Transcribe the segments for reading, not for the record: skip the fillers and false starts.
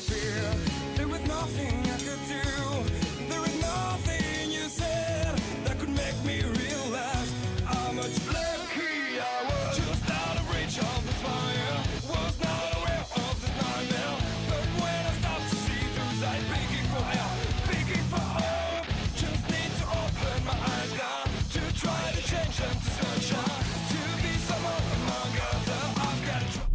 fear. There was nothing I could do. There was nothing you said that could make me realize how much lucky I was. Just out of reach of the fire, was not aware of this nightmare. But when I stopped to see through sight, begging for help, begging for hope, just need to open my eyes now to try to change them to sunshine, to be someone among others. I've got to try.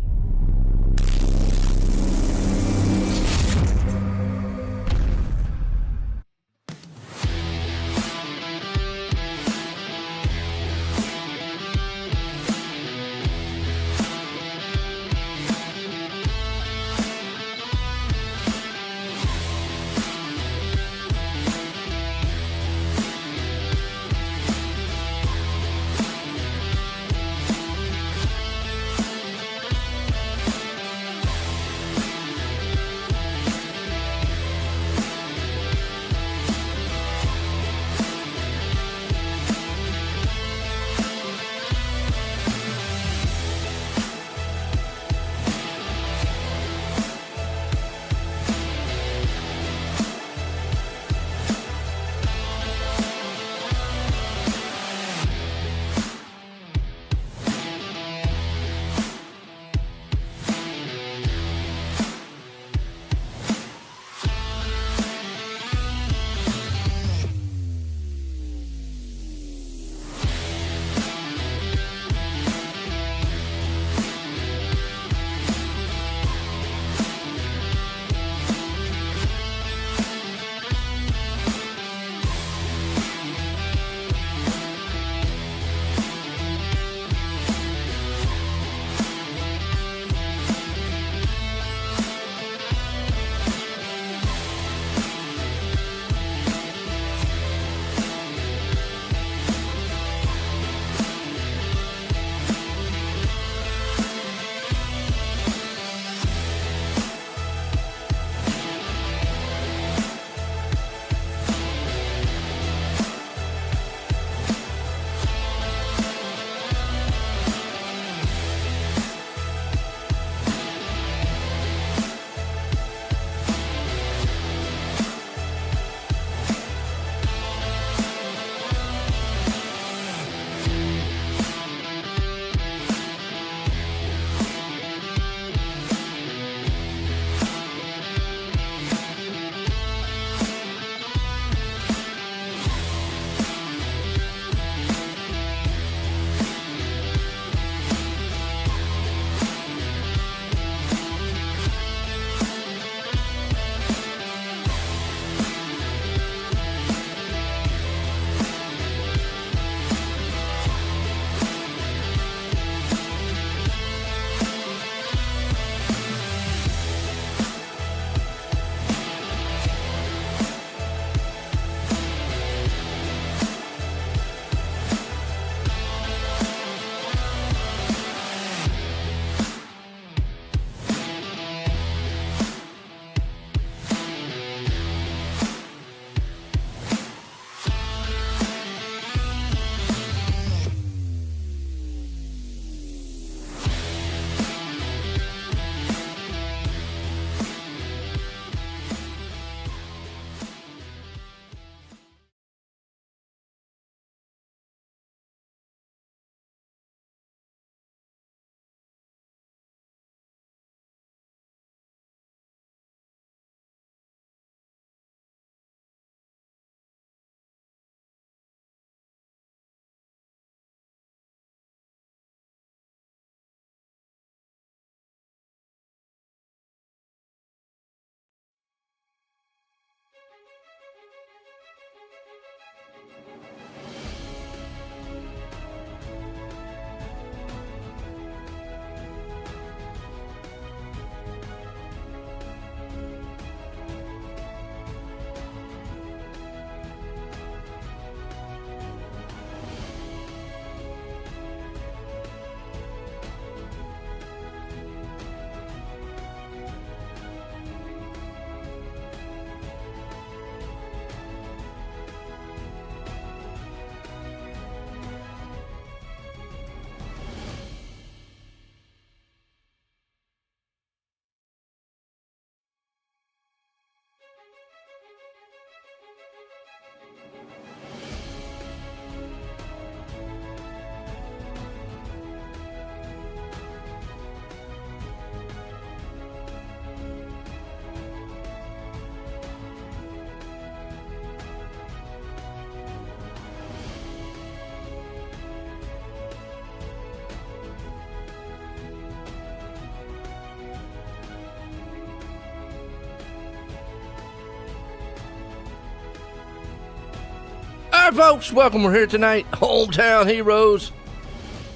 Alright folks, welcome. We're here tonight, Hometown Heroes.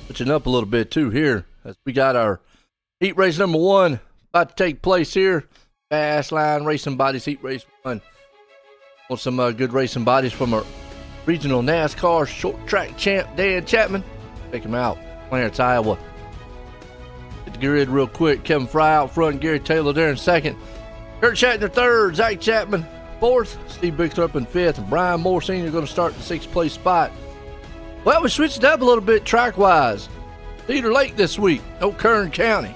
Switching up a little bit too here, as we got our heat race number 1 about to take place here. Fast Line Racing Bodies Heat Race 1. Want some good racing bodies from our regional NASCAR short track champ, Dan Chapman. Check him out, Clarence, Iowa. Get the grid real quick. Kevin Fry out front, Gary Taylor there in second. Kurt Shatner third, Zach Chapman fourth, Steve Bigthorpe in fifth, and Brian Moore Sr. going to start the 6th place spot. Well, we switched it up a little bit track-wise. Cedar Lake this week, no Kern County.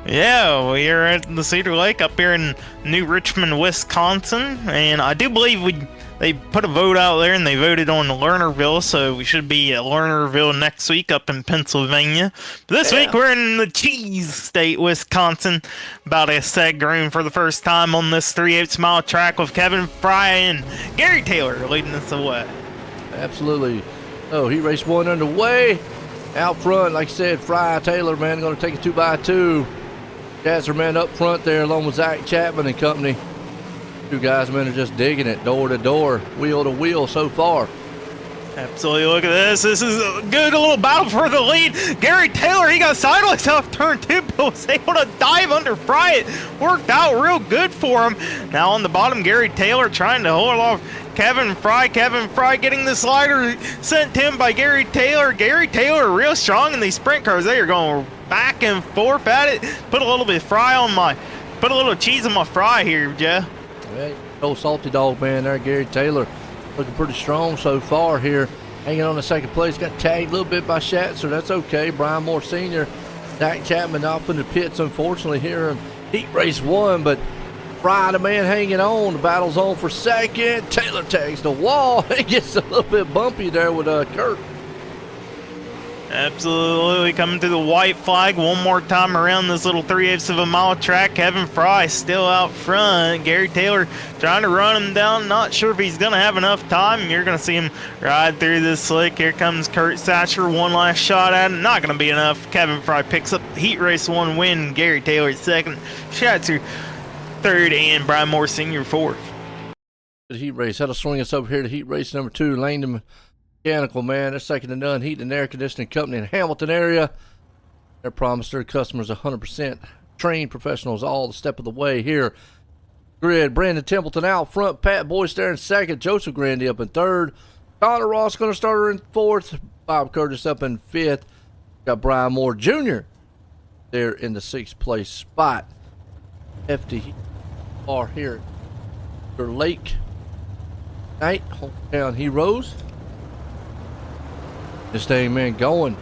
Yeah, we are at the Cedar Lake up here in New Richmond, Wisconsin, and I do believe they put a vote out there and they voted on Lernerville, so we should be at Lernerville next week up in Pennsylvania. But this week we're in the Cheese State, Wisconsin, about a seg room for the first time on this 3/8 mile track with Kevin Fry and Gary Taylor leading us away. Absolutely. Oh, heat race 1 underway. Out front, like I said, Fry, Taylor, man, going to take a 2x2. Jazzerman up front there along with Zach Chapman and company. Two guys, man, are just digging it door to door, wheel to wheel so far. Absolutely. Look at this. This is a good little battle for the lead. Gary Taylor, he got sideways off turn 2, but was able to dive under Fry. It worked out real good for him. Now on the bottom, Gary Taylor trying to hold off Kevin Fry. Kevin Fry getting the slider sent to him by Gary Taylor. Gary Taylor real strong in these sprint cars. They are going back and forth at it. Put a little bit put a little cheese on my Fry here, Joe. Hey, old salty dog, man, there, Gary Taylor, looking pretty strong so far here. Hanging on the 2nd place. Got tagged a little bit by Schatzer. That's okay. Brian Moore Sr., Zach Chapman off in the pits, unfortunately, here in heat race 1. But Fry, the man, hanging on. The battle's on for 2nd. Taylor tags the wall. It gets a little bit bumpy there with Kurt. Absolutely, coming to the white flag one more time around this little 3/8 of a mile track. Kevin Fry still out front. Gary Taylor trying to run him down. Not sure if he's going to have enough time. You're going to see him ride through this slick. Here comes Kurt Satcher. One last shot at him. Not going to be enough. Kevin Fry picks up Heat Race 1 win. Gary Taylor 2nd. Schatzer 3rd, and Brian Moore Sr. 4th. The heat race. That'll swing us over here to heat race number 2. Langdon Mechanical, man, they're second to none. Heat and air conditioning company in the Hamilton area. They promised their customers 100% trained professionals all the step of the way here. Grid, Brandon Templeton out front. Pat Boyce there in 2nd. Joseph Grandy up in 3rd. Connor Ross going to start her in 4th. Bob Curtis up in 5th. Got Brian Moore Jr. there in the 6th place spot. FD are here. Their Lake Night, Hometown Heroes. This thing, man, going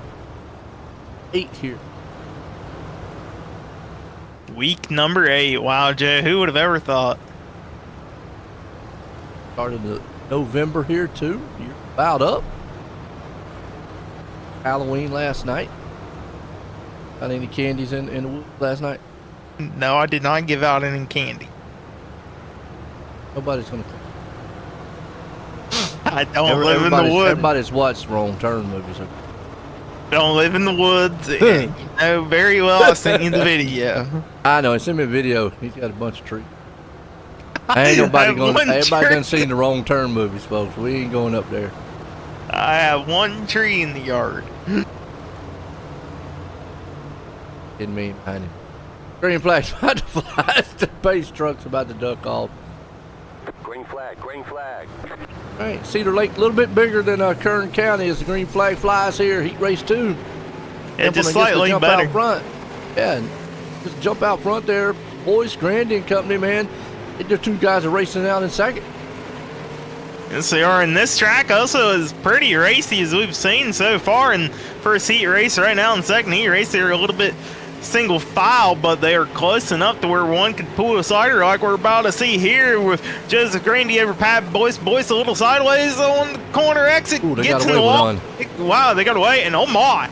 8 here. Week number 8. Wow, Joe, who would have ever thought? Started in November here, too. You're about up. Halloween last night. Got any candies in the woods last night? No, I did not give out any candy. Nobody's going to come. I don't live in the woods. Everybody's watched Wrong Turn movies. Don't live in the woods. You know very well I sent you the video. I know. He sent me a video. He's got a bunch of trees. Ain't nobody going. Everybody done seen the Wrong Turn movies, folks. We ain't going up there. I have one tree in the yard. Didn't mean behind him. Green flag's about to fly. The base truck's about to duck off. Green flag, green flag. All right, Cedar Lake, a little bit bigger than Kern County as the green flag flies here. Heat race 2. Yeah, just slightly jump better. Out front. Yeah, and just jump out front there. Boyce, Grandy and company, man. The 2 guys are racing out in 2nd. Yes, they are. And this track also is pretty racy as we've seen so far in first heat race. Right now in 2nd heat race, they're a little bit single file, but they are close enough to where one could pull a slider like we're about to see here with Joseph Grandy over Pat Boyce. Boyce a little sideways on the corner exit. Ooh, gets in the wall. Wow, they got away, and oh my.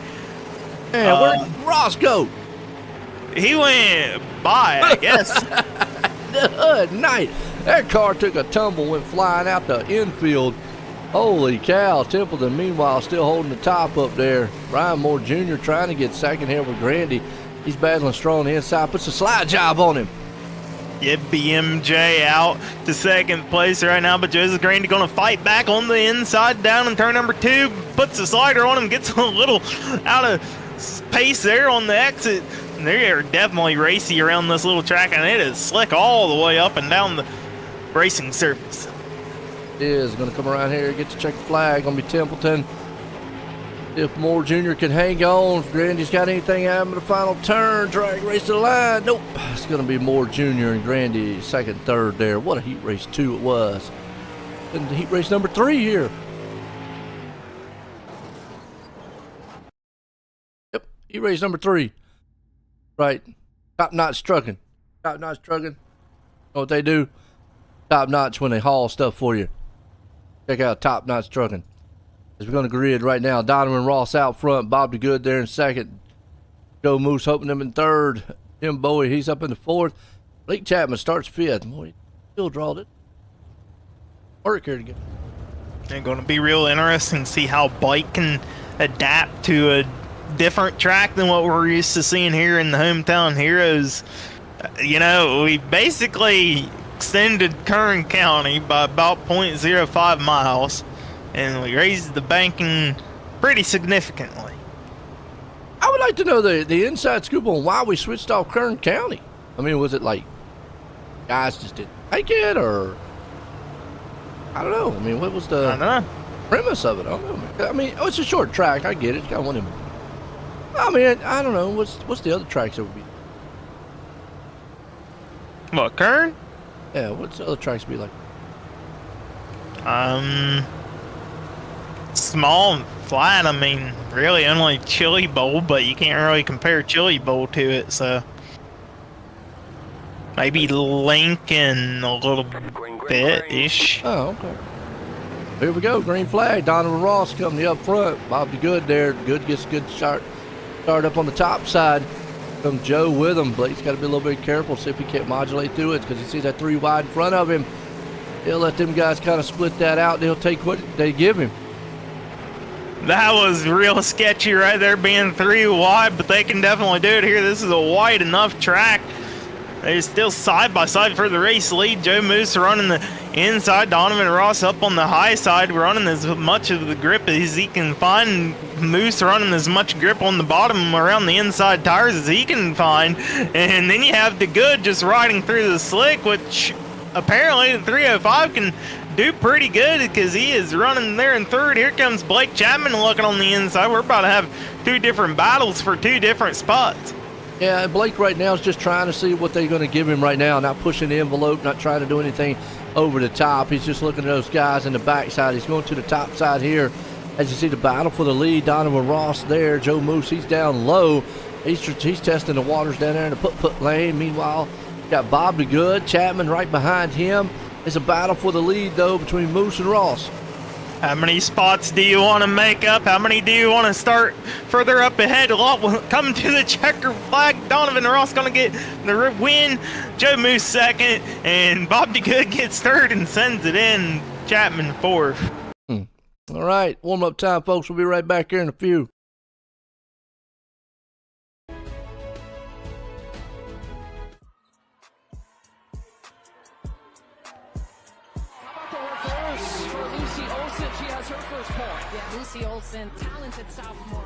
Man, where did Ross go? He went by, I guess. Good night. That car took a tumble, went flying out the infield. Holy cow. Templeton, meanwhile, still holding the top up there. Brian Moore Jr. trying to get 2nd here with Grandy. He's battling strong on the inside. Puts a slide job on him. Yeah, BMJ out to second place right now, but Joseph Grandy going to fight back on the inside down in turn number 2. Puts a slider on him, gets a little out of pace there on the exit. And they are definitely racy around this little track, and it is slick all the way up and down the racing surface. It is going to come around here, get to check the flag. Going to be Templeton. If Moore Jr. can hang on, if Grandy's got anything out of the final turn, drag race to the line. Nope. It's going to be Moore Jr. and Grandy second, third there. What a heat race 2 it was. And the heat race number 3 here. Yep, heat race number 3. Right. Top notch trucking. Top notch trucking. Know what they do? Top notch when they haul stuff for you. Check out Top Notch Trucking. As we're going to grid right now, Donovan Ross out front, Bob DeGood there in second, Joe Moose hoping them in third, Tim Bowie, he's up in the fourth, Blake Chapman starts fifth. Boy, he still drawed it. Work here together. It's going to be real interesting to see how Blake can adapt to a different track than what we're used to seeing here in the Hometown Heroes. You know, we basically extended Kern County by about 0.05 miles. And we raised the banking pretty significantly. I would like to know the inside scoop on why we switched off Kern County. I mean, was it like guys just didn't like it, or I don't know. I mean, what was the premise of it? I don't know. I mean, it's a short track. I get it. It's got one of them. I mean, I don't know. What's the other tracks that would be? What, Kern? Yeah, what's the other tracks be like? Small and flat. I mean, really only Chili Bowl, but you can't really compare Chili Bowl to it, so maybe Lincoln a little bit-ish. Oh, okay. Here we go, green flag. Donovan Ross coming up front. Bob DeGood there. Good gets a good start up on the top side. Come Joe with him. Blake's got to be a little bit careful, see if he can't modulate through it, because he sees that 3 wide in front of him. He'll let them guys kind of split that out, and he'll take what they give him. That was real sketchy right there, being 3 wide, but they can definitely do it here. This is a wide enough track. They're still side by side for the race lead. Joe Moose running the inside. Donovan Ross up on the high side, running as much of the grip as he can find. Moose running as much grip on the bottom around the inside tires as he can find. And then you have DeGood just riding through the slick, which apparently the 305 can do pretty good, because he is running there in third. Here comes Blake Chapman looking on the inside. We're about to have 2 different battles for 2 different spots. Yeah, Blake right now is just trying to see what they're going to give him right now, not pushing the envelope, not trying to do anything over the top. He's just looking at those guys in the backside. He's going to the top side here. As you see the battle for the lead, Donovan Ross there. Joe Moose, he's down low. He's testing the waters down there in the put lane. Meanwhile, you got Bob DeGood, Chapman right behind him. It's a battle for the lead, though, between Moose and Ross. How many spots do you want to make up? How many do you want to start further up ahead? A lot will come to the checker flag. Donovan Ross going to get the win. Joe Moose second. And Bob DeGood gets third and sends it in. Chapman fourth. All right, warm-up time, folks. We'll be right back here in a few. Yeah, Lucy Olsen, talented sophomore.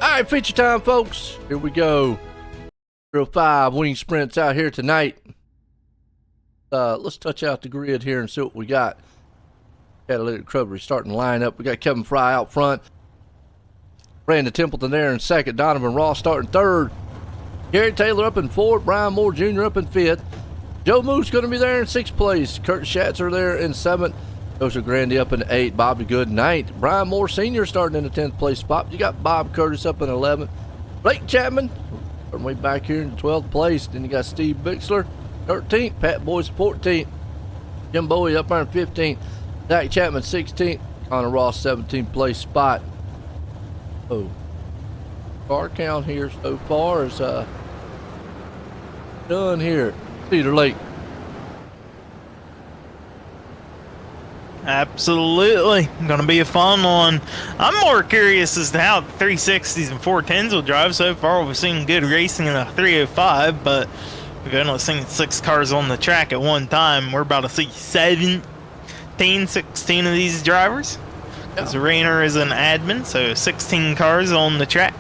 All right, feature time, folks. Here we go. 05 wing sprints out here tonight. Let's touch out the grid here and see what we got. Catalytic recovery starting to line up. We got Kevin Fry out front. Brandon Templeton there in second. Donovan Ross starting third. Gary Taylor up in fourth. Brian Moore Jr. up in fifth. Joe Moose going to be there in sixth place. Kurt Schatzer there in seventh. Joseph Grandy up in eighth. Bobby Good ninth. Brian Moore Sr. starting in the 10th place spot. You got Bob Curtis up in 11th. Blake Chapman starting way back here in 12th place. Then you got Steve Bixler 13th. Pat Boyce 14th. Jim Bowie up there in 15th. Zach Chapman 16th. Connor Ross 17th place spot. Oh, car count here so far is done here at Cedar Lake. Absolutely. Going to be a fun one. I'm more curious as to how 360s and 410s will drive. So far, we've seen good racing in a 305, but we've only seen 6 cars on the track at one time. We're about to see 16 of these drivers. Because Rayner is an admin, so 16 cars on the track.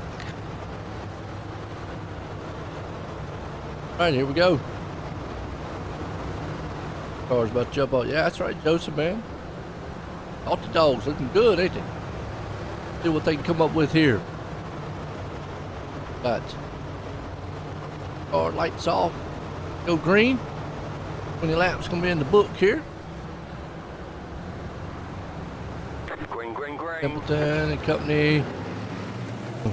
All right, here we go. Car's about to jump on. Yeah, that's right, Joseph, man. All the dogs looking good, ain't they? See what they can come up with here. Got car lights off. Go green. 20 laps gonna be in the book here. Templeton and company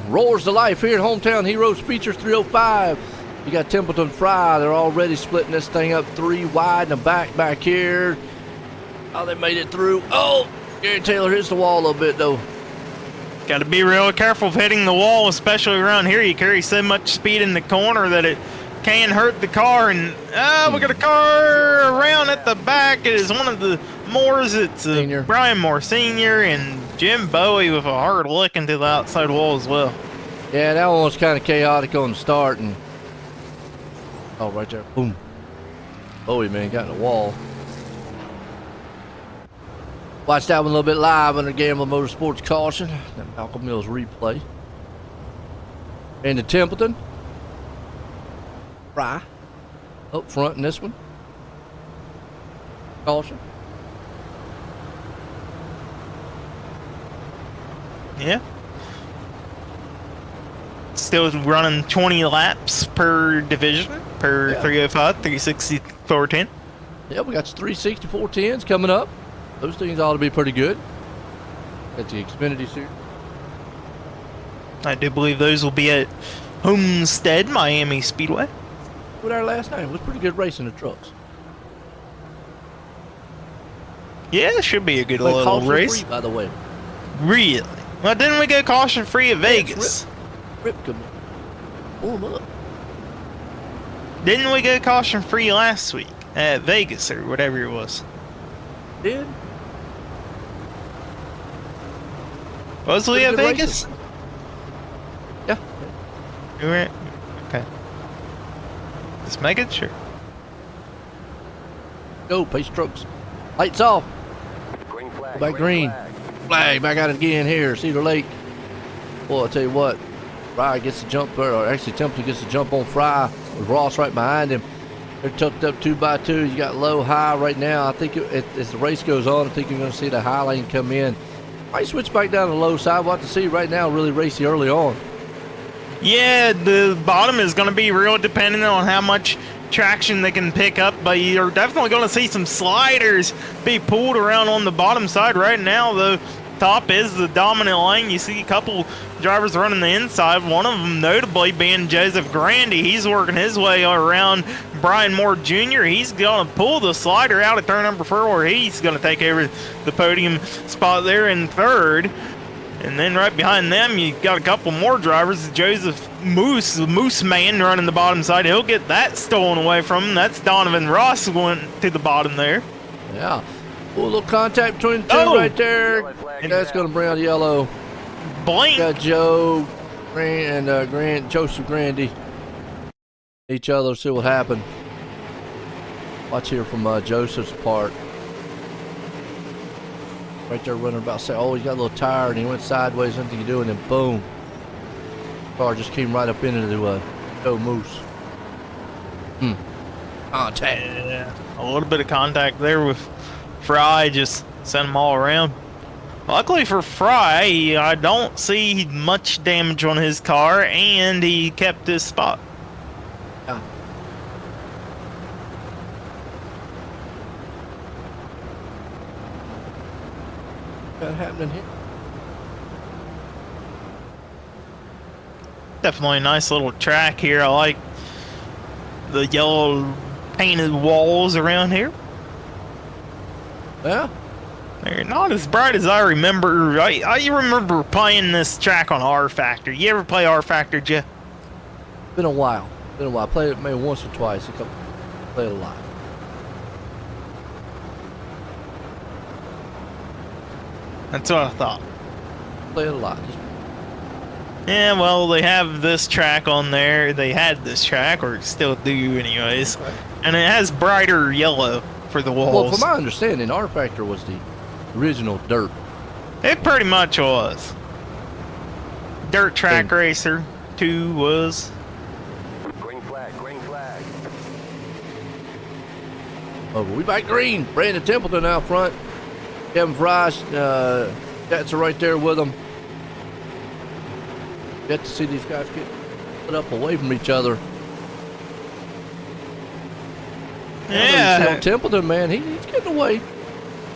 roars to life here at Hometown Heroes Features 305. You got Templeton Fry. They're already splitting this thing up 3 wide in the back here. Oh, they made it through. Oh, Gary Taylor hits the wall a little bit though. Got to be real careful of hitting the wall, especially around here. You carry so much speed in the corner that it can hurt the car. And we got a car around at the back. It is one of the Moores. It's Brian Moore Sr. and Jim Bowie with a hard lick into the outside wall as well. Yeah, that one was kind of chaotic on the start. And oh, right there. Boom. Bowie, man, got in the wall. Watch that one a little bit live under Gamble Motorsports caution. That Malcolm Mills replay. And the Templeton. Fry. Up front in this one. Caution. Yeah. Still running 20 laps per division, per 305, 360, 410. Yeah, we got 360, 410s coming up. Those things ought to be pretty good. Got the Xfinity Series. I do believe those will be at Homestead, Miami Speedway. We were there last night. It was pretty good racing the trucks. Yeah, it should be a good little race. Free, by the way. Really? Well, didn't we go caution free at Vegas? Rip coming. Pull them up. Didn't we go caution free last week at Vegas or whatever it was? Did? Was we at Vegas? Racing. Yeah. You were? Okay. Just making sure. Go, pace trucks. Lights off. Green flag. Back green. Flag back out again here, Cedar Lake. Boy, I'll tell you what, Fry gets the jump, or actually Templeton gets the jump on Fry with Ross right behind him. They're tucked up 2 by 2. You got low, high right now. I think as the race goes on, I think you're going to see the high lane come in. Might switch back down to the low side. We'll have to see right now, really racy early on. Yeah, the bottom is going to be real dependent on how much traction they can pick up, but you're definitely going to see some sliders be pulled around on the bottom side. Right now, the top is the dominant lane. You see a couple drivers running the inside, one of them notably being Joseph Grandy. He's working his way around Brian Moore Jr. He's going to pull the slider out at turn number 4, where he's going to take over the podium spot there in third. And then right behind them, you got a couple more drivers. Joseph Moose, the Moose Man, running the bottom side. He'll get that stolen away from him. That's Donovan Ross going to the bottom there. Yeah. Ooh, a little contact between the two right there. And that's going to bring out yellow. Blank. Got Joe and Joseph Grandy. Each other, see what happened. Watch here from Joseph's part. Right there running about, say, oh, he got a little tired and he went sideways, nothing you do, and then boom. car just came right up into the Joe Moose. Contact. Yeah, a little bit of contact there with Fry, just sent them all around. Luckily for Fry, I don't see much damage on his car, and he kept his spot. Yeah. What's happening here? Definitely a nice little track here. I like the yellow painted walls around here. Yeah. They're not as bright as I remember. I remember playing this track on R Factor. You ever play R Factor, Jeff? Been a while. I played it maybe once or twice. Played it a lot. That's what I thought. Played it a lot. Yeah, well, they have this track on there. They had this track, or still do anyways. Okay. And it has brighter yellow for the walls. Well, from my understanding, R Factor was the original dirt. It pretty much was. Dirt Track Racer 2 was. Green flag, green flag. Oh, we back green. Brandon Templeton out front. Kevin Fry, that's right there with him. Get to see these guys get put up away from each other. Yeah. Templeton, man, he's getting away.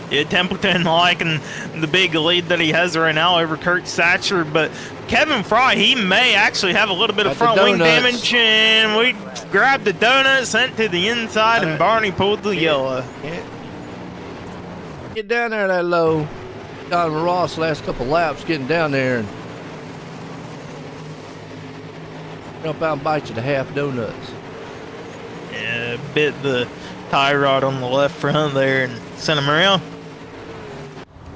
Yeah, Templeton liking the big lead that he has right now over Kurt Satcher, but Kevin Fry, he may actually have a little bit of Got the front wing donuts. damage, and we grabbed the donut, sent to the inside, and Barney pulled the yellow. Can't get down there that low. Donovan Ross last couple laps getting down there and jump out and bite you the half donuts. Yeah, bit the tie rod on the left front there and sent him around.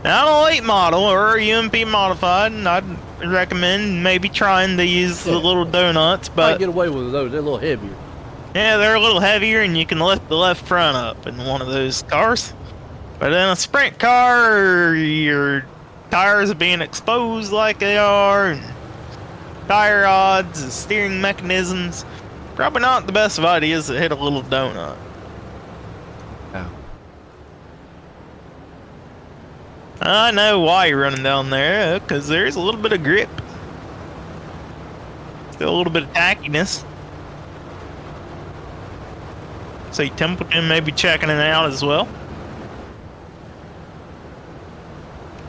Now, on a late model or a UMP modified, I'd recommend maybe trying to use the little donuts, I but get away with those. They're a little heavier. yeah, they're a little heavier and you can lift the left front up in one of those cars. But in a sprint car, your tires are being exposed like they are, and tire rods, and steering mechanisms, probably not the best of ideas to hit a little donut. Now, I know why you're running down there, because there's a little bit of grip. Still a little bit of tackiness. See, Templeton may be checking it out as well.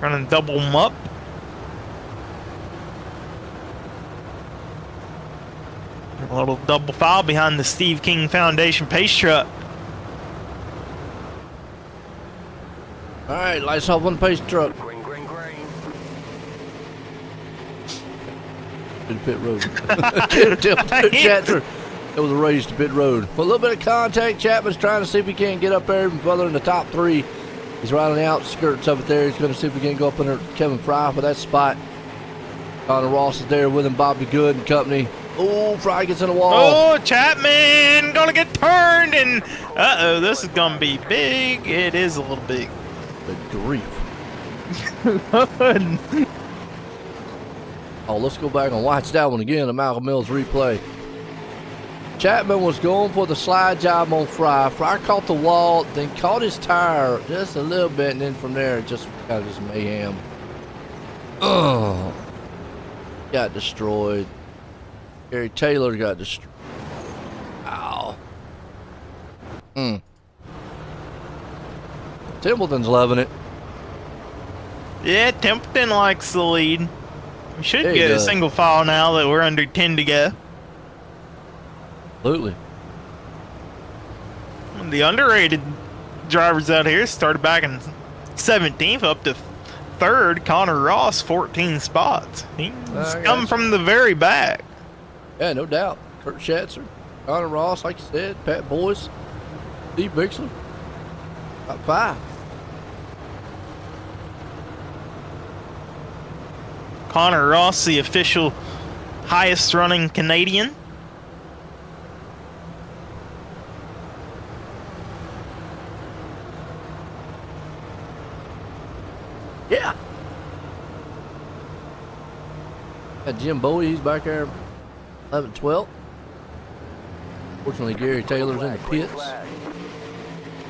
Running double them up. A little double file behind the Steve King Foundation pace truck. all right, lights off on the pace truck. Green, green, green. To the pit road. Chapter. It was a race to pit road. Well, a little bit of contact. Chapman's trying to see if he can't get up there even further in the top three. He's right on the outskirts of it there. He's going to see if he can go up under Kevin Fry for that spot. Connor Ross is there with him. Bobby Good and company. Oh, Fry gets in the wall. Oh, Chapman gonna get turned, and uh-oh, this is gonna be big. It is a little big. Good grief. Oh, let's go back and watch that one again, the Malcolm Mills replay. Chapman was going for the slide job on Fry. Fry caught the wall, then caught his tire just a little bit, and then from there, it just kind of just mayhem. Oh, got destroyed. Gary Taylor got destroyed. Ow. Templeton's loving it. Yeah, Templeton likes the lead. We should Yeah, he get a does. single file now that we're under 10 to go. Absolutely. The underrated drivers out here started back in 17th up to 3rd. Connor Ross, 14 spots. He's I come got from the very back. Yeah, no doubt. Kurt Schatzer, Connor Ross, like you said, Pat Boyce, Steve Bixler. Top 5. Connor Ross, the official highest running Canadian. Yeah. Jim Bowie, he's back there 11th, 12th. Fortunately, Gary Taylor's in the Green pits. flag.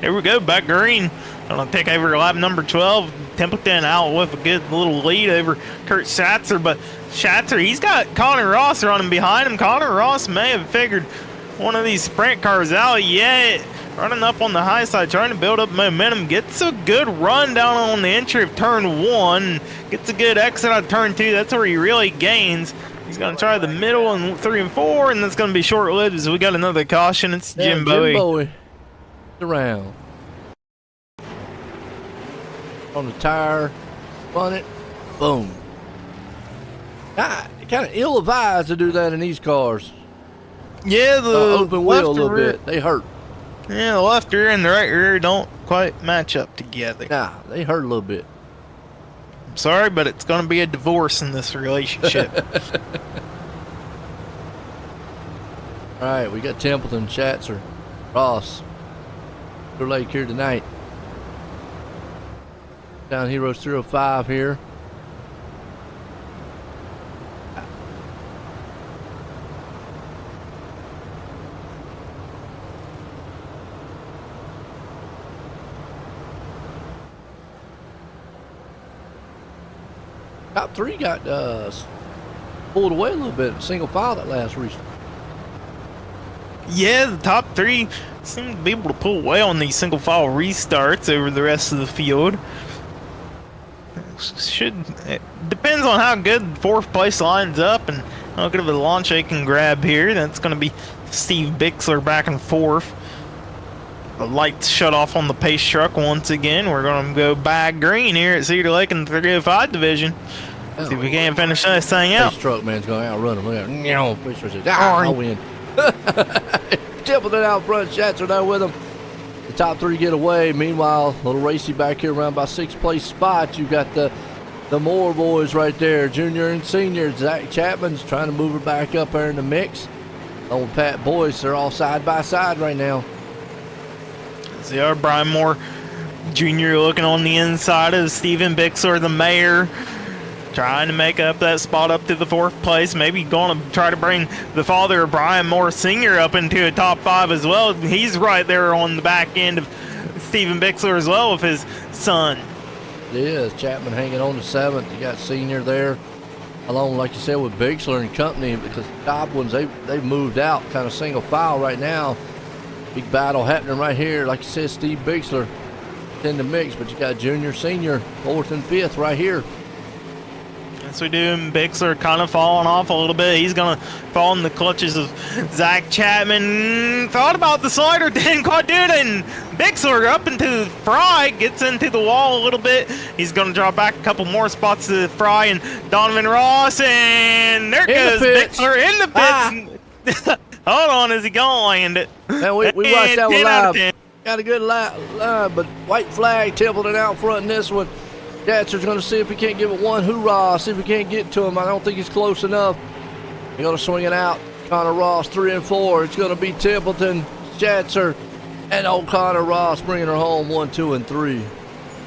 Here we go, back green. Gonna take over lap number 12. Templeton out with a good little lead over Kurt Schatzer, but Schatzer, he's got Connor Ross running behind him. Connor Ross may have figured one of these sprint cars out yet. Running up on the high side, trying to build up momentum. Gets a good run down on the entry of turn 1. Gets a good exit on turn 2. That's where he really gains. He's going to try the middle and 3 and 4, and that's going to be short-lived as we got another caution. It's Jim Bowie. Jim Bowie. Around. On the tire. Run it. Boom. Kind of ill-advised to do that in these cars. Yeah, the Open wheel a little rear, bit. They hurt. Yeah, the left rear and the right rear don't quite match up together. Nah, they hurt a little bit. I'm sorry, but it's going to be a divorce in this relationship. All right, we got Templeton, Schatzer, Ross. Clear Lake here tonight. Down Heroes 305 here. Top 3 got pulled away a little bit. Single file that last race. Yeah, the top 3 seem to be able to pull away on these single file restarts over the rest of the field. It depends on how good 4th place lines up and how good of a launch they can grab here. That's going to be Steve Bixler back and forth. The lights shut off on the pace truck once again. We're going to go back green here at Cedar Lake in the 305 division. See if we can't finish this thing out. Pace truck man's going to outrun him. Look at him. Fisher says, I win. Templeton out front. Schatzer down with him. The top 3 get away. Meanwhile, little racy back here around by 6th place spot. You got the Moore boys right there, junior and senior. Zach Chapman's trying to move her back up there in the mix. Old Pat Boyce, they're all side by side right now. See our Brian Moore Jr. looking on the inside of Stephen Bixler, the mayor, trying to make up that spot up to the 4th place. Maybe going to try to bring the father of Brian Moore Sr. up into a top 5 as well. He's right there on the back end of Stephen Bixler as well with his son. It is. Chapman hanging on to 7th. You got senior there, along, like you said, with Bixler and company, because the top ones, they've moved out kind of single file right now. Big battle happening right here. Like you said, Steve Bixler in the mix, but you got junior, senior, 4th and 5th right here. Yes, we do. And Bixler kind of falling off a little bit. He's going to fall in the clutches of Zach Chapman. Thought about the slider, didn't quite do it. And Bixler up into Fry, gets into the wall a little bit. He's going to drop back a couple more spots to Fry and Donovan Ross. And there goes Bixler in the pits. Hold on, is he going to land it? Man, we watched that one live. Got a good line, but white flag, Templeton out front in this one. Schatzer's going to see if he can't give it one hoorah, see if he can't get to him. I don't think he's close enough. He's going to swing it out. Connor Ross, 3 and 4. It's going to be Templeton, Schatzer, and old Connor Ross bringing her home 1, 2, and 3. And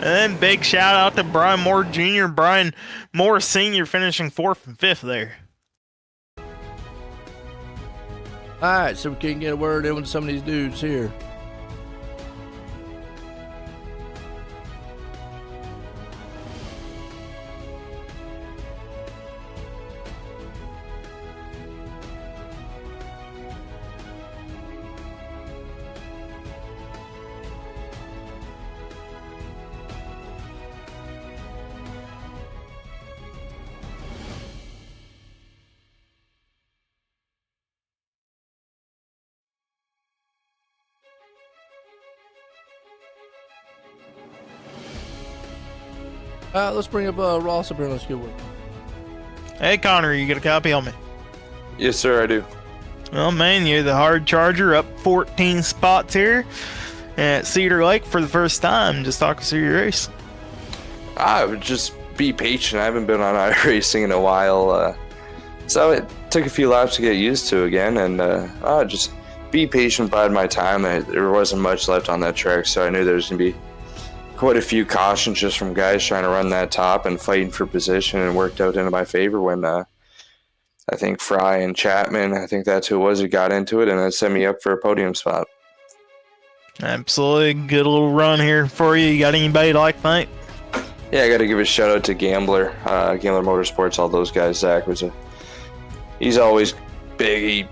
then big shout out to Brian Moore Jr., Brian Moore Sr. finishing 4th and 5th there. All right, so we can get a word in with some of these dudes here. Let's bring up Ross up here. Let's get one. Hey, Connor, you got a copy on me? Yes, sir, I do. Well, man, you're the hard charger, up 14 spots here at Cedar Lake for the first time. Just talk us through your race. I would just be patient. I haven't been on iRacing in a while, so it took a few laps to get used to again, and just be patient, bide my time. There wasn't much left on that track, so I knew there was going to be quite a few cautions just from guys trying to run that top and fighting for position, and worked out into my favor when I think Fry and Chapman, I think that's who it was who got into it and then set me up for a podium spot. Absolutely. Good little run here for you. You got anybody to like thank? Yeah, I got to give a shout out to Gambler, Gambler Motorsports, all those guys. Zach he's always big,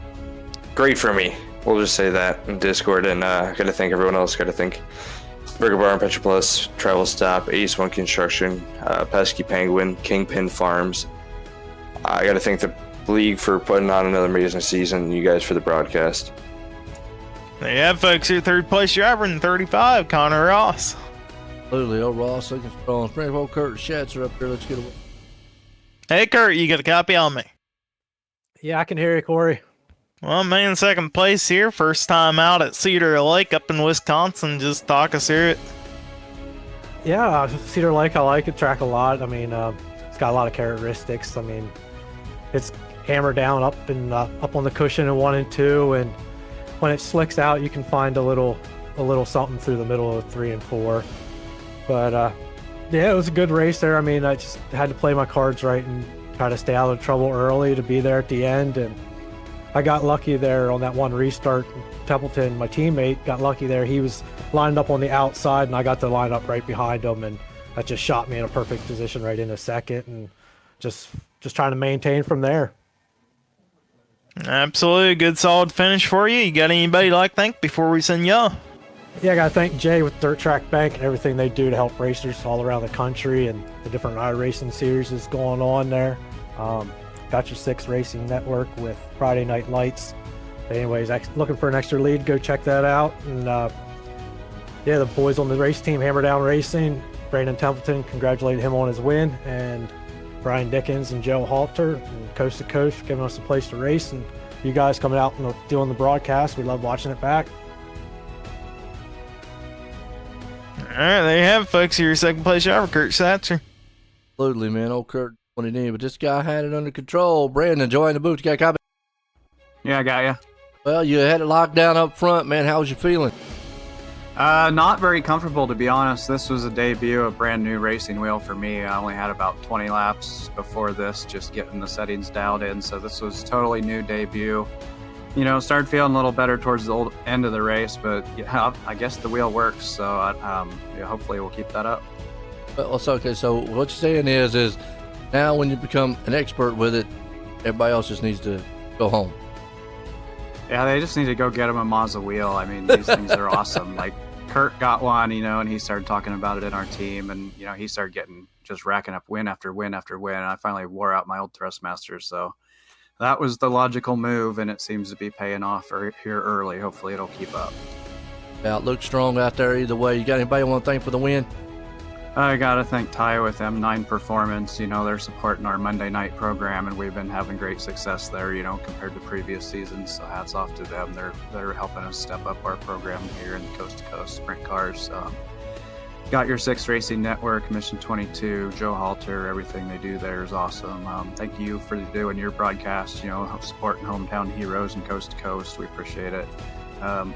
great for me. We'll just say that in Discord, and got to thank everyone else. Got to thank Burger Bar and Petroplus, Travel Stop, Ace One Construction, Pesky Penguin, Kingpin Farms. I got to thank the league for putting on another amazing season, and you guys for the broadcast. There you have, folks. Your third place driver in 35, Connor Ross. Absolutely. Oh, Ross, looking strong. Springfield, Kurt Schatzer up there. Let's get away. Hey, Kurt, you got a copy on me? Yeah, I can hear you, Corey. Well, man, second place here. First time out at Cedar Lake up in Wisconsin. Just talk us through it. Yeah, Cedar Lake, I like the track a lot. I mean, it's got a lot of characteristics. I mean, it's hammered down up and up on the cushion in 1 and 2, and when it slicks out, you can find a little something through the middle of 3 and 4. But yeah, it was a good race there. I mean, I just had to play my cards right and try to stay out of trouble early to be there at the end, and I got lucky there on that one restart. Templeton, my teammate, got lucky there. He was lined up on the outside, and I got to line up right behind him, and that just shot me in a perfect position right into second, and just trying to maintain from there. Absolutely. Good, solid finish for you. You got anybody to like thank before we send you off? Yeah, I got to thank Jay with Dirt Track Bank and everything they do to help racers all around the country and the different iRacing series that's going on there. Got Your Six Racing Network with Friday Night Lights. Anyways, looking for an extra lead, go check that out. And yeah, the boys on the race team, Hammer Down Racing, Brandon Templeton, congratulated him on his win, and Brian Dickens and Joe Halter and Coast to Coast giving us a place to race, and you guys coming out and doing the broadcast. We love watching it back. All right, there you have it, folks. Your second place driver, Kurt Schatzer. Absolutely, man. Old Kurt won it in, but this guy had it under control. Brandon, join the booth. You got a copy? Yeah, I got you. Well, you had it locked down up front, man. How was you feeling? Not very comfortable, to be honest. This was a debut, a brand new racing wheel for me. I only had about 20 laps before this, just getting the settings dialed in. So this was totally new debut. You know, started feeling a little better towards the end of the race, but yeah, I guess the wheel works. So yeah, hopefully we'll keep that up. Well, it's okay. So what you're saying is now when you become an expert with it, everybody else just needs to go home. Yeah, they just need to go get him a Mazda wheel. I mean, these things are awesome. Like, Kurt got one, you know, and he started talking about it in our team, and, you know, he started just racking up win after win after win, and I finally wore out my old Thrustmaster, so that was the logical move, and it seems to be paying off here early. Hopefully it'll keep up. Yeah, it looks strong out there either way. You got anybody want to thank for the win? I got to thank Ty with M9 Performance. You know, they're supporting our Monday night program, and we've been having great success there, you know, compared to previous seasons. So hats off to them. They're helping us step up our program here in the Coast to Coast Sprint Cars. Got Your Six Racing Network, Mission 22, Joe Halter, everything they do there is awesome. Thank you for doing your broadcast, you know, supporting hometown heroes and Coast to Coast. We appreciate it.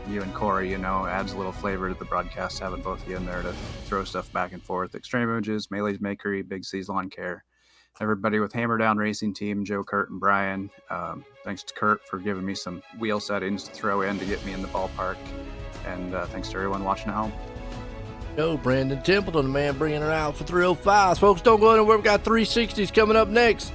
You and Corey, you know, adds a little flavor to the broadcast, having both of you in there to throw stuff back and forth. Extreme Images, Melee's Makery, Big C's Lawn Care, everybody with Hammer Down Racing Team, Joe, Kurt, and Brian. Thanks to Kurt for giving me some wheel settings to throw in to get me in the ballpark. And thanks to everyone watching at home. Yo, Brandon Templeton, the man bringing her out for 305s. Folks, don't go anywhere. We've got 360s coming up next.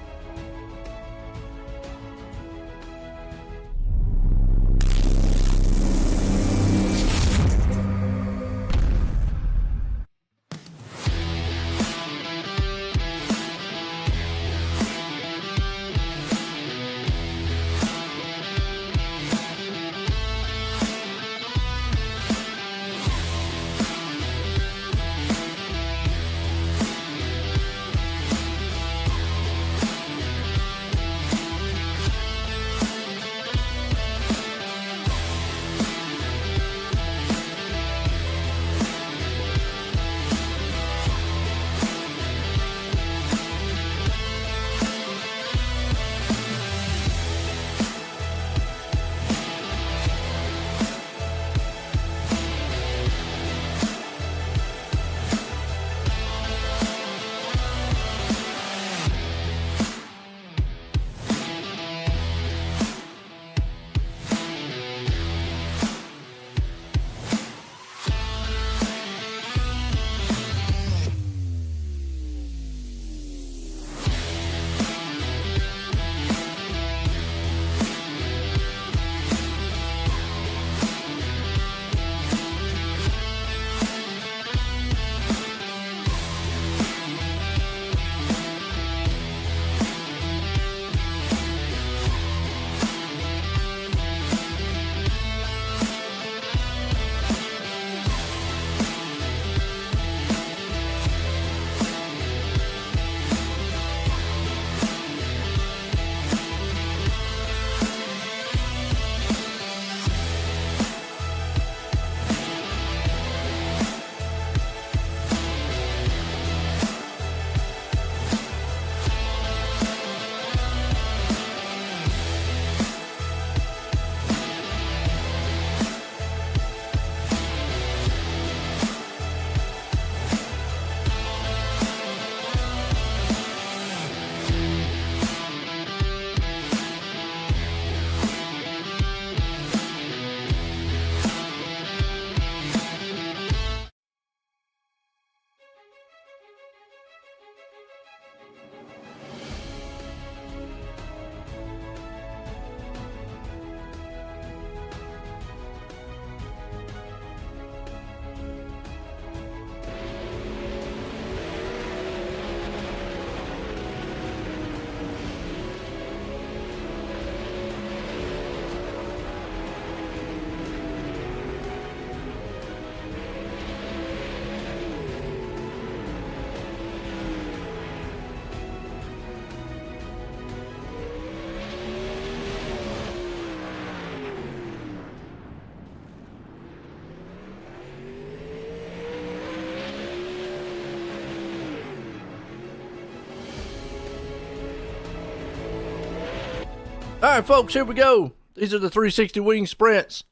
All right, folks, here we go. These are the 360 wing sprints.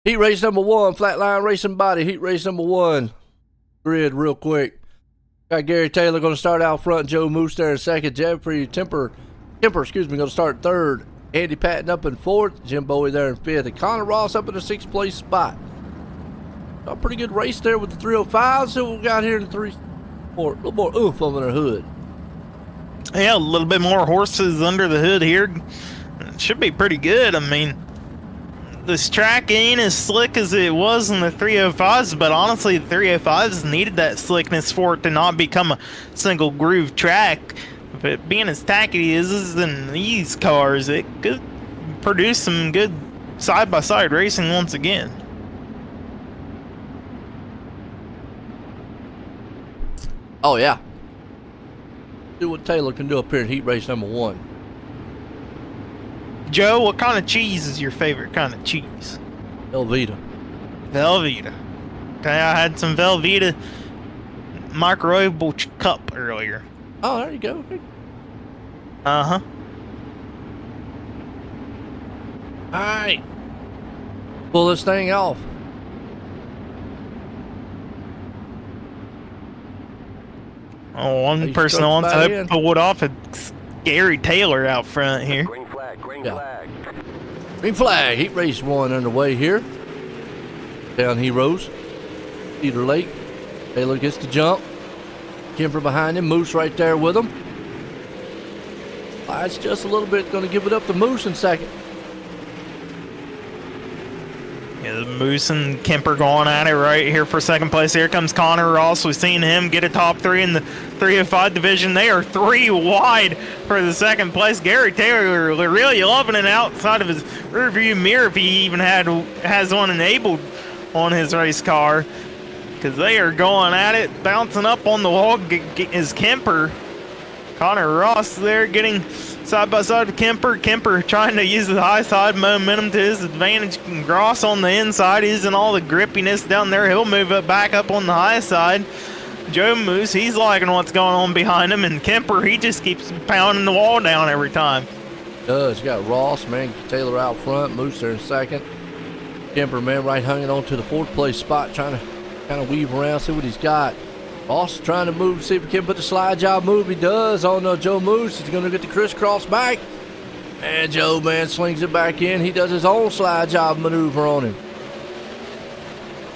Heat race number 1, Flatline Racing Body. Heat race number 1. Grid real quick. Got Gary Taylor going to start out front. Joe Moose there in second. Jeffrey Kemper, going to start third. Andy Patton up in fourth. Jim Bowie there in fifth. And Connor Ross up in the 6th place spot. A pretty good race there with the 305. So what we got here in the 3-4. A little more oomph under the hood. Yeah, a little bit more horses under the hood here. It should be pretty good. I mean, this track ain't as slick as it was in the 305s, but honestly, the 305s needed that slickness for it to not become a single groove track. But being as tacky as is in these cars, it could produce some good side-by-side racing once again. Oh, yeah. See what Taylor can do up here in heat race number 1. Joe, what kind of cheese is your favorite kind of cheese? Velveeta. Velveeta. Okay, I had some Velveeta microwavable cup earlier. Oh, there you go. Uh-huh. All right. Pull this thing off. Oh, one These person that trucks wants back to in. pull it off is Gary Taylor out front here. Green flag, green Yeah. flag. Green flag. Heat race 1 underway here. Down Heroes. Cedar Lake. Taylor gets the jump. Kemper behind him. Moose right there with him. It's just a little bit. Going to give it up to Moose in second. Yeah, the Moose and Kemper going at it right here for second place. Here comes Connor Ross. We've seen him get a top 3 in the 305 division. They are 3 wide for the second place. Gary Taylor really loving it outside of his rearview mirror if he even has one enabled on his race car, because they are going at it, bouncing up on the wall. Is Kemper. Connor Ross there getting side by side with Kemper. Kemper trying to use the high side momentum to his advantage. Ross on the inside using all the grippiness down there. He'll move it back up on the high side. Joe Moose, he's liking what's going on behind him. And Kemper, he just keeps pounding the wall down every time. Does. You got Ross, man. Taylor out front. Moose there in second. Kemper, man, right hanging on to the 4th place spot, trying to kind of weave around, see what he's got. Ross trying to move, see if he can put the slide job move. He does on Joe Moose. He's going to get the crisscross back. And Joe, man, slings it back in. He does his own slide job maneuver on him.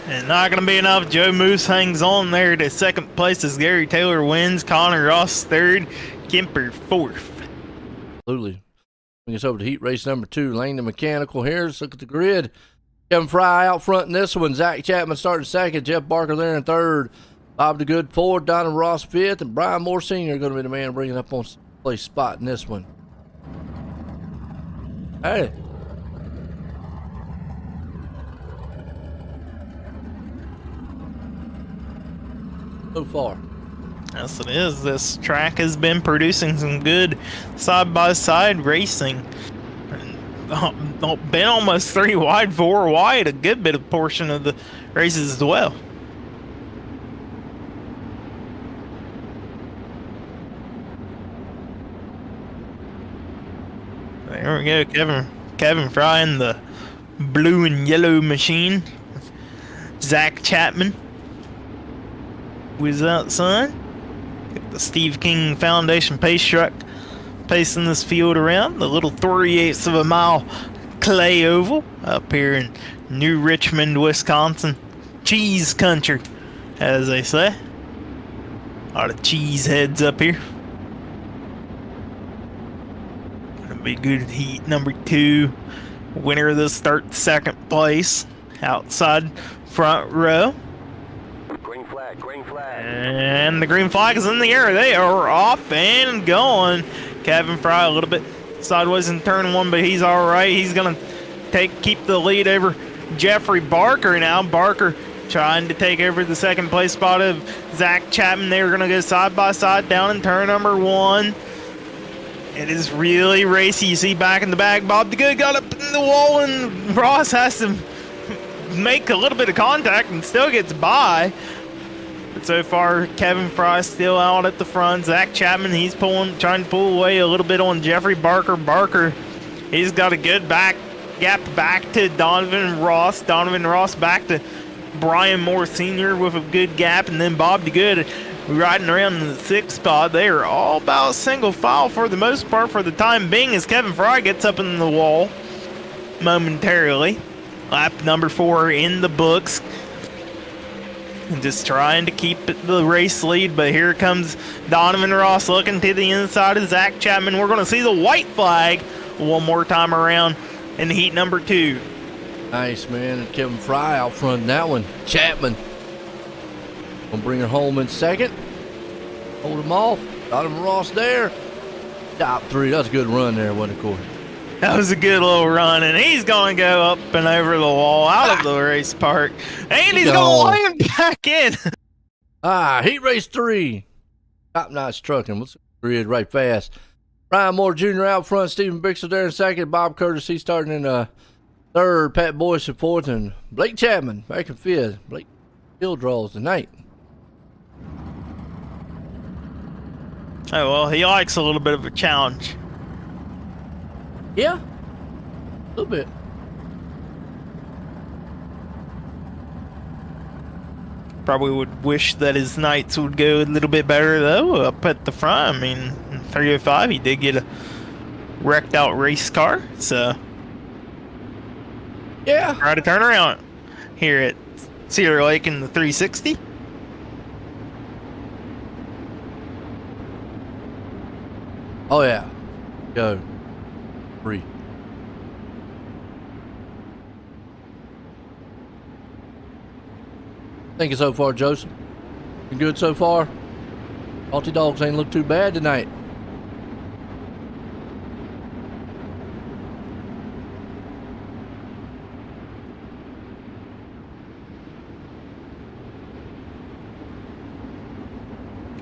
And not going to be enough. Joe Moose hangs on there to second place as Gary Taylor wins. Connor Ross third. Kemper fourth. Absolutely. Bring us over to heat race number 2. Langdon Mechanical here. Let's look at the grid. Kevin Fry out front in this one. Zach Chapman starting second. Jeff Barker there in third. Bob DeGood fourth. Donovan Ross fifth. And Brian Moore Sr. going to be the man bringing up on place spot in this one. Hey. So far. Yes, it is. This track has been producing some good side-by-side racing. Been almost 3 wide, 4 wide, a good bit of portion of the races as well. There we go, Kevin Fry in the blue and yellow machine. Zach Chapman was outside. Got the Steve King Foundation pace truck pacing this field around. The little 3/8 of a mile clay oval up here in New Richmond, Wisconsin. Cheese country, as they say. A lot of cheese heads up here. Gonna be good heat number 2. Winner of this start second place. Outside front row. Green flag, green flag. And the green flag is in the air. They are off and going. Kevin Fry a little bit sideways in turn 1, but he's all right. He's gonna keep the lead over Jeffrey Barker now. Barker trying to take over the second place spot of Zach Chapman. They're gonna go side by side down in turn number 1. It is really racy. You see back in the back, Bob DeGood got up in the wall, and Ross has to make a little bit of contact and still gets by. But so far, Kevin Fry still out at the front. Zach Chapman, he's trying to pull away a little bit on Jeffrey Barker. Barker He's got a good gap back to Donovan Ross. Donovan Ross back to Brian Moore Sr. with a good gap, and then Bob DeGood riding around in the 6th spot. They are all about single file for the most part for the time being as Kevin Fry gets up in the wall momentarily. Lap number 4 in the books. And just trying to keep the race lead, but here comes Donovan Ross looking to the inside of Zach Chapman. We're going to see the white flag one more time around in heat number 2. Nice, man. And Kevin Fry out front in that one. Chapman gonna bring her home in second. Hold him off. Donovan Ross there. Top 3. That's a good run there, wasn't it, Corey? That was a good little run, and he's going to go up and over the wall out of the race park. And he's going to land back in. Heat race 3. Top notch trucking. Let's read right fast. Brian Moore Jr. out front. Stephen Bixler there in second. Bob Curtis, he's starting in third. Pat Boyce in fourth. And Blake Chapman back in fifth. Blake still draws tonight. Oh, well, he likes a little bit of a challenge. Yeah, a little bit. Probably would wish that his nights would go a little bit better, though, up at the front. I mean, in 305, he did get a wrecked out race car, so. Yeah. Try to turn around here at Cedar Lake in the 360. Oh, yeah. Go. 3. Thank you so far, Joseph. Been good so far. Salty Dogs ain't look too bad tonight.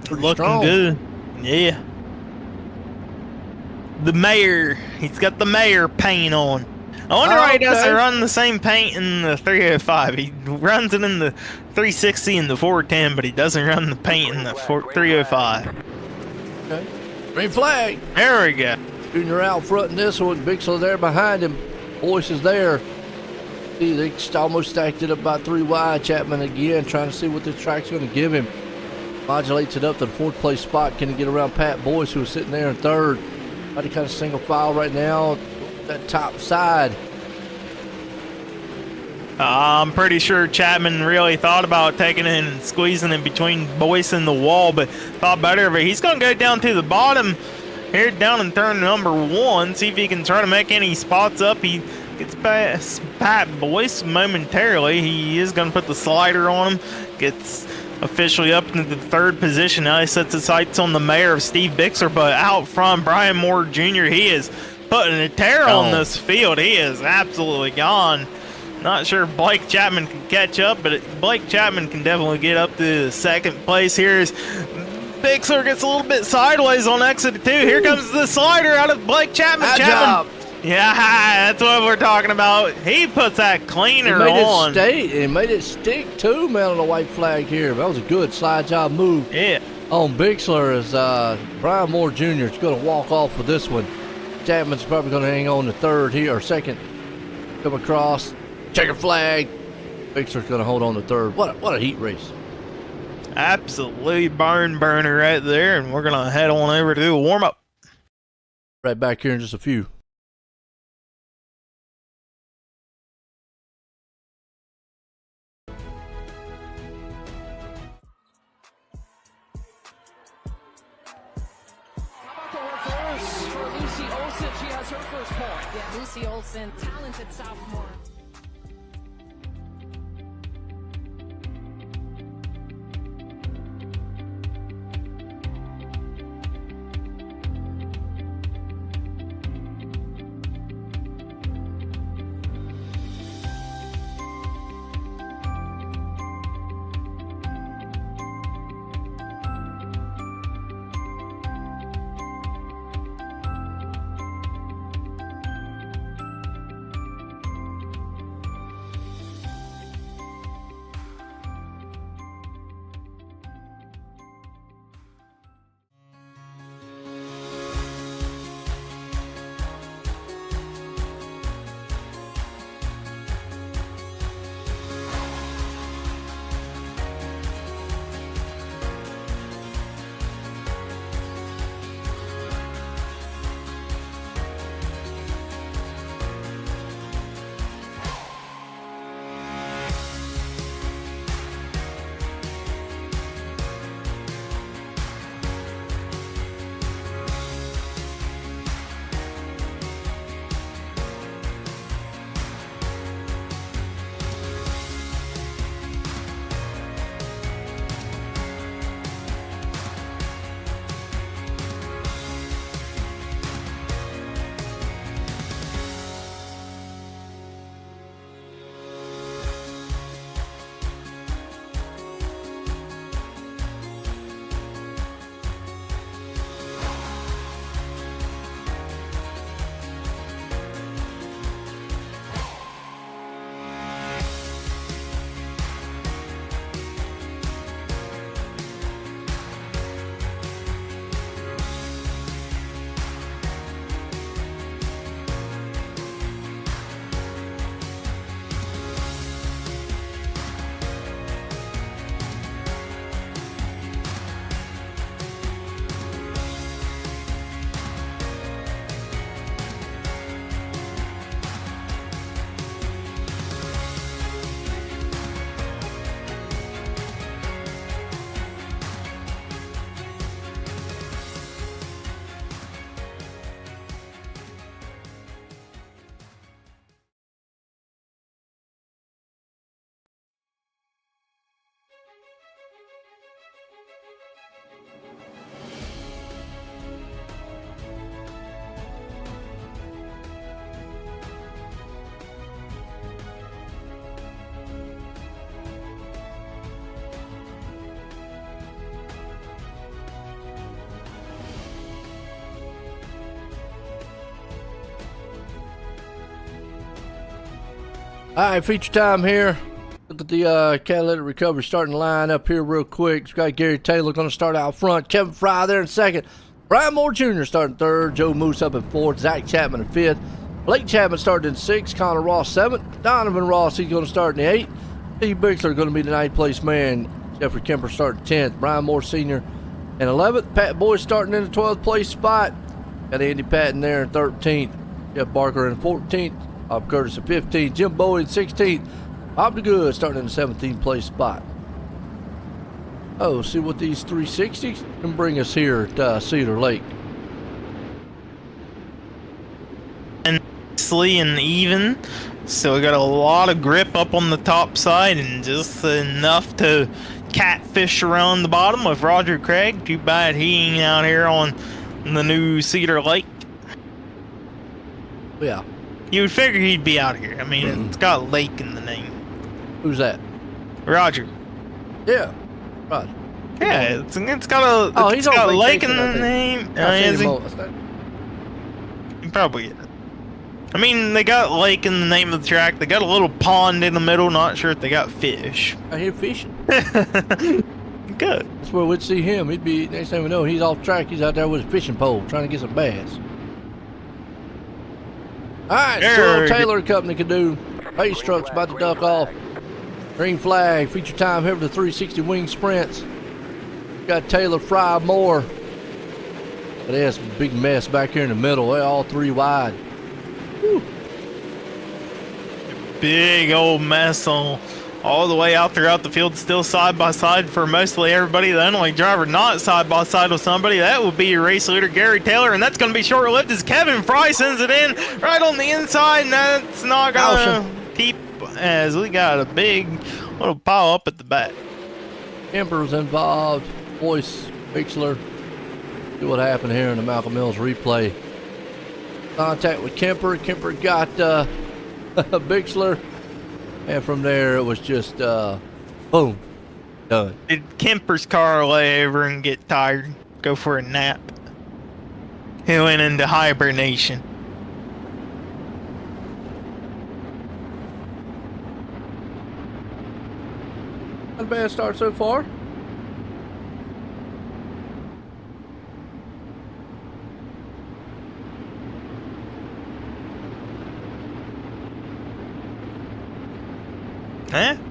Looking strong. good. Yeah. The mayor. He's got the mayor paint on. I wonder why he doesn't run the same paint in the 305. He runs it in the 360 and the 410, but he doesn't run the paint in the 305. Okay. Green flag. There we go. Junior out front in this one. Bixler there behind him. Boyce is there. See, they just almost stacked it up about 3 wide. Chapman again trying to see what this track's going to give him. Modulates it up to the 4th place spot. Can he get around Pat Boyce, who's sitting there in 3rd? Mighty kind of single file right now. That top side. I'm pretty sure Chapman really thought about taking it and squeezing it between Boyce and the wall, but thought better of it. He's going to go down to the bottom here, down in turn number 1, see if he can try to make any spots up. He gets past Pat Boyce momentarily. He is going to put the slider on him. Gets officially up into the 3rd position. Now he sets his sights on the mayor of Steve Bixler, but out front, Brian Moore Jr., he is putting a tear on this field. He is absolutely gone. Not sure if Blake Chapman can catch up, but Blake Chapman can definitely get up to 2nd place here as Bixler gets a little bit sideways on exit 2. Here comes the slider out of Blake Chapman. Yeah, that's what we're talking about. He puts that cleaner on. It made it stick too, man, on the white flag here. That was a good slide job move. Yeah. On Bixler is Brian Moore Jr. is going to walk off with this one. Chapman's probably going to hang on to 3rd here, or 2nd. Come across. Checker flag. Bixler's going to hold on to 3rd. What a heat race. Absolutely barn burner right there, and we're going to head on over to do a warm-up. Right back here in just a few. Yeah, Lucy Olsen, talented sophomore. All right, feature time here. Look at the catalytic recovery starting to line up here real quick. We've got Gary Taylor going to start out front. Kevin Fry there in second. Brian Moore Jr. starting third. Joe Moose up in fourth. Zach Chapman in fifth. Blake Chapman started in sixth. Connor Ross seventh. Donovan Ross, he's going to start in the eighth. Steve Bixler going to be the ninth place man. Jeffrey Kemper starting 10th. Brian Moore Sr. in 11th. Pat Boyd starting in the 12th place spot. Got Andy Patton there in 13th. Jeff Barker in 14th. Bob Curtis in 15th. Jim Bowie in 16th. Bob DeGood starting in the 17th place spot. Oh, see what these 360s can bring us here at Cedar Lake. Nicely and even. So we got a lot of grip up on the top side and just enough to catfish around the bottom with Roger Craig. Too bad he ain't out here on the new Cedar Lake. Yeah. You would figure he'd be out here. I mean, it's got Lake in the name. Who's that? Roger. Yeah. Roger. Yeah, it's got a he's it's got on Lake in vacation, the name. Is he? Probably is. I mean, they got Lake in the name of the track. They got a little pond in the middle. Not sure if they got fish. I hear fishing. Good. That's where we'd see him. He'd be, next thing we know, he's off track. He's out there with a fishing pole trying to get some bass. All right, so Taylor Company can do. Pace truck's about to duck off. Green flag, feature time here for the 360 wing sprints. Got Taylor, Fry, Moore. But they has a big mess back here in the middle. They're all three wide. Whew. Big old mess all the way out throughout the field, still side by side for mostly everybody. The only driver not side by side with somebody, that would be your race leader, Gary Taylor, and that's going to be short-lived as Kevin Fry sends it in right on the inside, and that's not going to keep, as we got a big little pile up at the back. Kemper's involved. Boyce, Bixler. See what happened here in the Malcolm Mills replay. Contact with Kemper. Kemper got Bixler. And from there, it was just, boom, done. Did Kemper's car lay over and get tired, go for a nap? He went into hibernation. Not a bad start so far.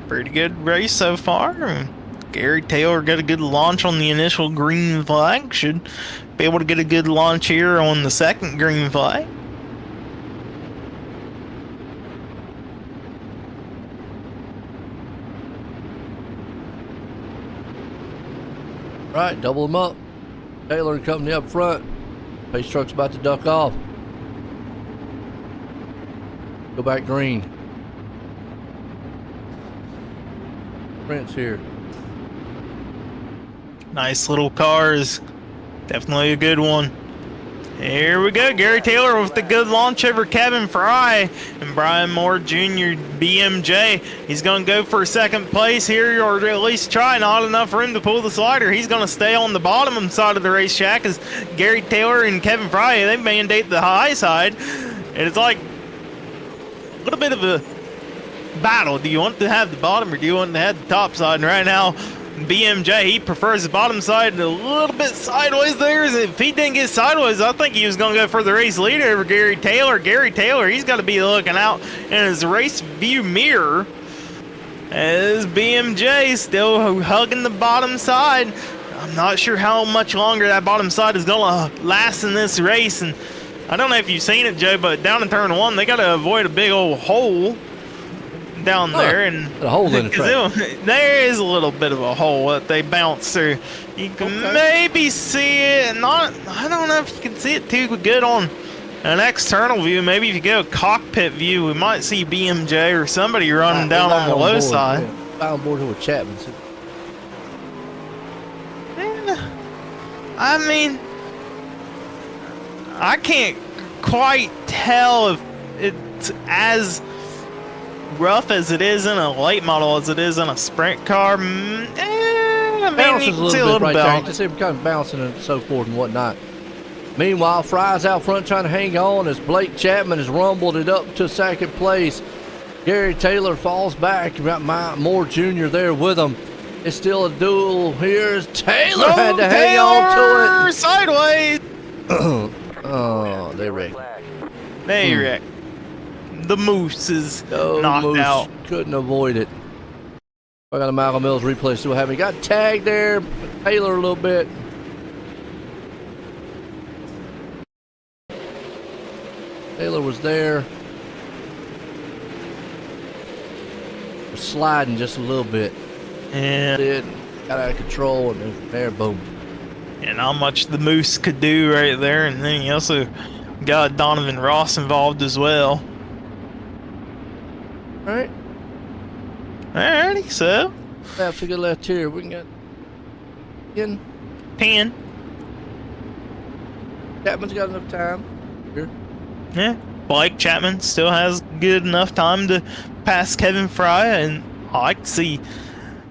Pretty good race so far. Gary Taylor got a good launch on the initial green flag. Should be able to get a good launch here on the second green flag. Right, double them up. Taylor and company up front. Pace truck's about to duck off. Go back green. Prince here. Nice little cars. Definitely a good one. Here we go. Gary Taylor with the good launch over Kevin Fry and Brian Moore Jr. BMJ. He's going to go for second place here, or at least try. Not enough for him to pull the slider. He's going to stay on the bottom side of the racetrack as Gary Taylor and Kevin Fry, they mandate the high side. And it's like a little bit of a battle. Do you want to have the bottom or do you want to have the top side? And right now, BMJ, he prefers the bottom side a little bit sideways there. If he didn't get sideways, I think he was going to go for the race leader over Gary Taylor. Gary Taylor, he's got to be looking out in his race view mirror as BMJ still hugging the bottom side. I'm not sure how much longer that bottom side is going to last in this race. And I don't know if you've seen it, Joe, but down in turn one, they got to avoid a big old hole down there, and a hole in the track. There is a little bit of a hole that they bounce through. You can maybe see it, I don't know if you can see it too good on an external view. Maybe if you go a cockpit view, we might see BMJ or somebody running down on the low side. Yeah. On board here with Chapman. Yeah. I mean, I can't quite tell if it's as rough as it is in a late model as it is in a sprint car. I mean, bounces you can see a little right there. You bounce. can see him kind of bouncing and so forth and whatnot. Meanwhile, Fry's out front trying to hang on as Blake Chapman has rumbled it up to second place. Gary Taylor falls back. You got Moore Jr. there with him. It's still a duel. Here's Taylor. Had to hang on to it. Sideways. Oh, they wrecked. They wrecked. The Moose is knocked Moose out. couldn't avoid it. I got a Malcolm Mills replay still having. Got tagged there. Taylor a little bit. Taylor was there. Was sliding just a little bit. Yeah. Did got out of control and then from there, boom. And how much the Moose could do right there, and then you also got Donovan Ross involved as well. All right. Alrighty, so Laps to get left here. We can get in. 10. Chapman's got enough time. Here. Yeah. Blake Chapman still has good enough time to pass Kevin Fry, and I like to see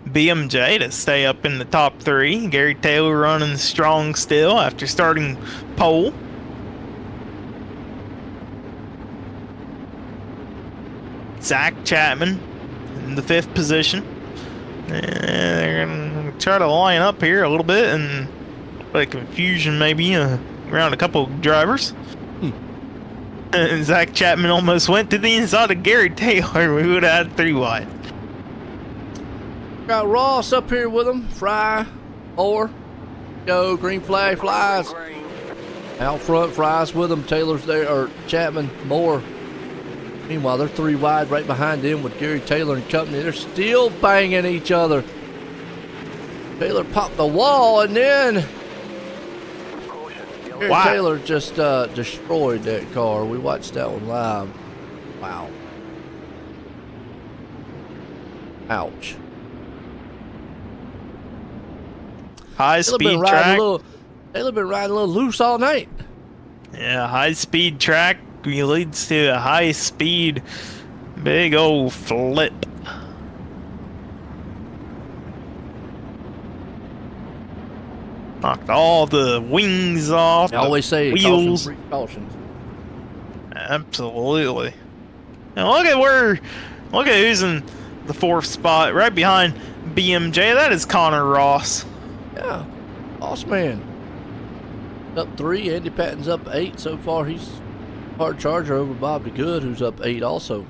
BMJ to stay up in the top 3. Gary Taylor running strong still after starting pole. Zach Chapman in the 5th position. And they're going to try to line up here a little bit and put confusion maybe around a couple of drivers. And Zach Chapman almost went to the inside of Gary Taylor. We would have had 3 wide. Got Ross up here with him. Fry, Moore, go. Green flag flies. Out front, Fry's with him. Taylor's there, or Chapman, Moore. Meanwhile, they're 3 wide right behind them with Gary Taylor and company. They're still banging each other. Taylor popped the wall, and then Gary Taylor just destroyed that car. We watched that one live. Wow. Ouch. High speed track. Taylor been riding a little loose all night. Yeah, high speed track leads to a high speed big old flip. Knocked all the wings off. I always say wheels. Cautions. Absolutely. And look at who's in the 4th spot, right behind BMJ. That is Connor Ross. Yeah, boss man. Up 3. Andy Patton's up 8 so far. He's hard charger over Bob DeGood, who's up 8 also.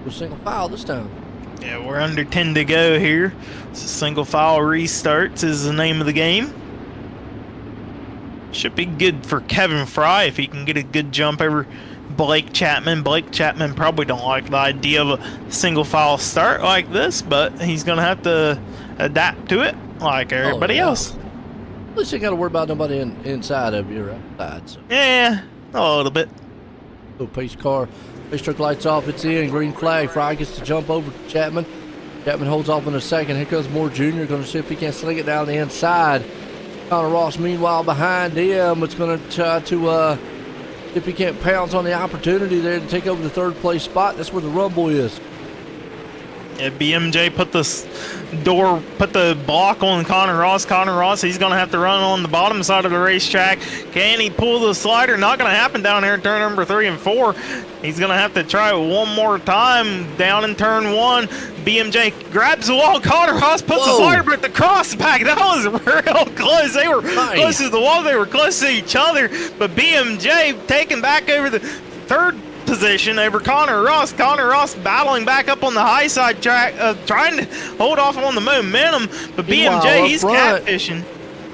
We're single file this time. Yeah, we're under 10 to go here. So single file restarts is the name of the game. Should be good for Kevin Fry if he can get a good jump over Blake Chapman. Blake Chapman probably don't like the idea of a single file start like this, but he's going to have to adapt to it like everybody else. At least you got to worry about nobody inside of you or outside. So. Yeah, a little bit. Little pace car. Race truck lights off. It's in. Green flag. Fry gets to jump over Chapman. Chapman holds off in a second. Here comes Moore Jr. Going to see if he can sling it down the inside. Connor Ross, meanwhile, behind him. It's going to try to if he can't pounce on the opportunity there to take over the 3rd place spot. That's where the rumble is. Yeah, BMJ put the block on Connor Ross. Connor Ross, he's going to have to run on the bottom side of the racetrack. Can he pull the slider? Not going to happen down here in turn number 3 and 4. He's going to have to try it one more time down in turn 1. BMJ grabs the wall. Connor Ross puts the slider, but the crossback, that was real close. They were close to the wall. They were close to each other. But BMJ taking back over the 3rd position over Connor Ross. Connor Ross battling back up on the high side track, trying to hold off on the momentum, but BMJ, he's catfishing.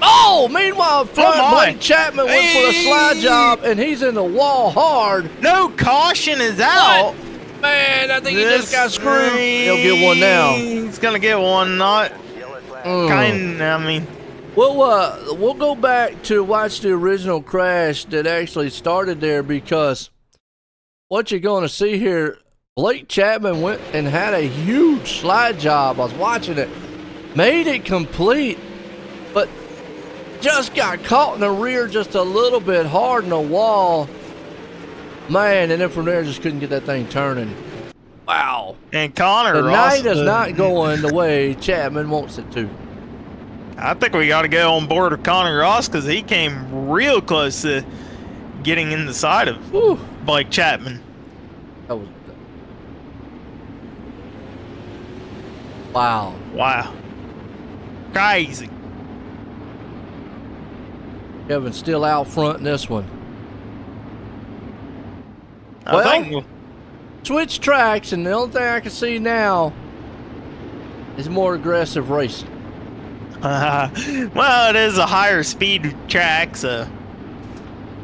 Oh, meanwhile, Blake Chapman went for a slide job, and he's in the wall hard. No caution is out. What? Man, I think he just got screwed. He'll get one now. He's going to get one, not kind of, I mean. We'll go back to watch the original crash that actually started there, because what you're going to see here, Blake Chapman went and had a huge slide job. I was watching it. Made it complete, but just got caught in the rear just a little bit hard in the wall. Man, and then from there just couldn't get that thing turning. Wow. And Connor the Ross. night is not going the way Chapman wants it to. I think we got to go on board with Connor Ross because he came real close to getting in the side of Whew. Blake Chapman. That was. Wow. Wow. Crazy. Kevin's still out front in this one. I Well, think switch tracks, and the only thing I can see now is more aggressive racing. well, it is a higher speed track, so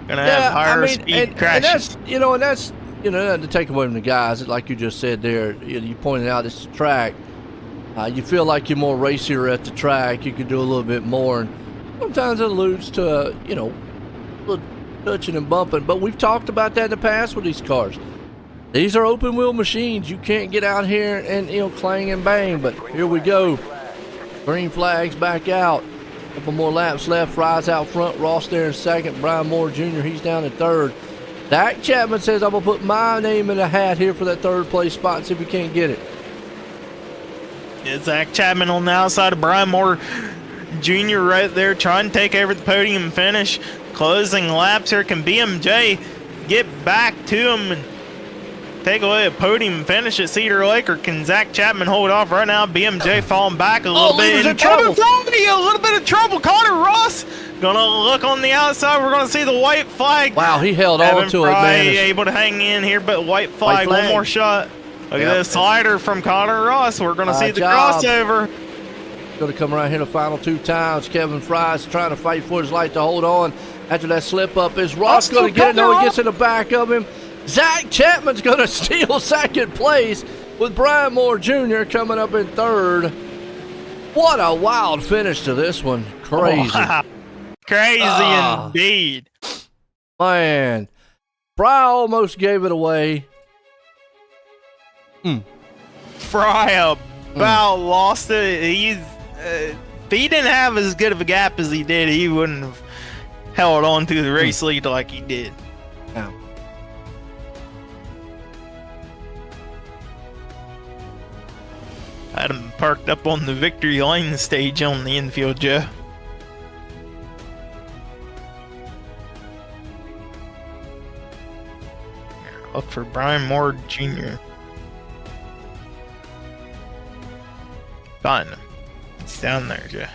gonna have higher speed crashing. And that's not to take away from the guys. Like you just said there, you pointed out it's a track. You feel like you're more racier at the track. You can do a little bit more, and sometimes it alludes to a little touching and bumping. But we've talked about that in the past with these cars. These are open wheel machines. You can't get out here and clang and bang. But here we go. Green flags back out. Couple more laps left. Fry's out front. Ross there in second. Brian Moore Jr. He's down in third. Zach Chapman says, I'm going to put my name in the hat here for that third place spot and see if we can't get it. It's Zach Chapman on the outside of Brian Moore Jr. right there trying to take over the podium finish. Closing laps here. Can BMJ get back to him and take away a podium finish at Cedar Lake, or can Zach Chapman hold off right now? BMJ falling back a little bit. In trouble. A little bit of trouble. Connor Ross gonna look on the outside. We're gonna see the white flag. Wow, he held on to it, man. Able to hang in here, but white flag. One more shot. Look at this slider from Connor Ross. We're gonna see the crossover. Going to come right here the final two times. Kevin Fry's trying to fight for his life to hold on after that slip up. Is Ross going to get it? No, he gets in the back of him. Zach Chapman's going to steal second place with Brian Moore Jr. coming up in third. What a wild finish to this one. Crazy. Wow. Crazy indeed. Man, Fry almost gave it away. Fry about lost it. If he didn't have as good of a gap as he did, he wouldn't have held on to the race lead like he did. Yeah. Had him parked up on the victory lane stage on the infield, Joe. Look for Brian Moore Jr. Find him. He's down there, Joe.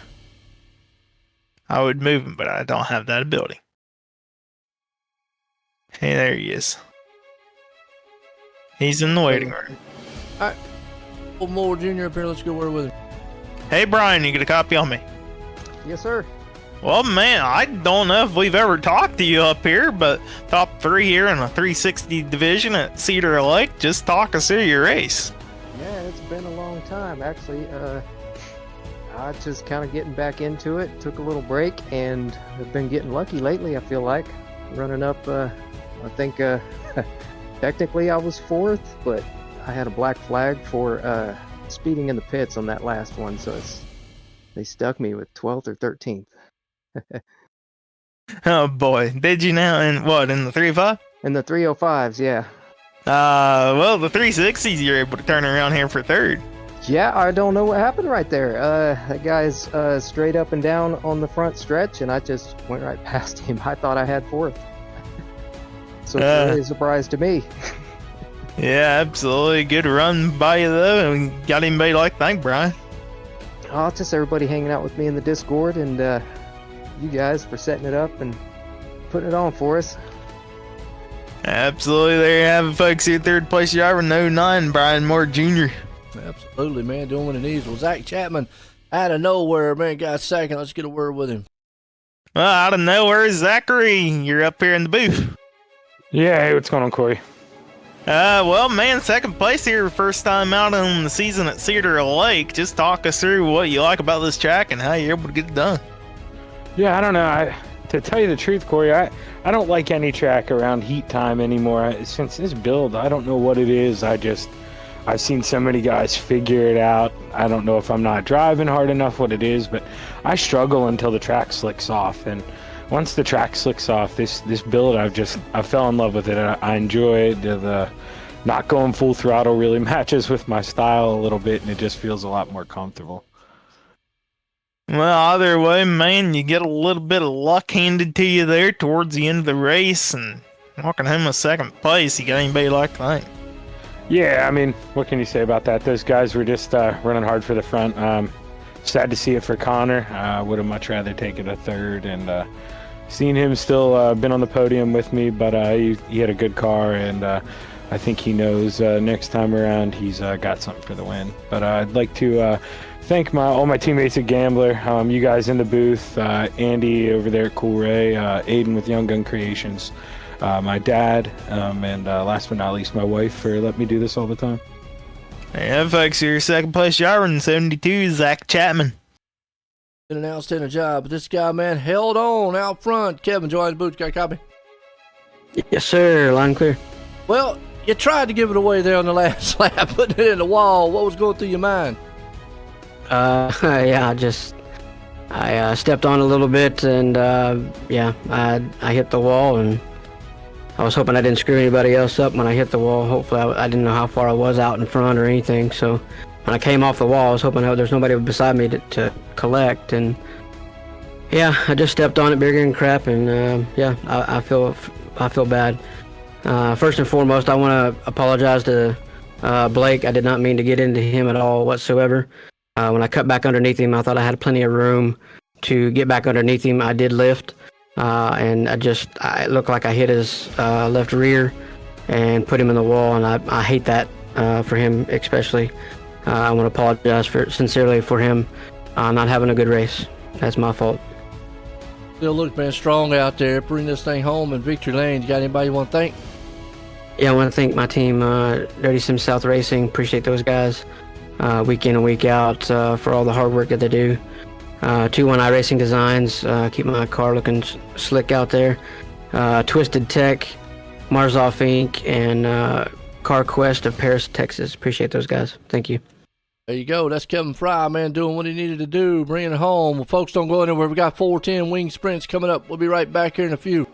I would move him, but I don't have that ability. Hey, there he is. He's in the waiting room. All right. Well, Moore Jr. up here. Let's go where with him. Hey, Brian, you get a copy on me? Yes, sir. Well, man, I don't know if we've ever talked to you up here, but top 3 here in a 360 division at Cedar Lake. Just talk us through your race. Yeah, it's been a long time. Actually, I just kind of getting back into it. Took a little break and have been getting lucky lately, I feel like. Running up, I think technically I was 4th, but I had a black flag for speeding in the pits on that last one, so they stuck me with 12th or 13th. Oh boy, did you now? In what, in the 305? In the 305s, yeah. Well, the 360s you're able to turn around here for 3rd. Yeah, I don't know what happened right there. That guy's straight up and down on the front stretch, and I just went right past him. I thought I had 4th. So it's really a surprise to me. Yeah, absolutely. Good run by you, though. And got anybody like thank, Brian? Oh, just everybody hanging out with me in the Discord, and you guys for setting it up and putting it on for us. Absolutely. There you have it, folks. Your 3rd place driver, no 9, Brian Moore Jr. Absolutely, man. Doing what he needs. Well, Zach Chapman, out of nowhere, man, got 2nd. Let's get a word with him. Well, out of nowhere, Zachary, you're up here in the booth. Yeah, hey, what's going on, Corey? Well, man, 2nd place here, first time out on the season at Cedar Lake. Just talk us through what you like about this track and how you're able to get it done. Yeah, I don't know. To tell you the truth, Corey, I don't like any track around heat time anymore. Since this build, I don't know what it is. I've seen so many guys figure it out. I don't know if I'm not driving hard enough, what it is, but I struggle until the track slicks off. And once the track slicks off, this build, I fell in love with it. I enjoy it. The not going full throttle really matches with my style a little bit, and it just feels a lot more comfortable. Well, either way, man, you get a little bit of luck handed to you there towards the end of the race, and walking home with second place. You got anybody like that? Yeah, I mean, what can you say about that? Those guys were just running hard for the front. Sad to see it for Connor. Would have much rather taken a third, and seen him still been on the podium with me, but he had a good car, and I think he knows next time around he's got something for the win. But I'd like to thank all my teammates at Gambler, you guys in the booth, Andy over there at Cool Ray, Aiden with Young Gun Creations, my dad, and last but not least, my wife for letting me do this all the time. Yeah, folks, your second place driver in 72, Zach Chapman. Did an outstanding job, but this guy, man, held on out front. Kevin, join the booth. Got a copy? Yes, sir. Line clear. Well, you tried to give it away there on the last lap, putting it in the wall. What was going through your mind? Yeah, I stepped on a little bit, and yeah, I hit the wall, and I was hoping I didn't screw anybody else up when I hit the wall. Hopefully, I didn't know how far I was out in front or anything, so when I came off the wall, I was hoping there's nobody beside me to collect, and yeah, I just stepped on it bigger and crap, and yeah, I feel bad. First and foremost, I want to apologize to Blake. I did not mean to get into him at all whatsoever. When I cut back underneath him, I thought I had plenty of room to get back underneath him. I did lift, and it looked like I hit his left rear and put him in the wall, and I hate that for him especially. I want to apologize sincerely for him not having a good race. That's my fault. Still looks, man, strong out there. Bring this thing home in victory lane. You got anybody you want to thank? Yeah, I want to thank my team, Dirty Sim South Racing. Appreciate those guys week in and week out for all the hard work that they do. 2-1 Racing Designs, keep my car looking slick out there. Twisted Tech, Marzoff Inc., and Car Quest of Paris, Texas. Appreciate those guys. Thank you. There you go. That's Kevin Fry, man, doing what he needed to do, bringing it home. Well, folks, don't go anywhere. We got 410 wing sprints coming up. We'll be right back here in a few.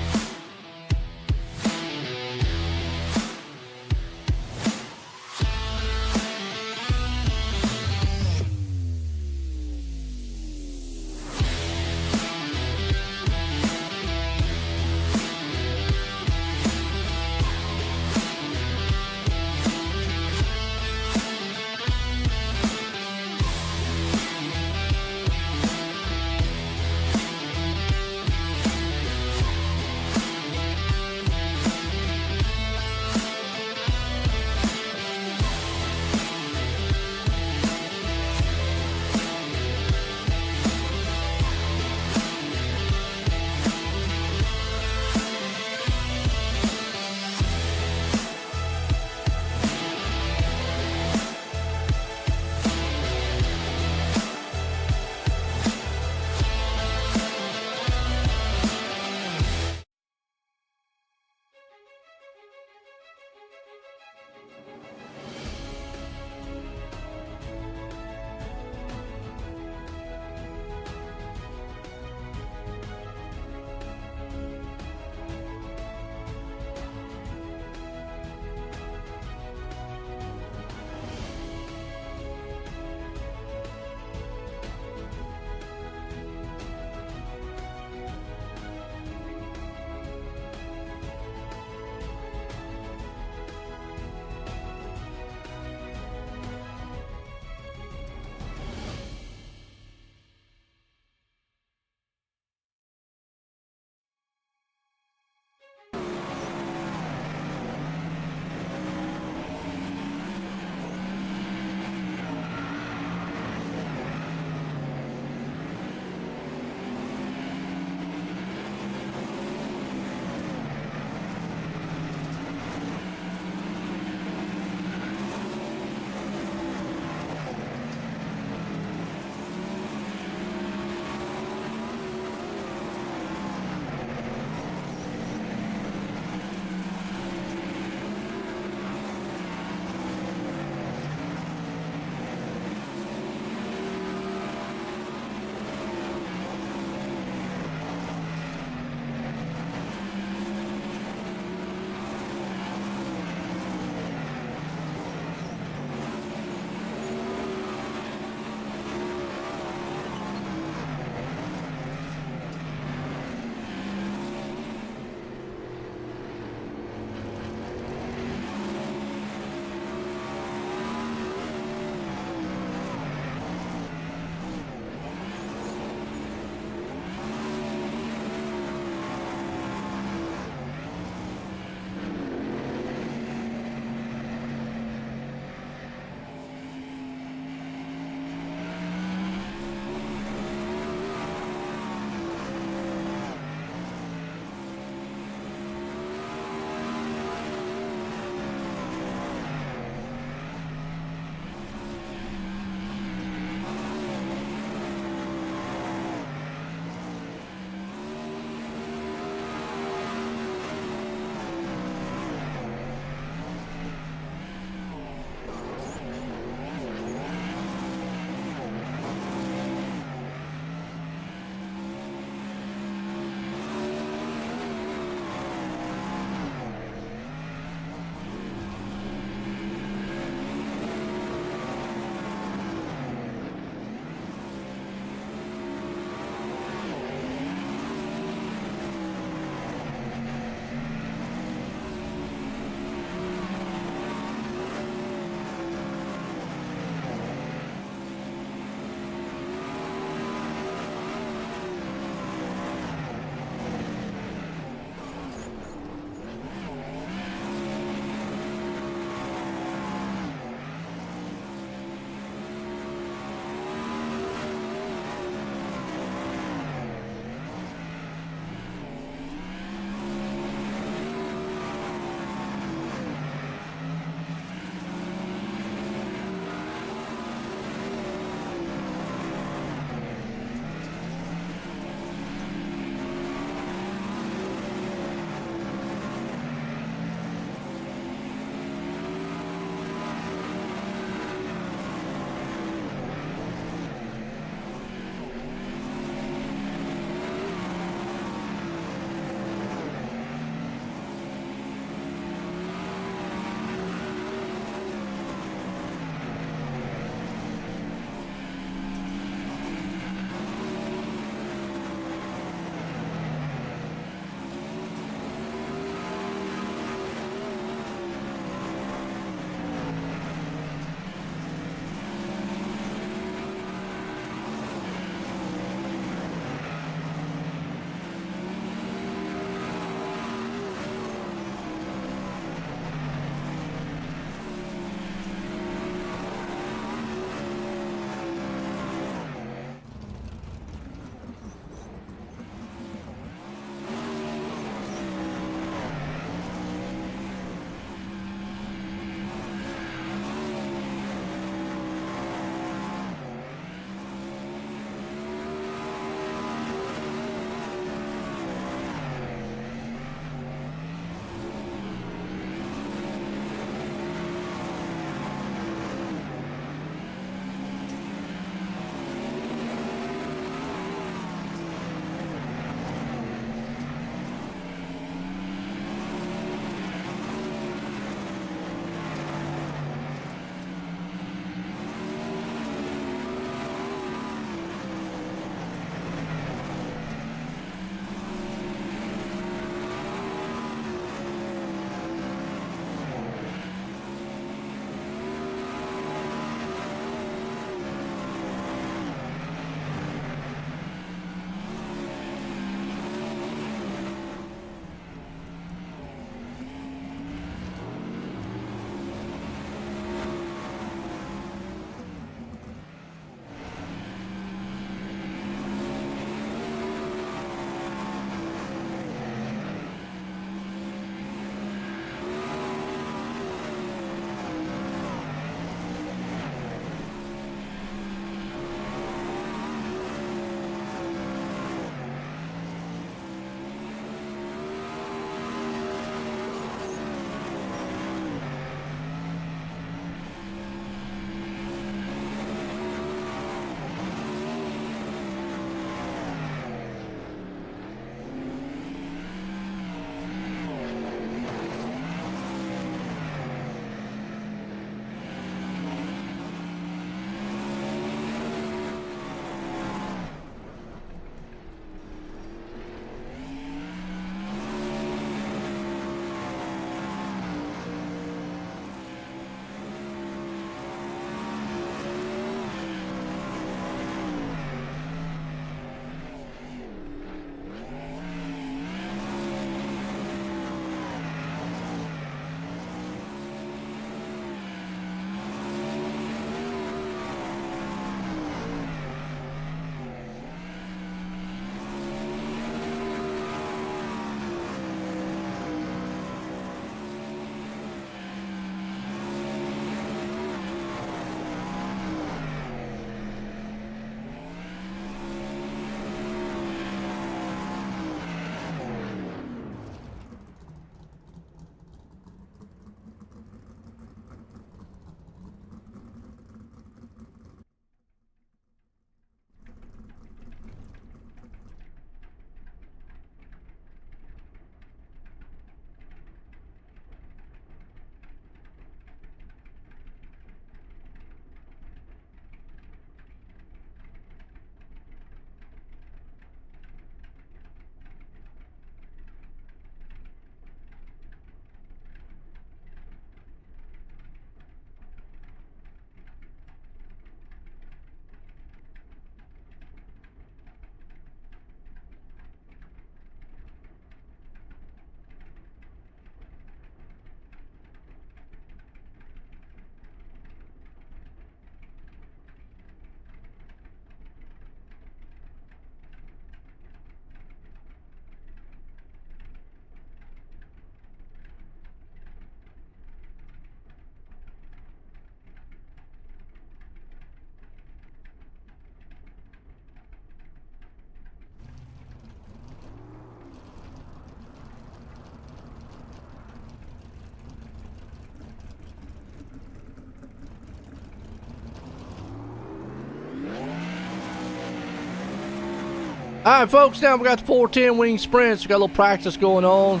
All right, folks, now we got the 410 wing sprints. We got a little practice going on.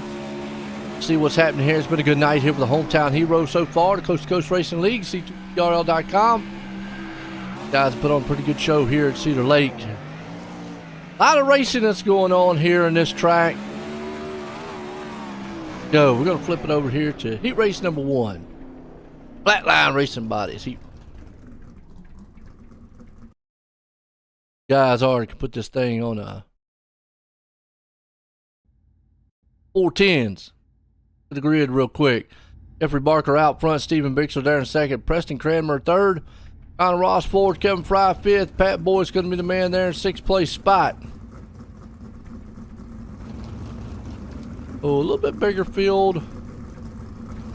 See what's happening here. It's been a good night here for the hometown heroes so far. The Coast to Coast Racing League, C2RL.com. Guys put on a pretty good show here at Cedar Lake. A lot of racing that's going on here in this track. We're going to flip it over here to heat race number 1. Flatline Racing Bodies. Guys already can put this thing on a 410s to the grid real quick. Jeffrey Barker out front, Stephen Bixler there in second, Preston Cranmer third, Connor Ross fourth, Kevin Fry fifth, Pat Boyd's going to be the man there in 6th place spot. Oh, a little bit bigger field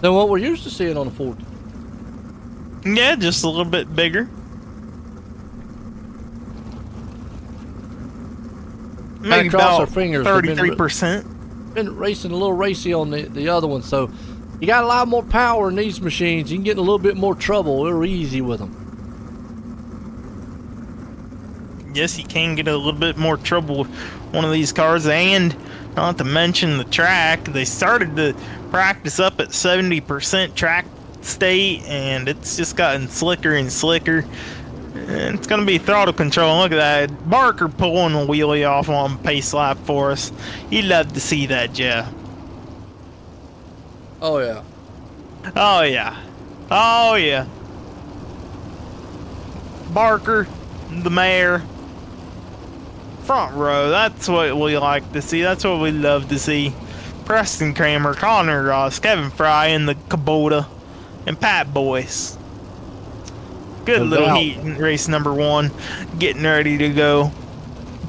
than what we're used to seeing on the 14. Yeah, just a little bit bigger. Maybe cross about our fingers. 33%. Been racing a little racy on the other one, so you got a lot more power in these machines. You can get in a little bit more trouble. They're easy with them. Yes, you can get a little bit more trouble with one of these cars, and not to mention the track. They started to practice up at 70% track state, and it's just gotten slicker and slicker. And it's going to be throttle control. Look at that. Barker pulling a wheelie off on pace lap for us. You'd love to see that, Jeff. Oh, yeah. Oh, yeah. Oh, yeah. Barker, the mayor, front row. That's what we like to see. That's what we love to see. Preston Kramer, Connor Ross, Kevin Fry in the Kubota, and Pat Boyce. Good little heat in race number 1. Getting ready to go.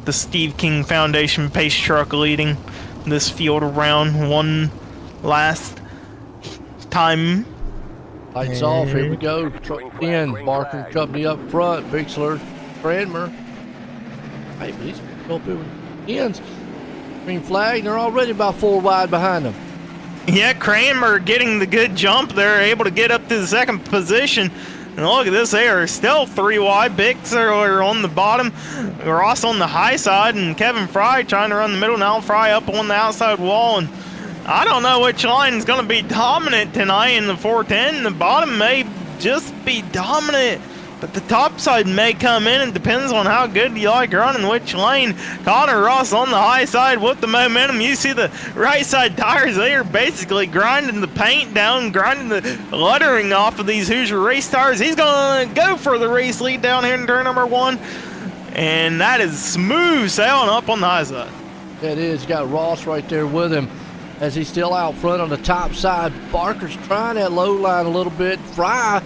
The Steve King Foundation pace truck leading this field around one last time. Lights off. Here we go. Truck in. Barker and company up front. Bixler, Cranmer. Hey, but he's up here with the ends. Green flag. They're already about 4 wide behind them. Yeah, Kramer getting the good jump there, able to get up to the 2nd position. And look at this, they are still 3 wide. Bixler are on the bottom, Ross on the high side, and Kevin Fry trying to run the middle. Now Fry up on the outside wall, and I don't know which line is going to be dominant tonight in the 410. The bottom may just be dominant, but the top side may come in. It depends on how good you like running which lane. Connor Ross on the high side with the momentum. You see the right side tires, they are basically grinding the paint down, grinding the lettering off of these Hoosier race tires. He's going to go for the race lead down here in turn number 1. And that is smooth sailing up on the high side. That is. You got Ross right there with him as he's still out front on the top side. Barker's trying that low line a little bit. Fry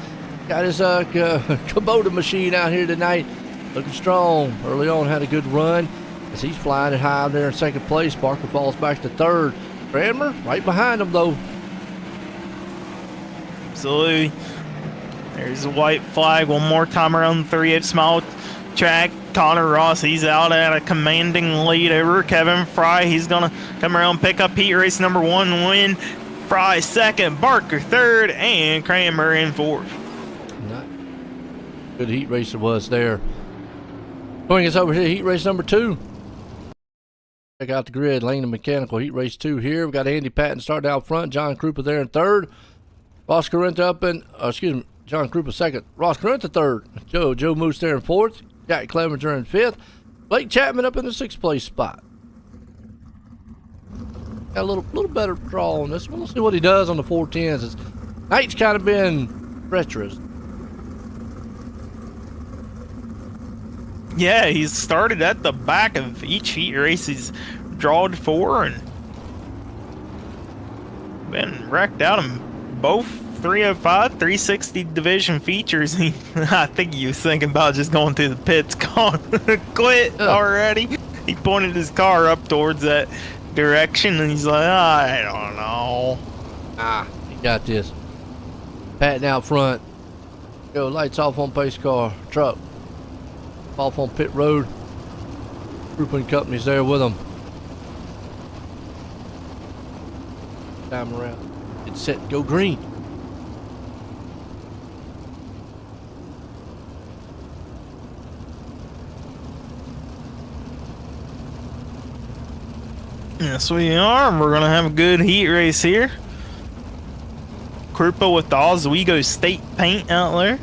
got his Kubota machine out here tonight. Looking strong. Early on had a good run as he's flying it high there in 2nd place. Barker falls back to 3rd. Cranmer right behind him though. Absolutely. There's a white flag one more time around the 3/8 mile track. Connor Ross, he's out at a commanding lead over Kevin Fry. He's going to come around, pick up heat race number 1, win. Fry 2nd, Barker 3rd, and Kramer in 4th. Good heat race it was there. Going us over here, heat race number 2. Check out the grid. Langdon Mechanical heat race 2 here. We got Andy Patton starting out front. John Krupa there in 3rd. Ross Carenta up in, John Krupa 2nd. Ross Carenta 3rd. Joe Moose there in 4th. Jack Clevenger in 5th. Blake Chapman up in the 6th place spot. Got a little better draw on this one. We'll see what he does on the 410s. Night's kind of been treacherous. Yeah, he's started at the back of each heat race he's drawed for and been wrecked out in both 305, 360 division features. I think he was thinking about just going through the pits, quit already. He pointed his car up towards that direction and he's like, I don't know. He got this. Patton out front. Go, lights off on pace car. Truck. Off on pit road. Group and company's there with them. Time around. It's set to go green. Yes, we are. We're going to have a good heat race here. Krupa with the Oswego State paint out there.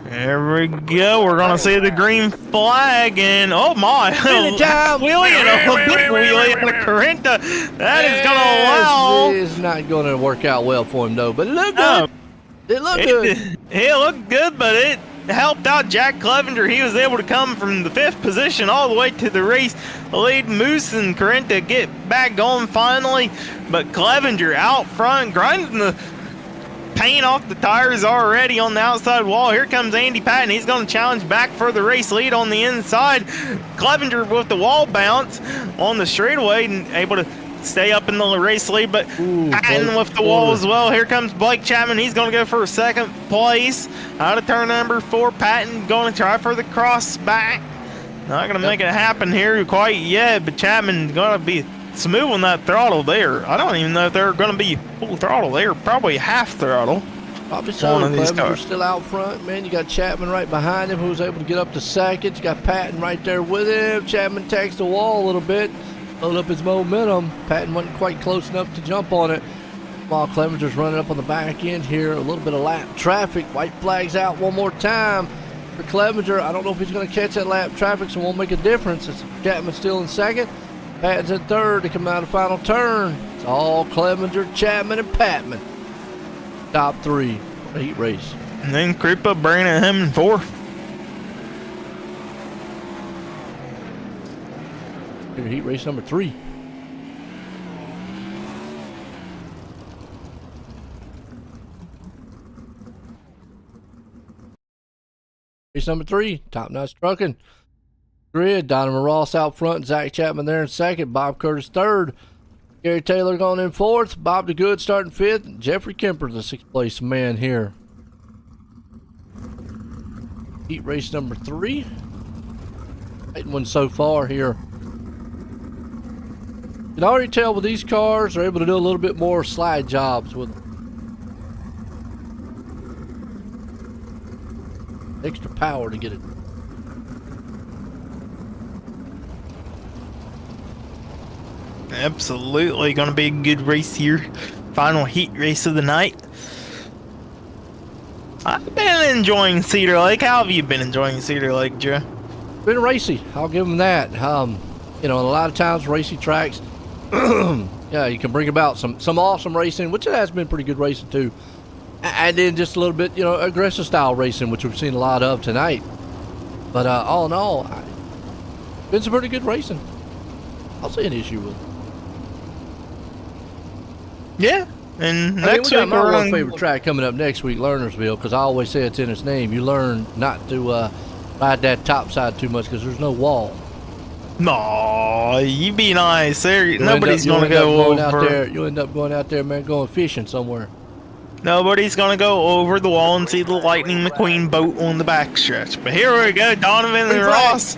There we go. We're going to see the green flag, and oh my. Wheelie and a big wheelie and a Carreta. That is going to allow. It's not going to work out well for him, though, but it looked good. It looked good. It looked good, but it helped out Jack Clevenger. He was able to come from the 5th position all the way to the race lead. Moose and Carreta get back going finally, but Clevenger out front grinding the paint off the tires already on the outside wall. Here comes Andy Patton. He's going to challenge back for the race lead on the inside. Clevenger with the wall bounce on the straightaway and able to stay up in the race lead, but Patton with the wall as well. Here comes Blake Chapman. He's going to go for a 2nd place. Out of turn number 4, Patton going to try for the cross back. Not going to make it happen here quite yet, but Chapman going to be smooth on that throttle there. I don't even know if they're going to be full throttle there. Probably half throttle. Probably so. Clevenger's still out front, man. You got Chapman right behind him, who was able to get up to 2nd. You got Patton right there with him. Chapman tags the wall a little bit, load up his momentum. Patton wasn't quite close enough to jump on it. While Clevenger's running up on the back end here, a little bit of lap traffic. White flags out one more time for Clevenger. I don't know if he's going to catch that lap traffic, so it won't make a difference. It's Chapman still in 2nd. Patton's in 3rd to come out of the final turn. It's all Clevenger, Chapman, and Patman. Top 3 for the heat race. And then Krupa bringing him in 4th. Here, heat race number 3. Race number 3, Top Notch Trucking. Grid, Donovan Ross out front, Zach Chapman there in 2nd, Bob Curtis 3rd, Gary Taylor going in 4th, Bob DeGood starting 5th, and Jeffrey Kemper the 6th place man here. Heat race number 3. Tight one so far here. You can already tell with these cars, they're able to do a little bit more slide jobs with them. Extra power to get it. Absolutely going to be a good race here. Final heat race of the night. I've been enjoying Cedar Lake. How have you been enjoying Cedar Lake, Joe? Been racy. I'll give them that. You know, a lot of times racy tracks, yeah, you can bring about some awesome racing, which it has been pretty good racing too. And then just a little bit, you know, aggressive style racing, which we've seen a lot of tonight. But all in all, been some pretty good racing. I'll see an issue with it. Yeah, and we next got week my we're one on favorite track coming up next week, Lernersville, because I always say it's in its name. You learn not to ride that top side too much because there's no wall. No, you be nice. Nobody's going to go over. Out there. You end up going out there, man, going fishing somewhere. Nobody's going to go over the wall and see the Lightning McQueen boat on the backstretch. But here we go, Donovan and Ross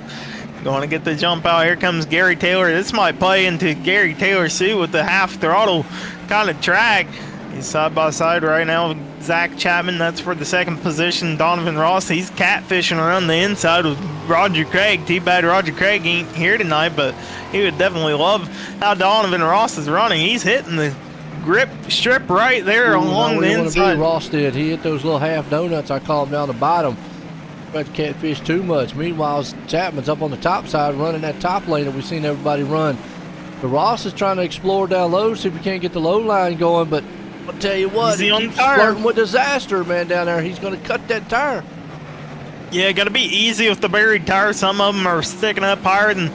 going to get the jump out. Here comes Gary Taylor. This might play into Gary Taylor's suit with the half throttle kind of track. He's side by side right now with Zach Chapman. That's for the 2nd position. Donovan Ross, he's catfishing around the inside with Roger Craig. Too bad Roger Craig ain't here tonight, but he would definitely love how Donovan Ross is running. He's hitting the grip strip right there along the inside. Ross did. He hit those little half donuts I call them down the bottom. Tried to catfish too much. Meanwhile, Chapman's up on the top side running that top lane that we've seen everybody run. But Ross is trying to explore down low, see if he can't get the low line going. But I'll tell you what, he keeps flirting with disaster, man, down there. He's going to cut that tire. Yeah, got to be easy with the buried tires. Some of them are sticking up higher than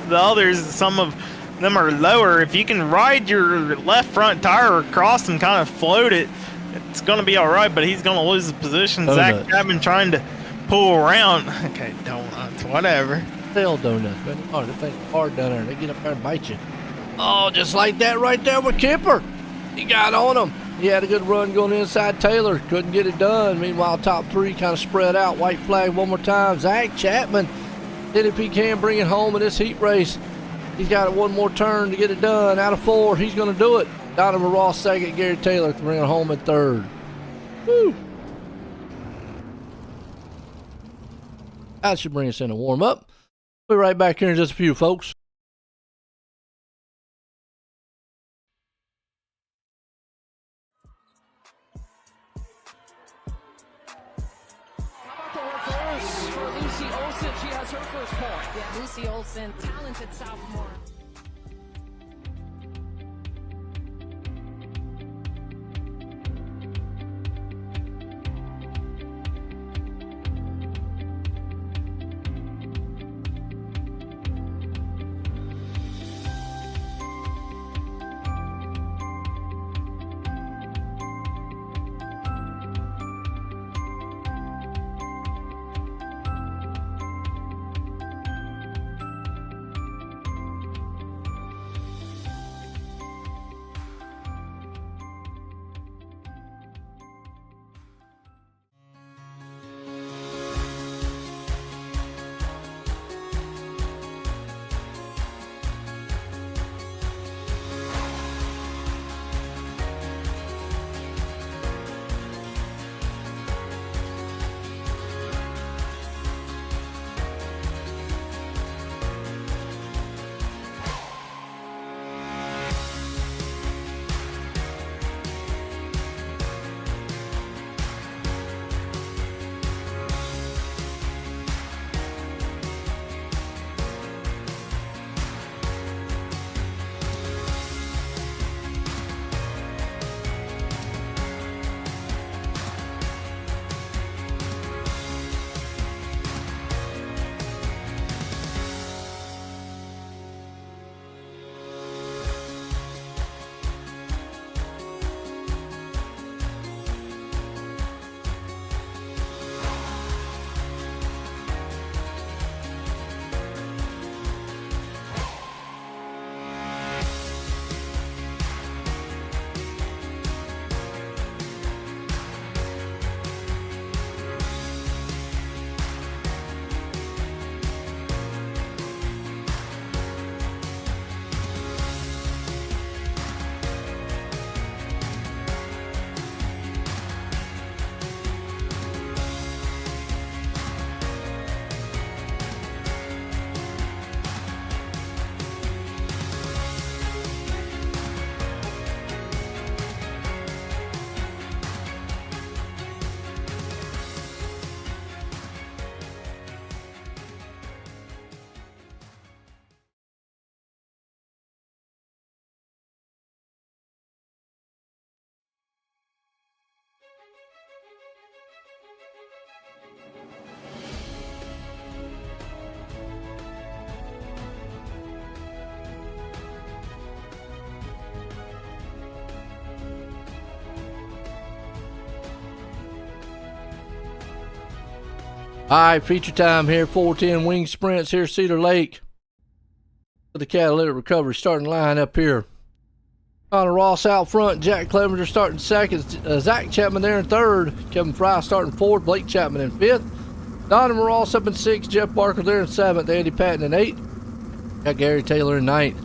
the others. Some of them are lower. If you can ride your left front tire across and kind of float it, it's going to be all right, but he's going to lose his position. Donuts. Zach Chapman trying to pull around. Okay, donuts, whatever. Hell donuts, man. Oh, they think hard down there. They get up there and bite you. Oh, just like that right there with Kemper. He got on him. He had a good run going inside Taylor. Couldn't get it done. Meanwhile, top 3 kind of spread out. White flag one more time. Zach Chapman, then if he can bring it home in this heat race, he's got one more turn to get it done. Out of 4, he's going to do it. Donovan Ross 2nd, Gary Taylor can bring it home in 3rd. Woo! That should bring us in a warm up. We'll be right back here in just a few, folks. For Lucy Olsen, she has her first point. Yeah, Lucy Olsen, talented sophomore. All right, feature time here. 410 wing sprints here, Cedar Lake. For the catalytic recovery starting line up here. Connor Ross out front. Jack Clevenger starting second. Zach Chapman there in third. Kevin Fry starting fourth. Blake Chapman in fifth. Donovan Ross up in sixth. Jeff Barker there in seventh. Andy Patton in eighth. Got Gary Taylor in ninth.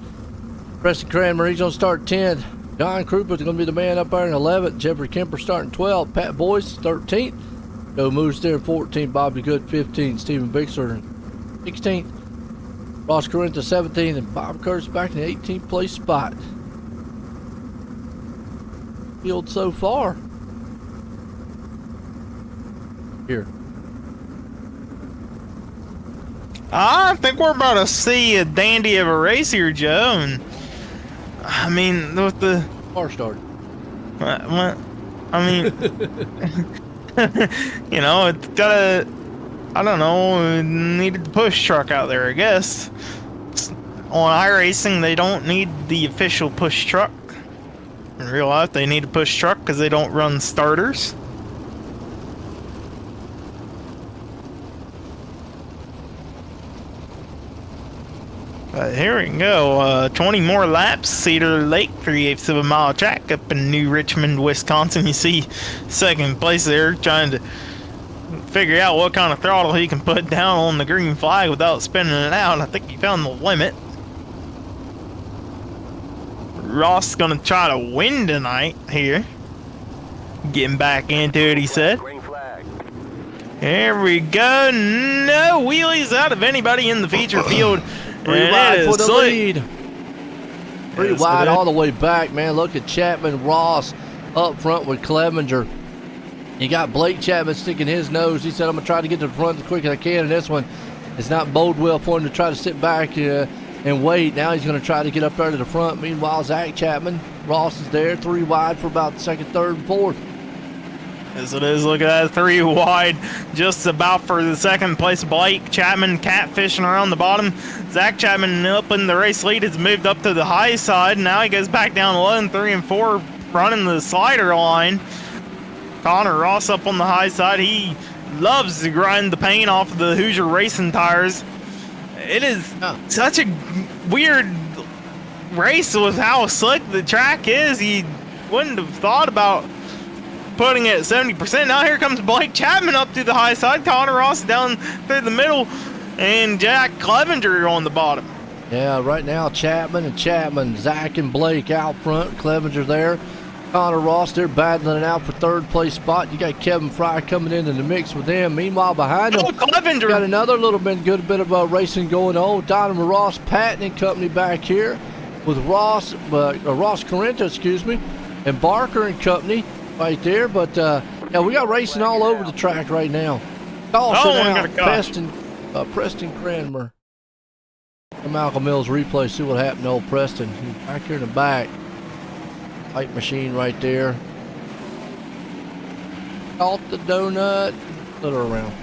Preston Cranmer, he's going to start 10th. John Krupa's going to be the man up there in 11th. Jeffrey Kemper starting 12th. Pat Boyce 13th. Joe Moose there in 14th. Bobby Good 15th. Stephen Bixler in 16th. Ross Corinth 17th. And Bob Curtis back in the 18th place spot. Field so far. Here. I think we're about to see a dandy of a race here, Joe. And I mean, with the car started. What? I mean, you know, it's got a, I don't know, needed the push truck out there, I guess. On iRacing, they don't need the official push truck. In real life, they need a push truck because they don't run starters. But here we go. 20 more laps. Cedar Lake, 3/8 of a mile track up in New Richmond, Wisconsin. You see second place there, trying to figure out what kind of throttle he can put down on the green flag without spinning it out. I think he found the limit. Ross is going to try to win tonight here. Getting back into it, he said. Green flag. Here we go. No wheelies out of anybody in the feature field. Three And wide it for is the slick. lead. Three Yes, wide it is. all the way back, man. Look at Chapman, Ross up front with Clevenger. You got Blake Chapman sticking his nose. He said, I'm going to try to get to the front as quick as I can. And this one is not bode well for him to try to sit back and wait. Now he's going to try to get up there to the front. Meanwhile, Zach Chapman, Ross is there. Three wide for about the second, third, and fourth. As it is, look at that, 3 wide, just about for the second place. Blake Chapman catfishing around the bottom. Zach Chapman up in the race lead has moved up to the high side. Now he goes back down low in 3 and 4, running the slider line. Connor Ross up on the high side. He loves to grind the paint off of the Hoosier racing tires. It is such a weird race with how slick the track is. You wouldn't have thought about putting it at 70%. Now here comes Blake Chapman up to the high side. Connor Ross down through the middle. And Jack Clevenger on the bottom. Yeah, right now Chapman and Chapman, Zach and Blake out front. Clevenger there. Connor Ross, they're battling it out for third place spot. You got Kevin Fry coming into the mix with them. Meanwhile, behind them, Clevenger got another good bit of racing going on. Donovan Ross, Patton and company back here with Ross Correnta, excuse me, and Barker and company right there. But yeah, we got racing all over the track right now. Caution out, Preston Cranmer. The Malcolm Mills replay, see what happened to old Preston. He's back here in the back. White machine right there. Caught the donut. Put her around.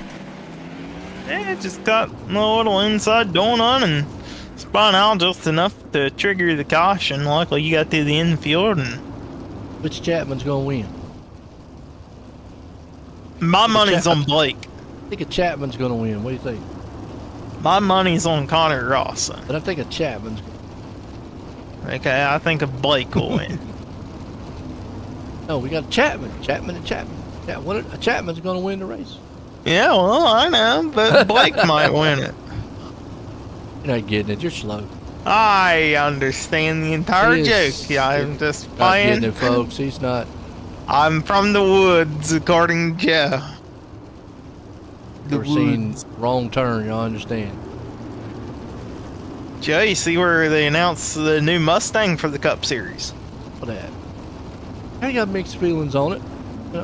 Yeah, just got a little inside donut and spun out just enough to trigger the caution. Luckily, you got to the infield. And which Chapman's going to win? My money's on Blake. I think a Chapman's going to win. What do you think? My money's on Connor Ross. But I think a Chapman's going to win. Okay, I think a Blake will win. No, we got Chapman. Chapman and Chapman. Yeah, a Chapman's going to win the race. Yeah, well, I know, but Blake might win it. You're not getting it. You're slow. I understand the entire joke. Yeah, I'm just playing. Not getting it, folks. He's not. I'm from the woods, according to Joe. Never seen wrong turn. Y'all understand? Joe, you see where they announced the new Mustang for the Cup Series? What that? I got mixed feelings on it. You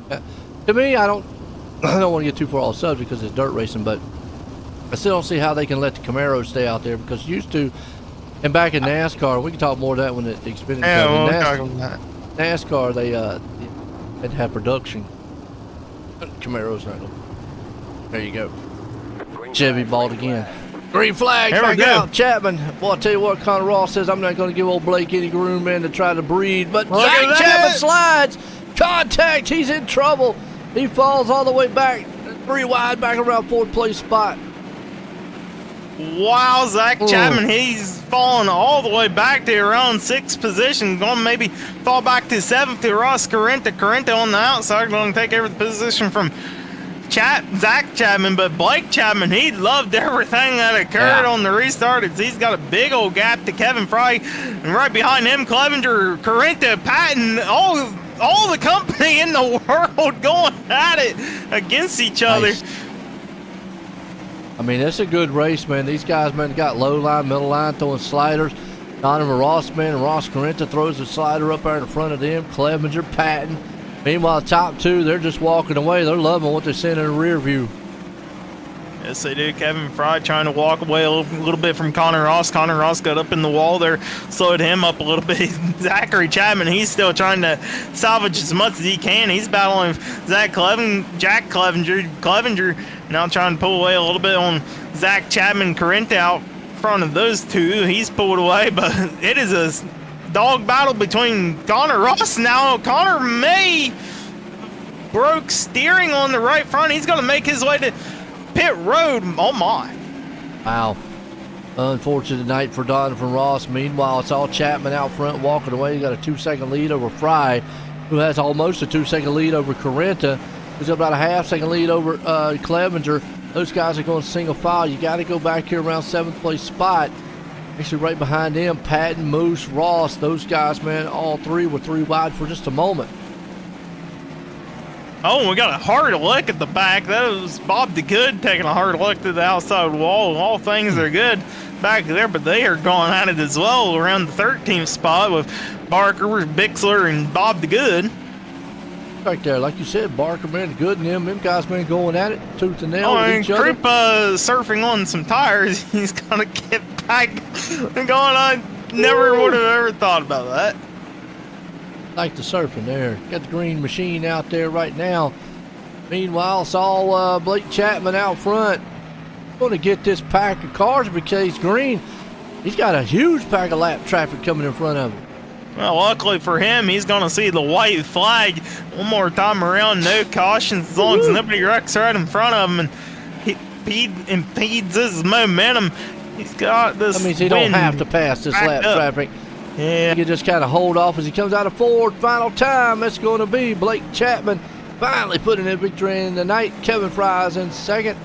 know. To me, I don't want to get too far off subject because it's dirt racing, but I still don't see how they can let the Camaros stay out there because used to, and back in NASCAR, we can talk more of that when the Xfinity comes. NASCAR, they had to have production. Camaros not. There you go. Chevy bought again. Green flag, back out. Chapman. Boy, I tell you what, Connor Ross says, I'm not going to give old Blake any room, man, to try to breed. But Zach Chapman slides. Contact. He's in trouble. He falls all the way back. 3 wide, back around fourth place spot. Wow, Zach Chapman, he's fallen all the way back to around 6th position. Going to maybe fall back to 7th to Ross Correnta. Correnta on the outside, going to take over the position from Zach Chapman, but Blake Chapman, he loved everything that occurred on the restart. He's got a big old gap to Kevin Fry, and right behind him, Clevenger, Correnta, Patton, all the company in the world going at it against each other. Nice. I mean, it's a good race, man. These guys, man, got low line, middle line, throwing sliders. Donovan Ross, man, and Ross Correnta throws a slider up there in front of them. Clevenger, Patton. Meanwhile, the top two, they're just walking away. They're loving what they're seeing in the rear view. Yes, they do. Kevin Fry trying to walk away a little bit from Connor Ross. Connor Ross got up in the wall there, slowed him up a little bit. Zachary Chapman, he's still trying to salvage as much as he can. He's battling Jack Clevenger. Clevenger now trying to pull away a little bit on Zach Chapman. Correnta out front of those two. He's pulled away, but it is a dog battle between Connor Ross. Now Connor May broke steering on the right front. He's going to make his way to pit road. Oh my. Wow. Unfortunate night for Donovan Ross. Meanwhile, it's all Chapman out front walking away. He got a 2-second lead over Fry, who has almost a 2-second lead over Correnta, who's got about a half-second lead over Clevenger. Those guys are going single file. You got to go back here around 7th place spot. Actually, right behind them, Patton, Moose, Ross. Those guys, man, all three were 3 wide for just a moment. Oh, we got a hard look at the back. That was Bob the Good taking a hard look to the outside wall. All things are good back there, but they are going at it as well around the 13th spot with Barker, Bixler, and Bob the Good. Right there, like you said, Barker, man, the Good, and them guys, man, going at it, tooth and nail Oh, with and each other. Kripp surfing on some tires. He's going to get back and going on. Never would have ever thought about that. Like the surfing there. Got the green machine out there right now. Meanwhile, saw Blake Chapman out front. Going to get this pack of cars because Green, he's got a huge pack of lap traffic coming in front of him. Well, luckily for him, he's going to see the white flag one more time around. No cautions as long as nobody wrecks right in front of him and he impedes his momentum. He's got this. That means he don't have to pass this lap traffic. Yeah. He can just kind of hold off as he comes out of fourth. Final time, it's going to be Blake Chapman finally putting a victory in the night. Kevin Fry's in second.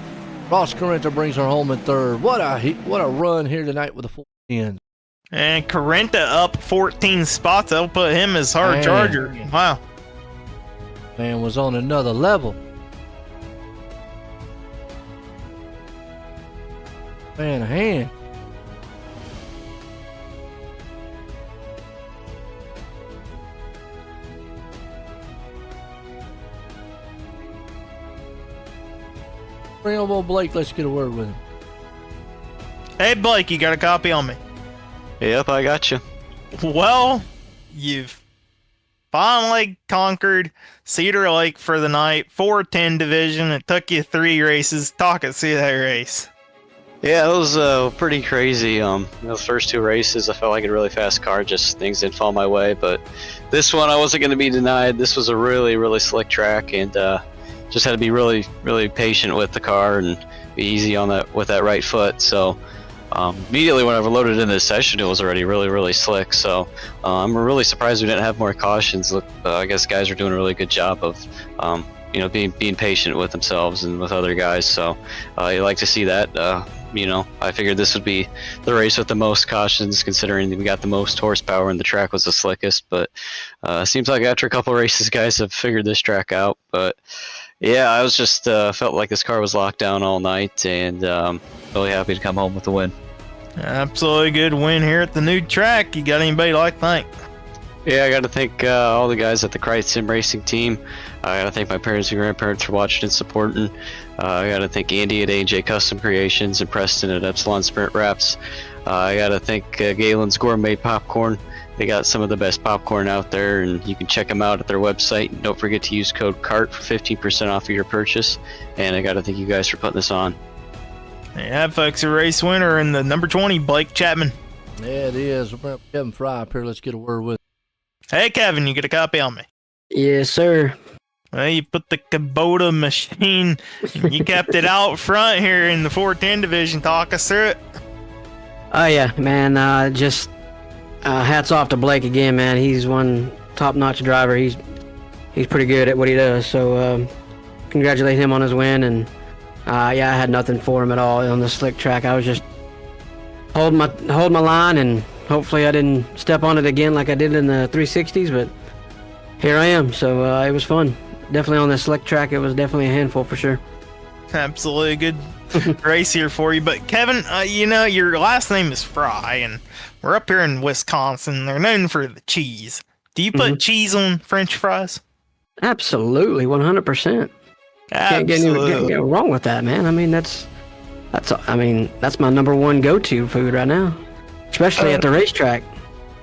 Ross Carrenta brings her home in third. What a run here tonight with the 4 wins. And Carrenta up 14 spots. That'll put him as hard charger. Wow. Man was on another level. Man, a hand. Bring on Blake. Let's get a word with him. Hey, Blake, you got a copy on me? Yep, I got you. Well, you've finally conquered Cedar Lake for the night. 410 division. It took you 3 races. Talk us through that race. Yeah, it was pretty crazy. The first 2 races, I felt like a really fast car. Just things didn't fall my way. But this one, I wasn't going to be denied. This was a really, really slick track, and just had to be really, really patient with the car and be easy on that with that right foot. So immediately when I loaded in this session, it was already really, really slick. So I'm really surprised we didn't have more cautions. Look, I guess guys are doing a really good job of being patient with themselves and with other guys. So you like to see that. I figured this would be the race with the most cautions, considering we got the most horsepower and the track was the slickest. But seems like after a couple of races, guys have figured this track out. But yeah, I was just felt like this car was locked down all night, and really happy to come home with the win. Absolutely good win here at the new track. You got anybody to thank? Yeah, I got to thank all the guys at the Christ Sim Racing team. I got to thank my parents and grandparents for watching and supporting. I got to thank Andy at AJ Custom Creations and Preston at Epsilon Sprint Wraps. I got to thank Galen's Gourmet Popcorn. They got some of the best popcorn out there, and you can check them out at their website. And don't forget to use code CART for 15% off of your purchase. And I got to thank you guys for putting this on. Yeah, folks, a race winner in the number 20, Blake Chapman. Yeah, it is. We'll bring up Kevin Fry up here. Let's get a word with him. Hey, Kevin, you get a copy on me? Yes, sir. Well, you put the Kubota machine, and you kept it out front here in the 410 division. Talk us through it. Oh, yeah, man. Just hats off to Blake again, man. He's one top-notch driver. He's pretty good at what he does. So congratulate him on his win. And I had nothing for him at all on the slick track. I was just hold my line, and hopefully I didn't step on it again like I did in the 360s. But here I am. So it was fun. Definitely on the slick track, it was definitely a handful for sure. Absolutely good race here for you. But Kevin, your last name is Fry, and we're up here in Wisconsin. They're known for the cheese. Do you put cheese on French fries? Absolutely, 100%. Can't get anything wrong with that, man. I mean, that's my number one go-to food right now, especially at the racetrack.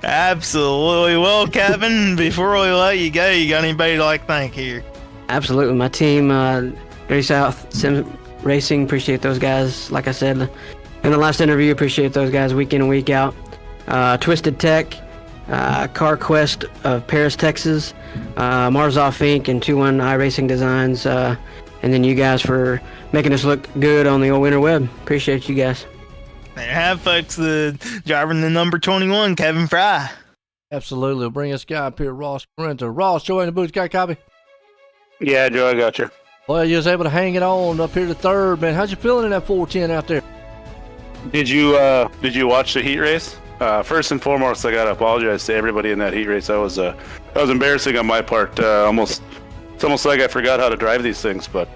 Absolutely. Well, Kevin, before we let you go, you got anybody to thank here? Absolutely. My team, Gray South Sim Racing, appreciate those guys. Like I said in the last interview, appreciate those guys week in and week out. Twisted Tech, Car Quest of Paris, Texas, Marzoff Inc., and 2-1 iRacing Designs, and then you guys for making us look good on the old interweb. Appreciate you guys. There you have, folks, the driver in the number 21, Kevin Fry. Absolutely. We'll bring this guy up here, Ross Carrenta. Ross, Joey in the booth, got a copy? Yeah, Joe, I got you. Well, you was able to hang it on up here to third, man. How'd you feeling in that 410 out there? Did you watch the heat race? First and foremost, I gotta apologize to everybody in that heat race. That was embarrassing on my part. Almost it's almost like I forgot how to drive these things. But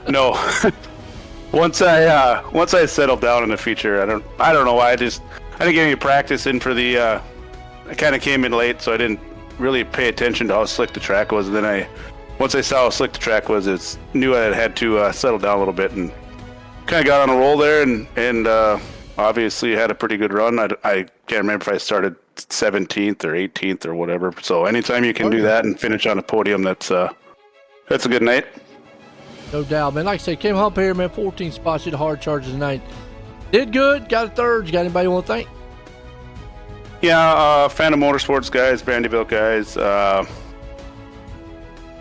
no, once I settled down in the feature, I don't know why I didn't get any practice in for the. I kind of came in late, so I didn't really pay attention to how slick the track was. And then once I saw how slick the track was, knew I had to settle down a little bit and kind of got on a roll there, and obviously had a pretty good run. I can't remember if I started 17th or 18th or whatever. So anytime you can do that and finish on a podium, that's a good night. No doubt, man. Like I said, came up here, man. 14 spots, did hard charges tonight. Did good. Got a third. You got anybody you want to thank? Yeah, Phantom Motorsports guys, Brandyville guys,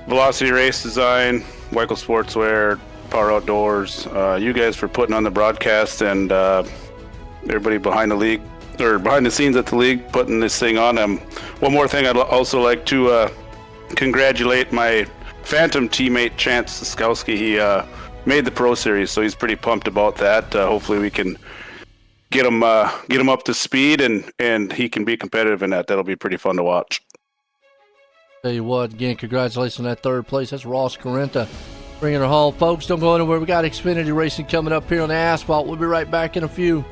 Velocity Race Design, Weichel Sportswear, Power Outdoors, you guys for putting on the broadcast, and everybody behind the league, or behind the scenes at the league, putting this thing on. One more thing, I'd also like to congratulate my Phantom teammate, Chance Skowski. He made the Pro Series, so he's pretty pumped about that. Hopefully we can get him up to speed, and he can be competitive in that. That'll be pretty fun to watch. Tell you what, again, congratulations on that third place. That's Ross Carenta bringing her home. Folks, don't go anywhere. We got Xfinity Racing coming up here on the asphalt. We'll be right back in a few.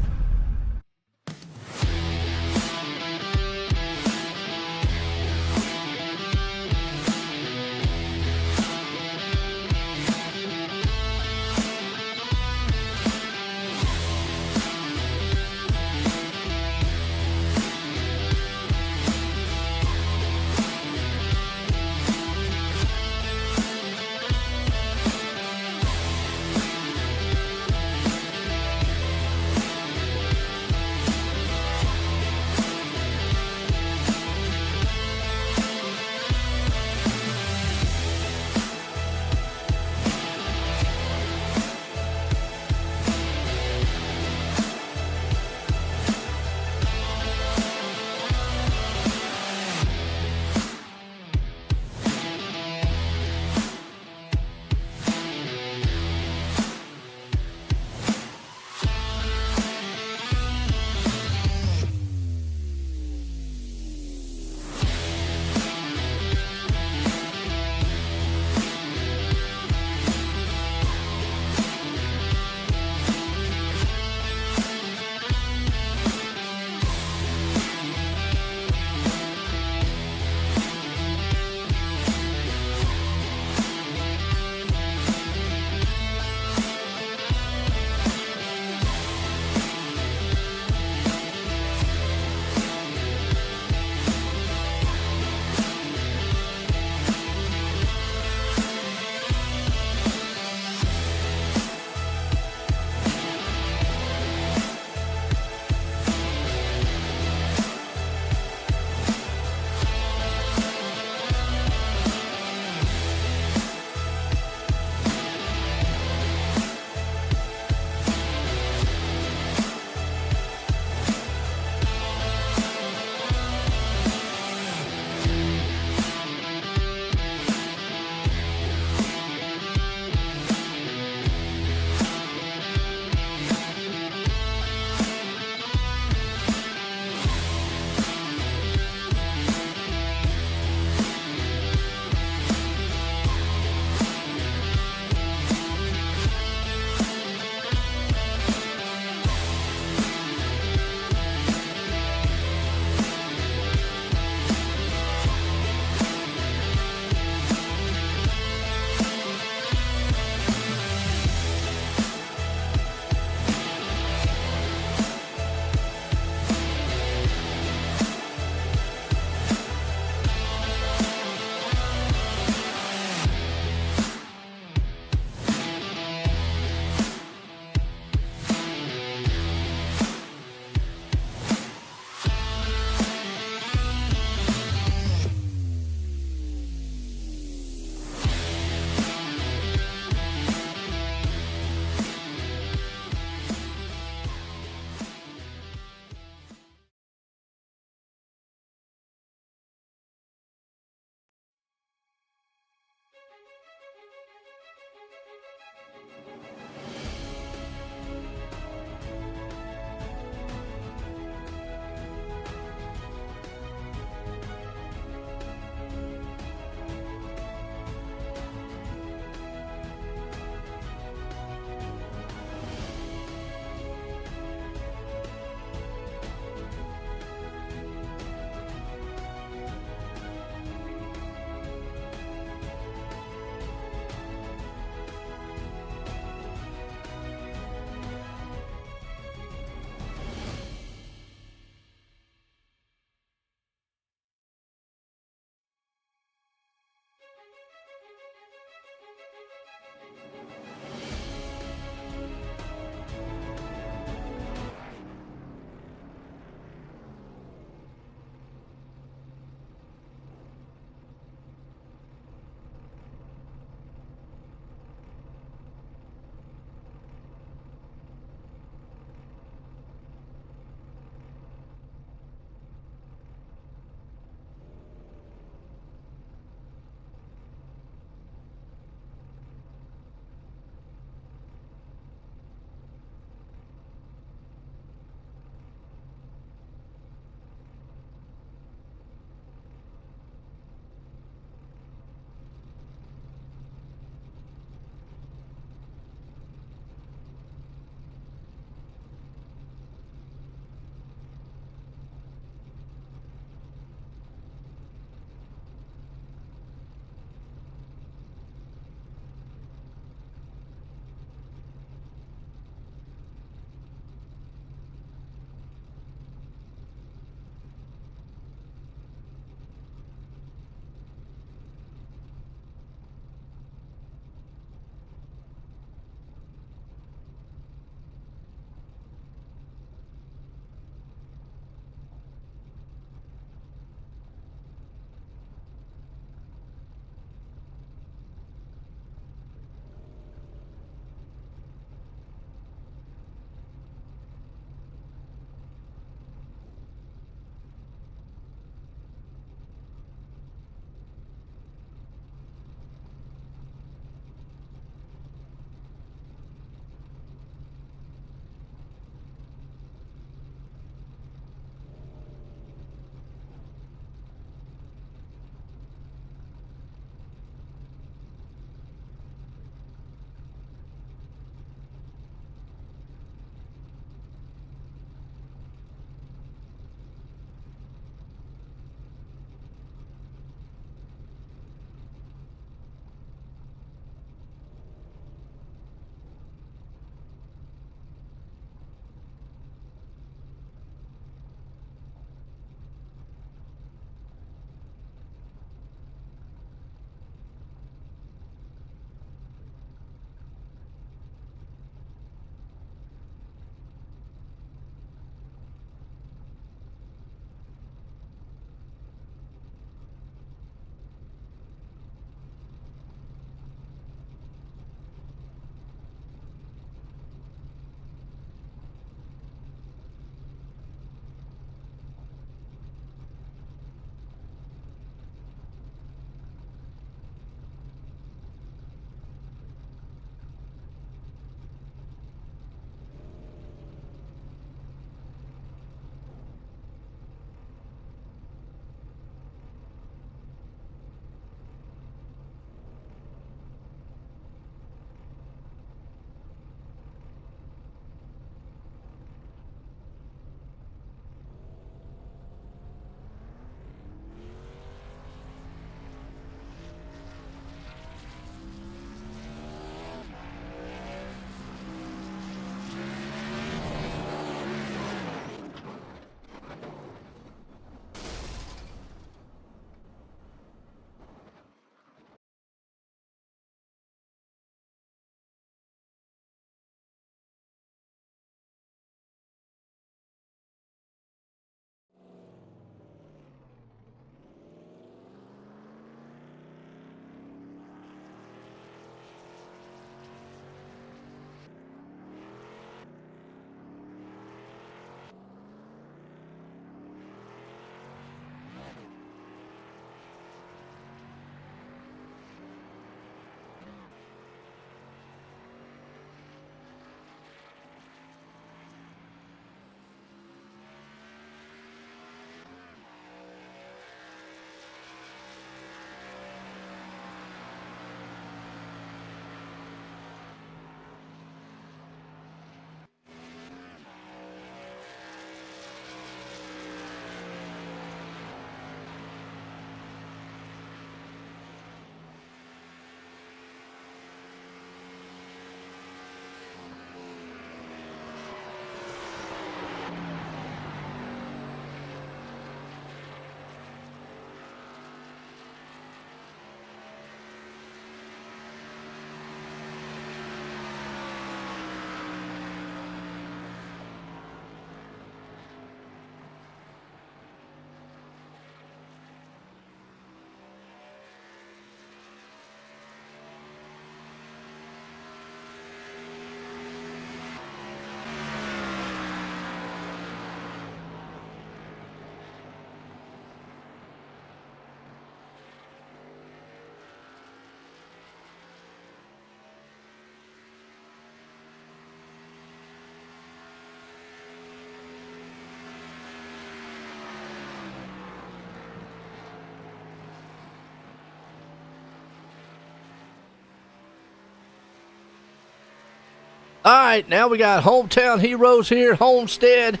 All right, now we got hometown heroes here, Homestead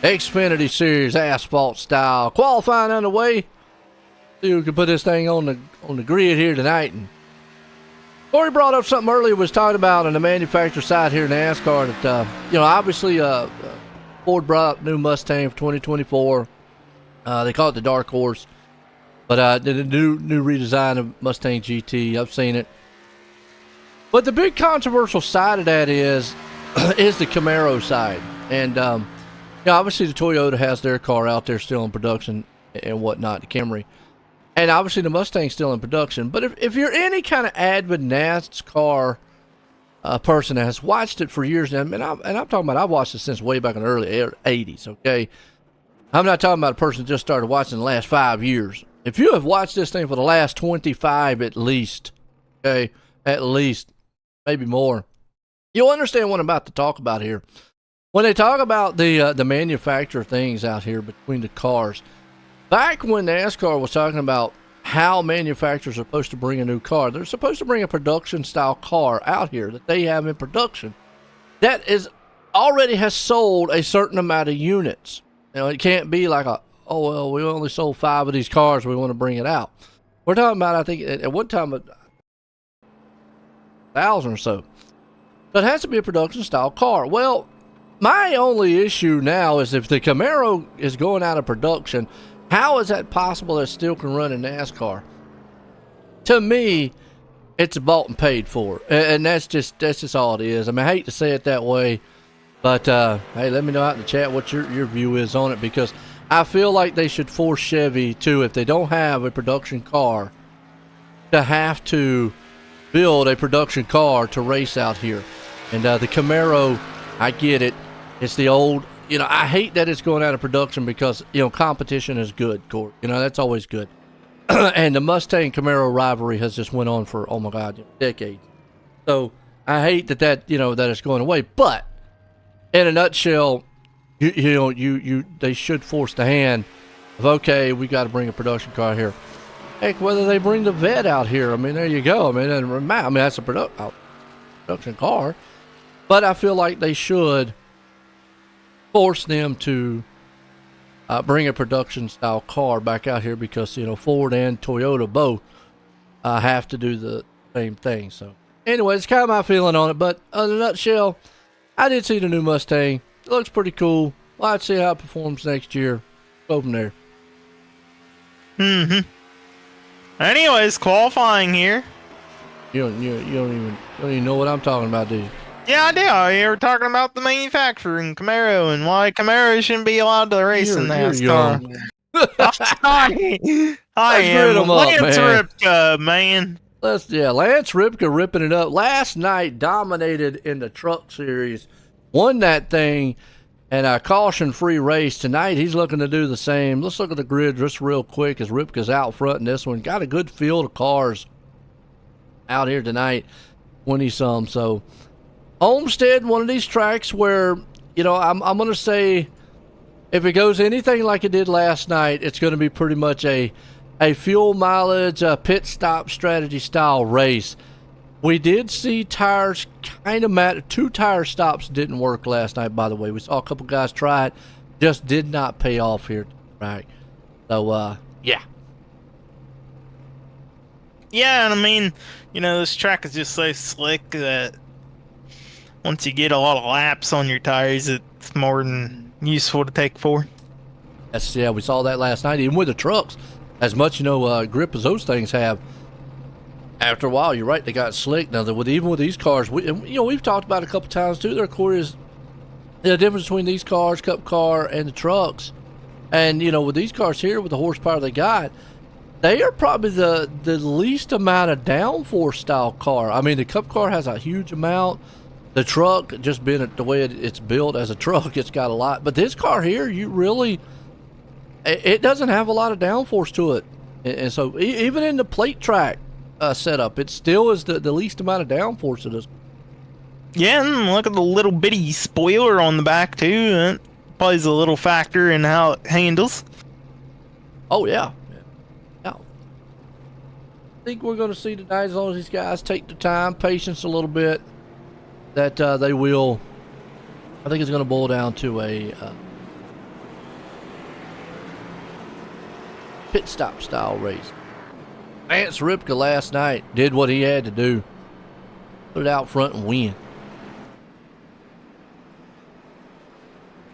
Xfinity Series asphalt style qualifying underway. See who can put this thing on the grid here tonight. And Corey brought up something earlier. Was talking about on the manufacturer side here in NASCAR that obviously Ford brought up new Mustang for 2024. They call it the Dark Horse, but the new redesign of Mustang GT. I've seen it. But the big controversial side of that is the Camaro side. And obviously the Toyota has their car out there still in production and whatnot, the Camry. And obviously the Mustang's still in production. But if you're any kind of avid NASCAR person that has watched it for years, and I'm talking about, I've watched it since way back in the early 80s, okay? I'm not talking about a person that just started watching in the last 5 years. If you have watched this thing for the last 25 at least, okay, at least, maybe more, you'll understand what I'm about to talk about here. When they talk about the manufacturer things out here between the cars, back when NASCAR was talking about how manufacturers are supposed to bring a new car, they're supposed to bring a production style car out here that they have in production that is already has sold a certain amount of units. It can't be like we only sold 5 of these cars, we want to bring it out. We're talking about, I think at one time, 1,000 or so. So it has to be a production style car. Well, my only issue now is if the Camaro is going out of production, how is that possible that it still can run in NASCAR? To me, it's bought and paid for, and that's just all it is. I mean, I hate to say it that way, but hey, let me know out in the chat what your view is on it, because I feel like they should force Chevy to, if they don't have a production car, to have to build a production car to race out here. And the Camaro, I get it. It's the old, I hate that it's going out of production because, competition is good, Court. That's always good. And the Mustang Camaro rivalry has just went on for, oh my God, decades. So I hate that it's going away. But in a nutshell, they should force the hand of, okay, we got to bring a production car here. Heck, whether they bring the Vet out here, I mean, there you go. That's a production car. But I feel like they should force them to bring a production style car back out here because, Ford and Toyota both have to do the same thing. So anyway, it's kind of my feeling on it. But in a nutshell, I did see the new Mustang. It looks pretty cool. Well, I'd see how it performs next year. Go from there. Anyways, qualifying here. You don't even know what I'm talking about, do you? Yeah, I do. You were talking about the manufacturing Camaro and why Camaro shouldn't be allowed to race in NASCAR. I am Lance Ripka, man. Lance Ripka ripping it up. Last night dominated in the truck series, won that thing, and a caution-free race. Tonight he's looking to do the same. Let's look at the grid just real quick as Ripka's out front in this one. Got a good field of cars out here tonight, 20-some. So Homestead, one of these tracks where, I'm going to say if it goes anything like it did last night, it's going to be pretty much a fuel mileage, pit stop strategy style race. We did see tires kind of matter. 2 tire stops didn't work last night, by the way. We saw a couple guys try it. Just did not pay off here. Right. So, yeah. Yeah, and I mean, this track is just so slick that once you get a lot of laps on your tires, it's more than useful to take 4. Yeah, we saw that last night. Even with the trucks, as much grip as those things have, after a while, you're right, they got slick. Now, even with these cars, we've talked about it a couple times too. There, Corey, is the difference between these cars, Cup car, and the trucks. And with these cars here, with the horsepower they got, they are probably the least amount of downforce style car. I mean, the Cup car has a huge amount. The truck, just being the way it's built as a truck, it's got a lot. But this car here, it doesn't have a lot of downforce to it. And so even in the plate track setup, it still is the least amount of downforce to this. Yeah, and look at the little bitty spoiler on the back too. That plays a little factor in how it handles. Oh yeah. I think we're going to see tonight, as long as these guys take the time, patience a little bit, that they will. I think it's going to boil down to a pit stop style race. Lance Ripka last night did what he had to do. Put it out front and win.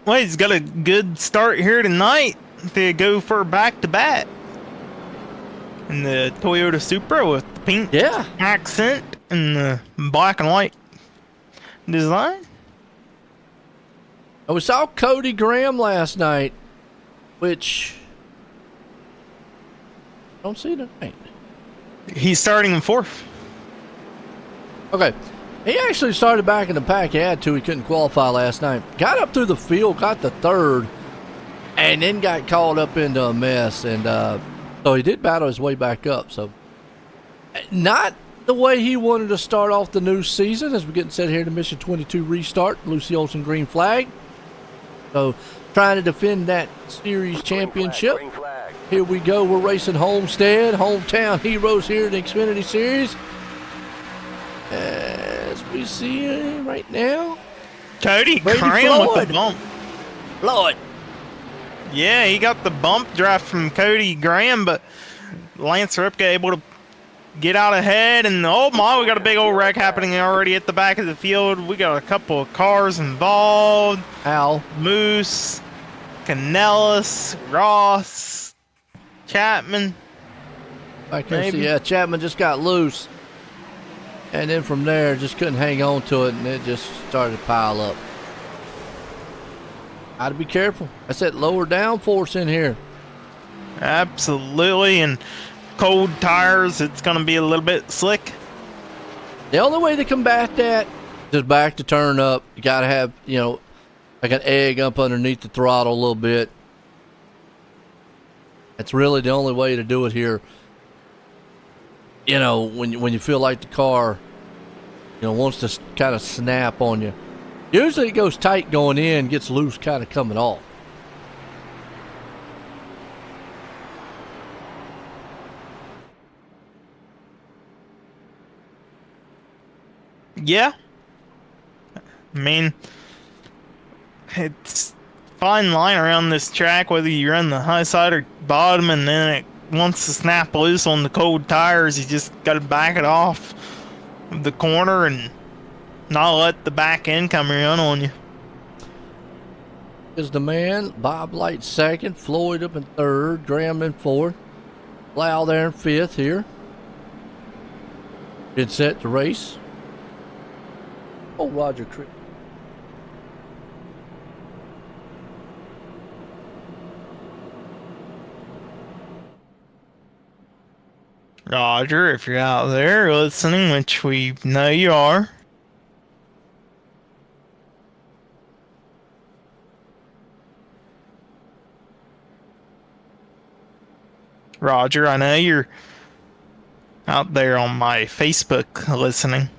Well, he's got a good start here tonight to go for back-to-back. In the Toyota Supra with the pink accent and the black and white design. And we saw Cody Graham last night, which I don't see tonight. He's starting in fourth. Okay. He actually started back in the pack. He had to. He couldn't qualify last night. Got up through the field, got the third, and then got caught up into a mess. And so he did battle his way back up. So not the way he wanted to start off the new season as we're getting set here to Mission 22 restart. Lucy Olsen green flag. So trying to defend that series championship. Here we go. We're racing Homestead, hometown heroes here in the Xfinity Series. As we see right now, Cody Brady Graham Floyd. with the bump. Floyd. Yeah, he got the bump draft from Cody Graham, but Lance Ripka able to get out ahead. And oh my, we got a big old wreck happening already at the back of the field. We got a couple of cars involved. Al Moose, Canellis, Ross, Chapman. I can Maybe. see, Chapman just got loose. And then from there, just couldn't hang on to it, and it just started to pile up. Got to be careful. That's that lower downforce in here. Absolutely, and cold tires, it's going to be a little bit slick. The only way to combat that is back to turn up. You got to have, like an egg up underneath the throttle a little bit. That's really the only way to do it here. When you feel like the car, wants to kind of snap on you. Usually it goes tight going in, gets loose kind of coming off. Yeah. I mean, it's a fine line around this track, whether you run the high side or bottom, and then it wants to snap loose on the cold tires. You just got to back it off of the corner and not let the back end come around on you. Is the man. Bob Light second, Floyd up in third, Graham in fourth, Lau there in fifth here. Get set to race. Oh, Roger Crick. Roger, if you're out there listening, which we know you are. Roger, I know you're out there on my Facebook listening.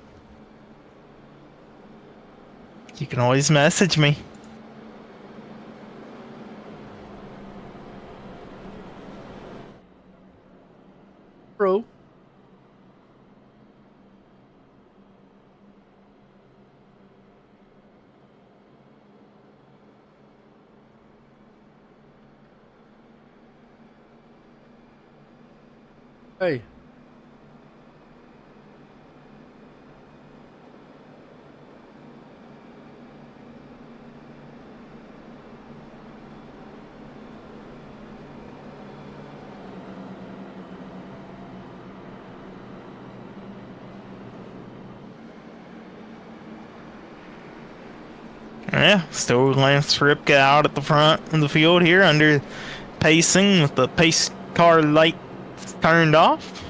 You can always message me. Bro. Hey. Yeah, still Lance Ripka out at the front of the field here under pacing with the pace car lights turned off.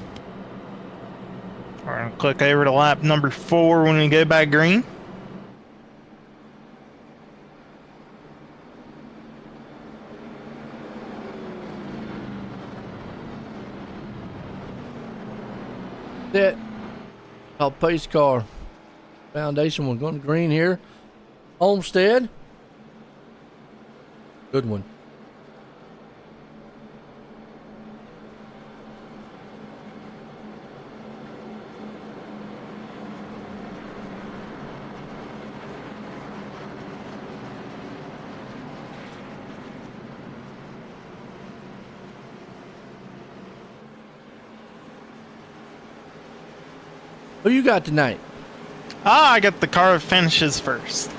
We're going to click over to lap number 4 when we go by green. That pace car foundation. We're going to green here. Homestead. Good one. Who you got tonight? I got the car finishes first.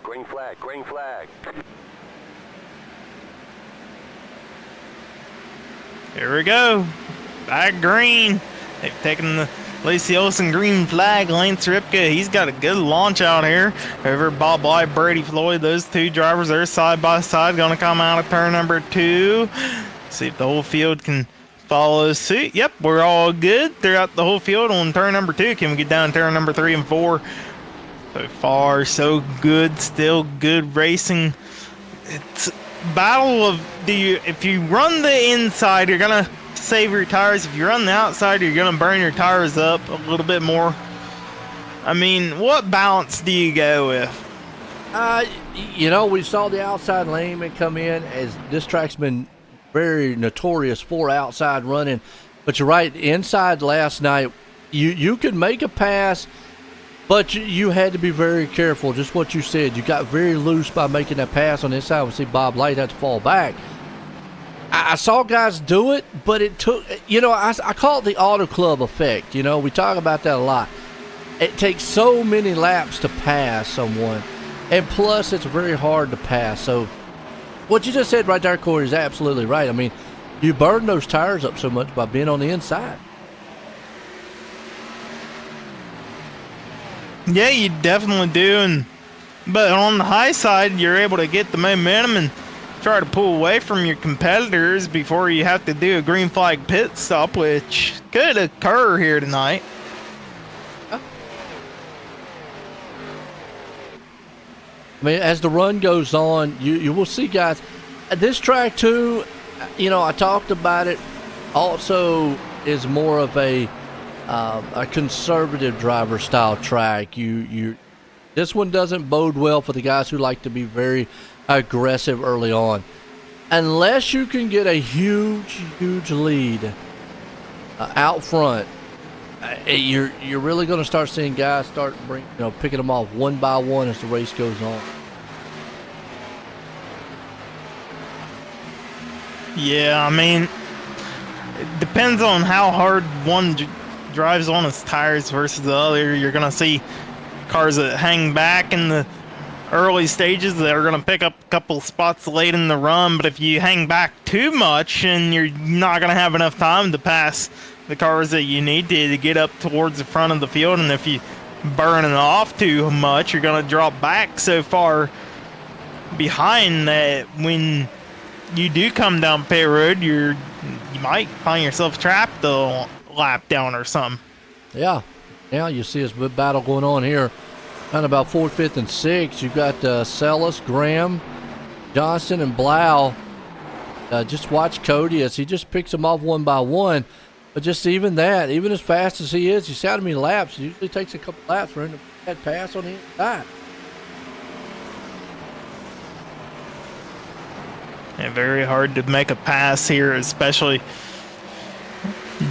Green flag, green flag. Here we go. Back green. They've taken the Lacey Olson green flag. Lance Ripka, he's got a good launch out here. Over Bob White, Brady Floyd, those two drivers are side by side. Going to come out of turn number 2. See if the whole field can follow suit. Yep, we're all good throughout the whole field on turn number 2. Can we get down to turn number 3 and 4? So far, so good. Still good racing. It's battle of if you run the inside, you're gonna save your tires. If you run the outside, you're gonna burn your tires up a little bit more. I mean, what balance do you go with? We saw the outside lane come in, as this track's been very notorious for outside running. But you're right, inside last night, you could make a pass, but you had to be very careful. Just what you said, you got very loose by making that pass on the inside. We see Bob Light had to fall back. I saw guys do it, but it took, I call it the auto club effect. We talk about that a lot. It takes so many laps to pass someone, and plus it's very hard to pass. So what you just said right there, Corey, is absolutely right. I mean, you burn those tires up so much by being on the inside. Yeah, you definitely do. But on the high side, you're able to get the momentum and try to pull away from your competitors before you have to do a green flag pit stop, which could occur here tonight. I mean, as the run goes on, you will see guys. This track too, I talked about it, also is more of a conservative driver style track. This one doesn't bode well for the guys who like to be very aggressive early on, unless you can get a huge lead out front. You're really going to start seeing guys start picking them off one by one as the race goes on. Yeah, I mean, it depends on how hard one drives on his tires versus the other. You're going to see cars that hang back in the early stages that are going to pick up a couple spots late in the run, but if you hang back too much, and you're not going to have enough time to pass the cars that you need to get up towards the front of the field, and if you burn it off too much, you're going to drop back so far behind that when you do come down pit road, you might find yourself trapped a lap down or something. Yeah, you see this big battle going on here. On about 4th, 5th, and 6th, you've got Sellis, Graham, Johnson, and Blau. Just watch Cody as he just picks them off one by one. But just even that, even as fast as he is, you see how many laps. It usually takes a couple laps for him to put that pass on the inside. Yeah, very hard to make a pass here, especially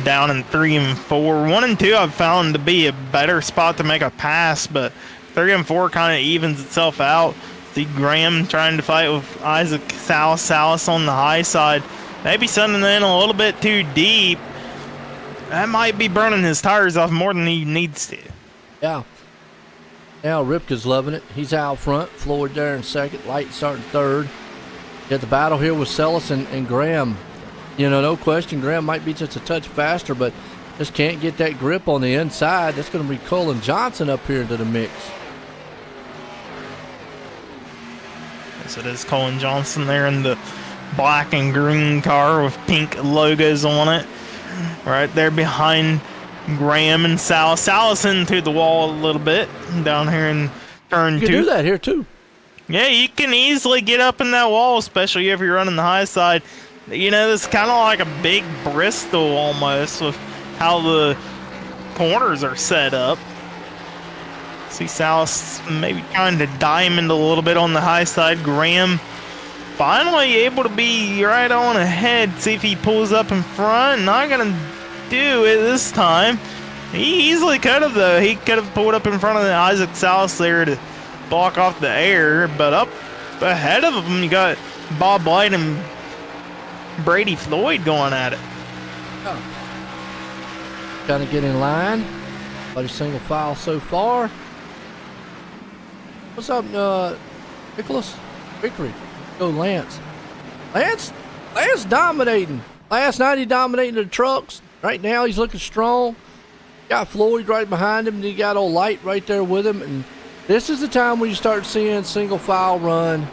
down in 3 and 4. 1 and 2 I've found to be a better spot to make a pass, but 3 and 4 kind of evens itself out. See Graham trying to fight with Isaac Salas on the high side. Maybe sending in a little bit too deep. That might be burning his tires off more than he needs to. Yeah. Now Ripka's loving it. He's out front. Floyd there in 2nd. Light starting 3rd. Get the battle here with Sellis and Graham. No question, Graham might be just a touch faster, but just can't get that grip on the inside. That's going to be Colin Johnson up here into the mix. Yes, it is Colin Johnson there in the black and green car with pink logos on it. Right there behind Graham and Sal. Salas into the wall a little bit down here in turn 2. You can do that here too. Yeah, you can easily get up in that wall, especially if you're running the high side. It's kind of like a big Bristol almost with how the corners are set up. See Salas maybe trying to diamond a little bit on the high side. Graham finally able to be right on ahead. See if he pulls up in front. Not going to do it this time. He easily could have, though. He could have pulled up in front of Isaac Salas there to block off the air. But up ahead of him, you got Bob White and Brady Floyd going at it. Trying to get in line. But a single file so far. What's up, Nicholas? Vickery. Go Lance. Lance dominating. Last night he dominated the trucks. Right now he's looking strong. Got Floyd right behind him, and he got old Light right there with him. And this is the time when you start seeing single file run.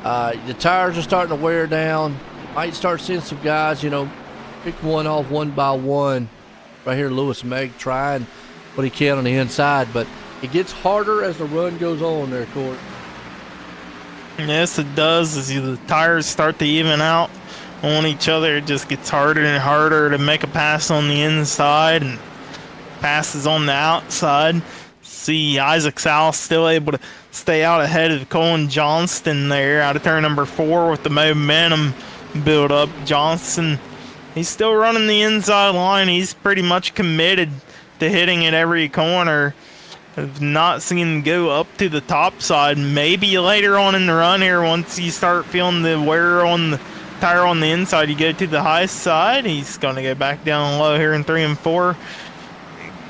The tires are starting to wear down. You might start seeing some guys, pick one off one by one. Right here, Lewis Meg trying what he can on the inside, but it gets harder as the run goes on there, Court. Yes, it does. As the tires start to even out on each other, it just gets harder and harder to make a pass on the inside and passes on the outside. See Isaac Sal still able to stay out ahead of Colin Johnston there out of turn number 4 with the momentum build up. Johnston, he's still running the inside line. He's pretty much committed to hitting it every corner. I've not seen him go up to the top side. Maybe later on in the run here, once you start feeling the wear on the tire on the inside, you go to the high side. He's going to go back down low here in 3 and 4.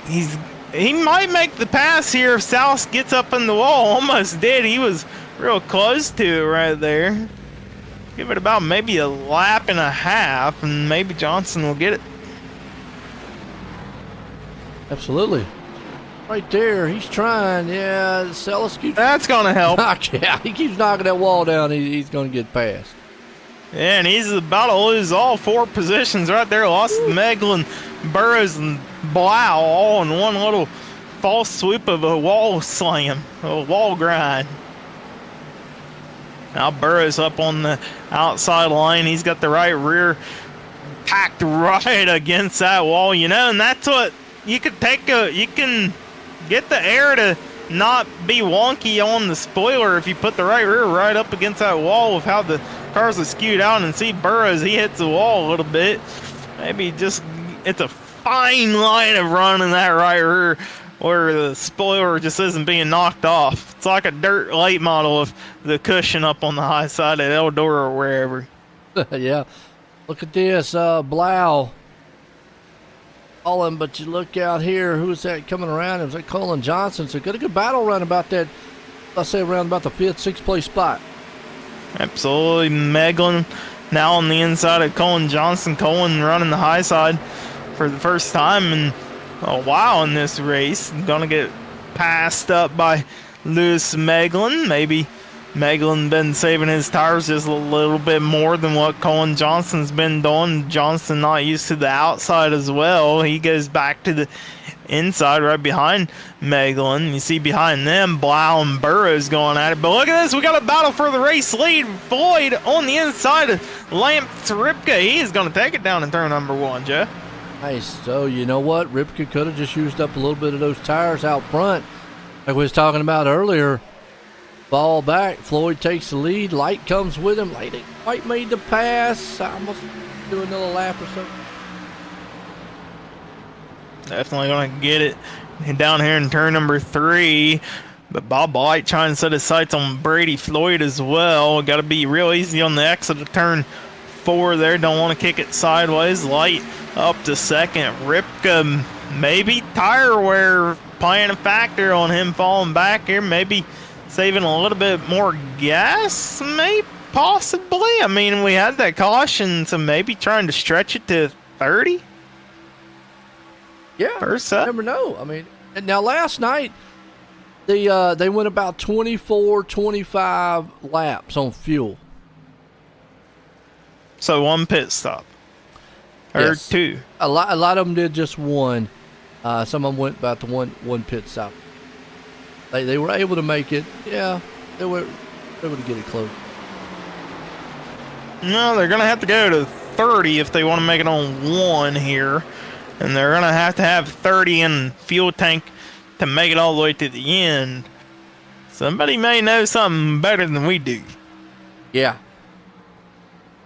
He might make the pass here if South gets up in the wall. Almost did. He was real close to it right there. Give it about maybe a lap and a half, and maybe Johnson will get it. Absolutely. Right there, he's trying. Yeah, Celis keeps... That's going to help. Yeah, he keeps knocking that wall down. He's going to get past. Yeah, and he's about to lose all 4 positions right there. Lost Meglin, Burrows, and Blau all in one little false swoop of a wall slam, a wall grind. Now Burrows up on the outside line. He's got the right rear packed right against that wall, and that's what you could you can get the air to not be wonky on the spoiler if you put the right rear right up against that wall with how the cars are skewed out. And see Burrows, he hits the wall a little bit. Maybe just, it's a fine line of running that right rear where the spoiler just isn't being knocked off. It's like a dirt late model of the cushion up on the high side at Eldora or wherever. Yeah. Look at this, Blau. Colin, but you look out here, who is that coming around? It was like Colin Johnson. So got a good battle run about that, let's say around about the 5th, 6th place spot. Absolutely. Meglin now on the inside of Colin Johnson. Colin running the high side for the first time in a while in this race. Gonna get passed up by Lewis Meglin. Maybe Meglin been saving his tires just a little bit more than what Colin Johnson's been doing. Johnson not used to the outside as well. He goes back to the inside right behind Meglin. You see behind them Blau and Burrows going at it. But look at this. We got a battle for the race lead. Floyd on the inside of Lance Ripka. He is going to take it down in turn number 1, Joe. Nice. So you know what? Ripka could have just used up a little bit of those tires out front. Like we was talking about earlier. Ball back. Floyd takes the lead. Light comes with him. Light ain't quite made the pass. I almost do another lap or so. Definitely going to get it down here in turn number 3. But Bob Light trying to set his sights on Brady Floyd as well. Got to be real easy on the exit of turn 4 there. Don't want to kick it sideways. Light up to second. Ripka, maybe tire wear playing a factor on him falling back here. Maybe saving a little bit more gas, maybe, possibly. I mean, we had that caution, so maybe trying to stretch it to 30. Yeah, first up. Never know. I mean, and now last night they went about 24, 25 laps on fuel. So 1 pit stop. Or Yes. 2. A lot of them did just 1. Some of them went about the one pit stop. They were able to make it. Yeah, they were able to get it close. No, they're going to have to go to 30 if they want to make it on 1 here. And they're going to have 30 in fuel tank to make it all the way to the end. Somebody may know something better than we do. Yeah.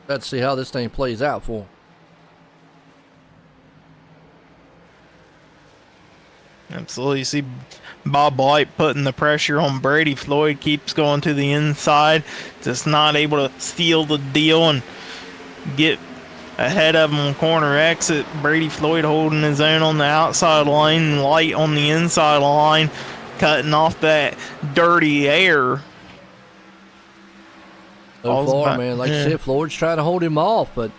Let's see how this thing plays out for them. Absolutely. You see Bob Light putting the pressure on Brady Floyd. Keeps going to the inside. Just not able to steal the deal. And get ahead of him on corner exit. Brady Floyd holding his own on the outside line, Light on the inside line, cutting off that dirty air. So far, man, like I said, Floyd's trying to hold him off, but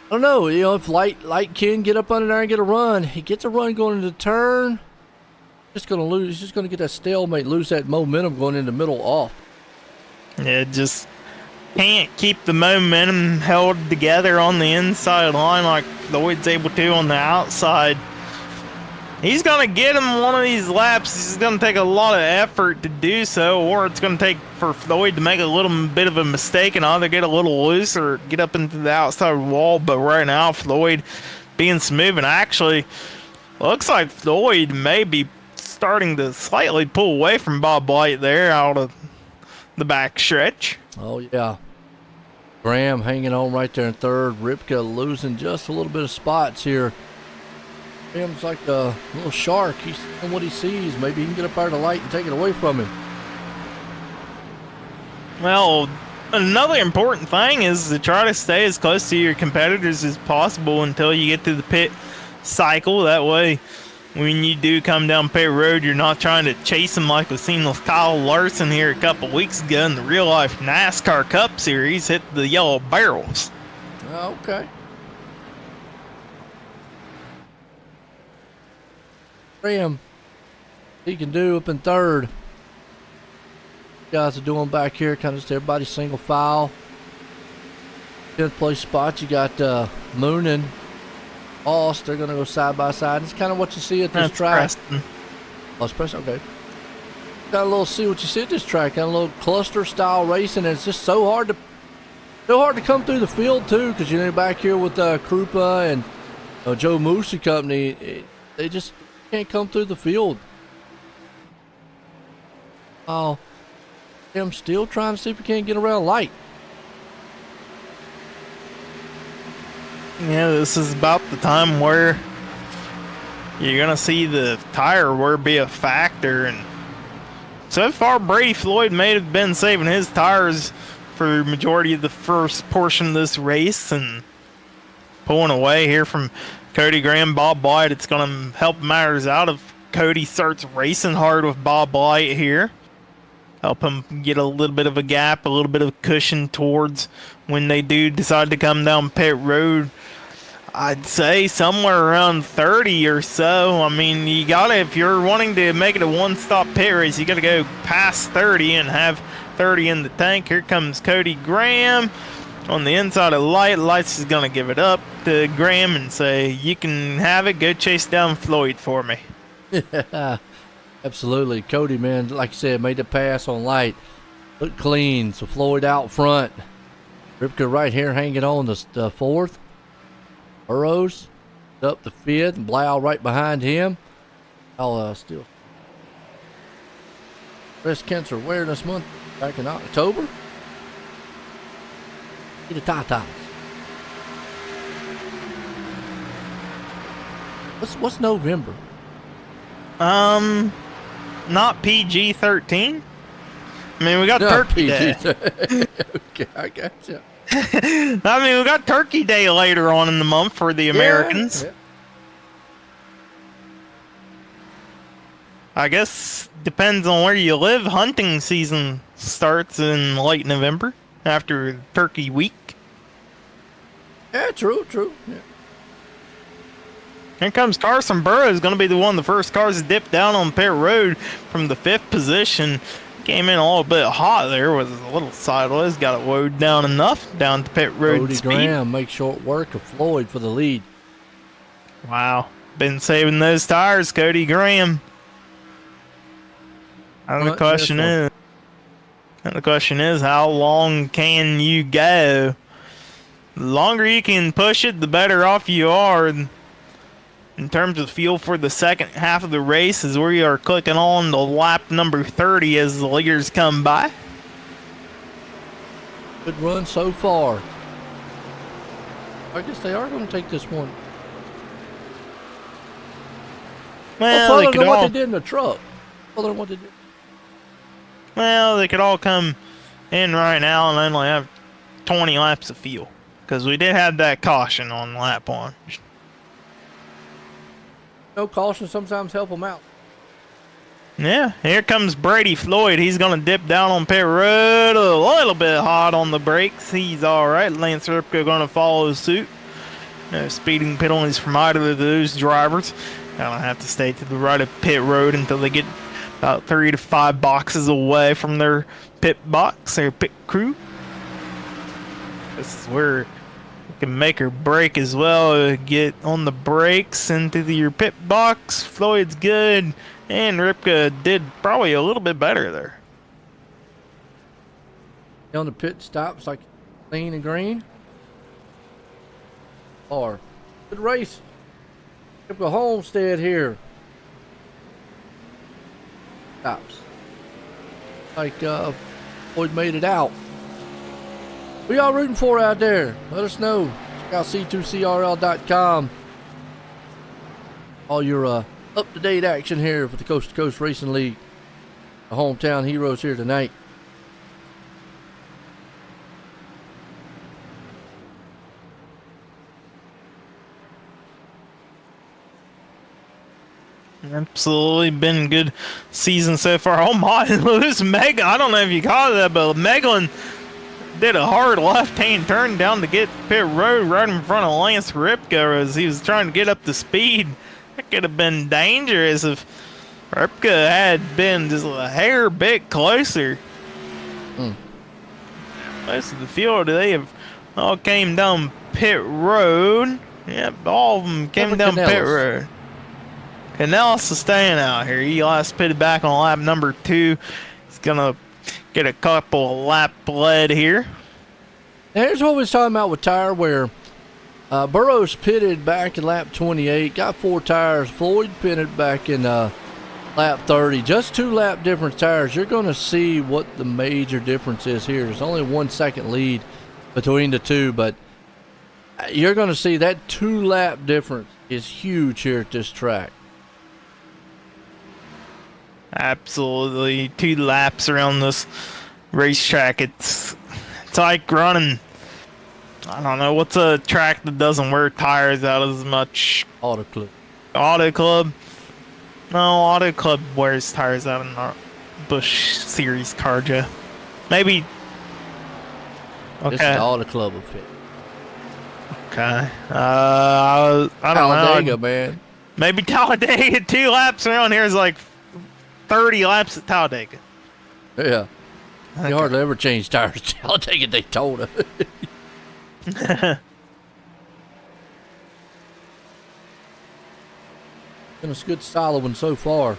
I don't know. If Light can get up under there and get a run, he gets a run going into the turn. Just gonna lose. He's just gonna get that stalemate, lose that momentum going in the middle off. Yeah, just can't keep the momentum held together on the inside line like Floyd's able to on the outside. He's going to get him one of these laps. It's going to take a lot of effort to do so, or it's going to take for Floyd to make a little bit of a mistake and either get a little loose or get up into the outside wall. But right now, Floyd being smooth, and actually looks like Floyd may be starting to slightly pull away from Bob Light there out of the back stretch. Oh, yeah. Graham hanging on right there in third. Ripka losing just a little bit of spots here. Graham's like a little shark. He's seeing what he sees. Maybe he can get up out of the light and take it away from him. Well, another important thing is to try to stay as close to your competitors as possible until you get to the pit cycle. That way, when you do come down pit road, you're not trying to chase them like we've seen with Kyle Larson here a couple weeks ago in the real life NASCAR Cup Series, hit the yellow barrels. Okay. Graham, he can do up in third. Guys are doing back here, kind of just everybody single file. 10th place spot, you got Moon and Oss. They're going to go side by side. It's kind of what you see at this track. Preston. Oh, it's Preston, okay. Got a little see what you see at this track. Got a little cluster style racing, and it's just so hard to come through the field too, because you're back here with Krupa and Joe Moosey Company. They just can't come through the field. Oh, I'm still trying to see if we can't get around Light. Yeah, this is about the time where you're going to see the tire wear be a factor. And so far, Brady Floyd may have been saving his tires for the majority of the first portion of this race and pulling away here from Cody Graham, Bob Light. It's going to help matters out if Cody starts racing hard with Bob Light here. Help him get a little bit of a gap, a little bit of cushion towards when they do decide to come down pit road. I'd say somewhere around 30 or so. I mean, you gotta, if you're wanting to make it a one-stop pit race, you gotta go past 30 and have 30 in the tank. Here comes Cody Graham on the inside of Light. Lights is gonna give it up to Graham and say, "You can have it. Go chase down Floyd for me." Yeah, absolutely. Cody, man, like I said, made the pass on Light. Looked clean. So Floyd out front. Ripka right here hanging on the fourth. Burrows up the fifth, and Blau right behind him. I'll still Breast Cancer Awareness Month back in October. Get the tatas. What's November? Not PG-13. I mean, we got Turkey Day. Okay, I gotcha. I mean, we got Turkey Day later on in the month for the Americans. Yeah. I guess depends on where you live. Hunting season starts in late November after Turkey Week. Yeah, true. Yeah. Here comes Carson Burrows, going to be one of the first cars to dip down on pit road from the 5th position. Came in a little bit hot there with a little sideways. Got it woed down enough down to pit road Cody speed. Graham makes short work of Floyd for the lead. Wow. Been saving those tires, Cody Graham. And the question is, how long can you go? The longer you can push it, the better off you are. In terms of fuel for the second half of the race, as we are clicking on the lap number 30 as the leaders come by. Good run so far. I guess they are going to take this one. Well, they could all, what they did in the truck. What they did. Well, they could all come in right now and only have 20 laps of fuel. because we did have that caution on lap 1. No caution sometimes help them out. Yeah, here comes Brady Floyd. He's going to dip down on pit road. A little bit hot on the brakes. He's all right. Lance Ripka going to follow suit. No speeding penalties from either of those drivers. They'll have to stay to the right of pit road until they get about 3 to 5 boxes away from their pit box, their pit crew. This is where you can make or break as well. Get on the brakes into your pit box. Floyd's good. And Ripka did probably a little bit better there. On the pit stops like clean and green. Or good race. Ripka Homestead here. Stops. Like Floyd made it out. Who y'all rooting for out there? Let us know. Check out C2CRL.com. All your up-to-date action here for the Coast2Coast Racing League. The hometown heroes here tonight. Absolutely been a good season so far. Oh my, Lewis Megan. I don't know if you caught that, but Meglin did a hard left-hand turn down to get pit road right in front of Lance Ripka as he was trying to get up to speed. That could have been dangerous if Ripka had been just a hair bit closer. Most of the field, they have all came down pit road. Yep, all of them came down pit road. Canellis is staying out here. He last pitted back on lap number 2. He's going to get a couple of lap lead here. Now here's what we was talking about with tire wear. Burrows pitted back in lap 28, got 4 tires. Floyd pitted back in lap 30. Just 2 lap difference tires. You're going to see what the major difference is here. There's only 1 second lead between the two, but you're going to see that 2 lap difference is huge here at this track. Absolutely. 2 laps around this racetrack. It's like running, I don't know, what's a track that doesn't wear tires out as much? Auto Club. Auto Club? No, Auto Club wears tires out in our Busch Series Carja. Maybe. Okay. This is Auto Club of fit. Okay. I don't know. Talladega, man. Maybe Talladega. 2 laps around here is like 30 laps at Talladega. Yeah. Okay. You hardly ever change tires at Talladega, Daytona. Been a good solid one so far.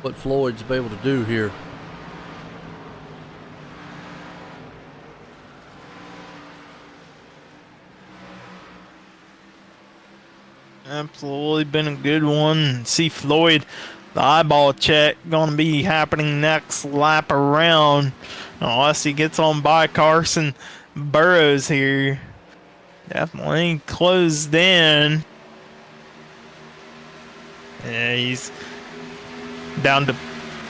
What Floyd's been able to do here. Absolutely been a good one. See Floyd, the eyeball check going to be happening next lap around, unless he gets on by Carson Burrows here. Definitely closed in. Yeah, he's down to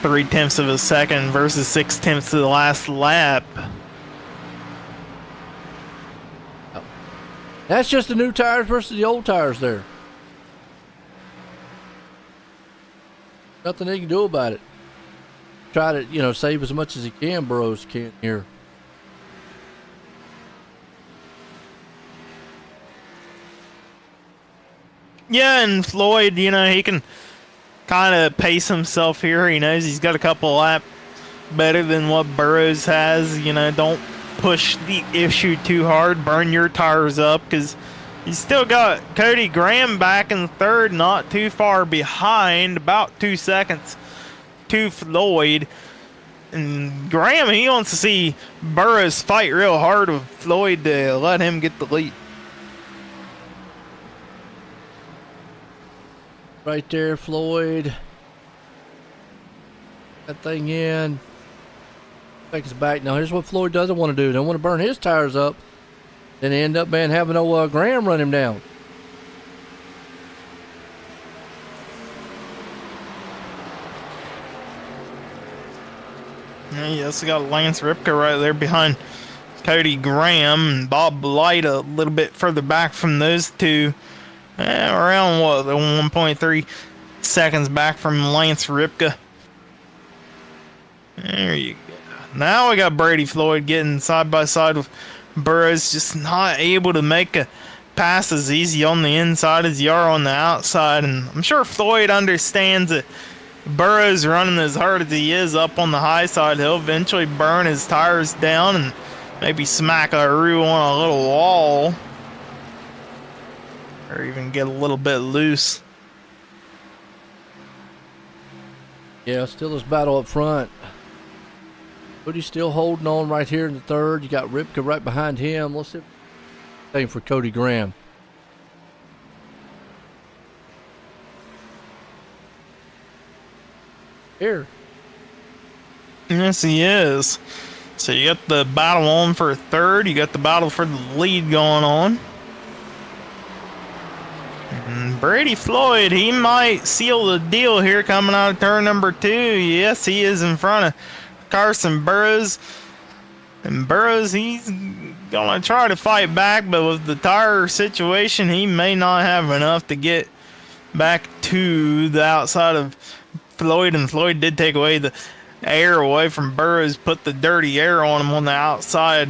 0.3 of a second versus 0.6 of the last lap. That's just the new tires versus the old tires there. Nothing they can do about it. Try to, save as much as he can, Burrows can here. Yeah, and Floyd, he can kind of pace himself here. He knows he's got a couple laps better than what Burrows has. Don't push the issue too hard. Burn your tires up, because you still got Cody Graham back in third, not too far behind, about 2 seconds to Floyd. And Graham, he wants to see Burrows fight real hard with Floyd to let him get the lead. Right there, Floyd. That thing in. Takes it back. Now, here's what Floyd doesn't want to do. Don't want to burn his tires up. Then end up, having old Graham run him down. And you also got Lance Ripka right there behind Cody Graham, and Bob Light a little bit further back from those two. Around what, the 1.3 seconds back from Lance Ripka. There you go. Now we got Brady Floyd getting side by side with Burrows, just not able to make a pass as easy on the inside as you are on the outside. And I'm sure Floyd understands that Burrows running as hard as he is up on the high side, he'll eventually burn his tires down and maybe smack a Roo on a little wall. Or even get a little bit loose. Yeah, still this battle up front. Cody's still holding on right here in the third. You got Ripka right behind him. Let's see. Same for Cody Graham. Here. Yes, he is. So you got the battle on for third. You got the battle for the lead going on. And Brady Floyd, he might seal the deal here coming out of turn number 2. Yes, he is in front of Carson Burrows. And Burrows, he's going to try to fight back, but with the tire situation, he may not have enough to get back to the outside of Floyd. And Floyd did take away the air away from Burrows, put the dirty air on him on the outside.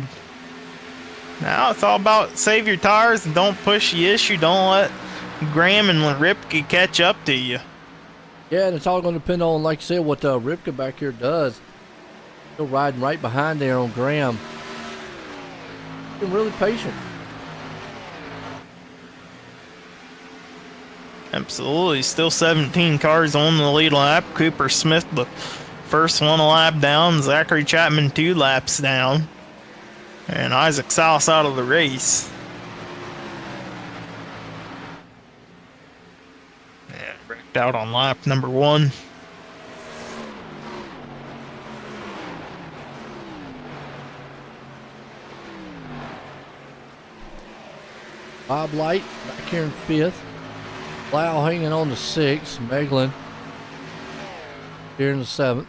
Now it's all about save your tires and don't push the issue. Don't let Graham and Ripke catch up to you. Yeah, and it's all going to depend on, like I said, what Ripke back here does. Still riding right behind there on Graham. Been really patient. Absolutely. Still 17 cars on the lead lap. Cooper Smith, the first one a lap down. Zachary Chapman, 2 laps down. And Isaac Salas out of the race. Yeah, wrecked out on lap number 1. Bob Light back here in 5th. Blau hanging on the 6th. Meglin here in the 7th.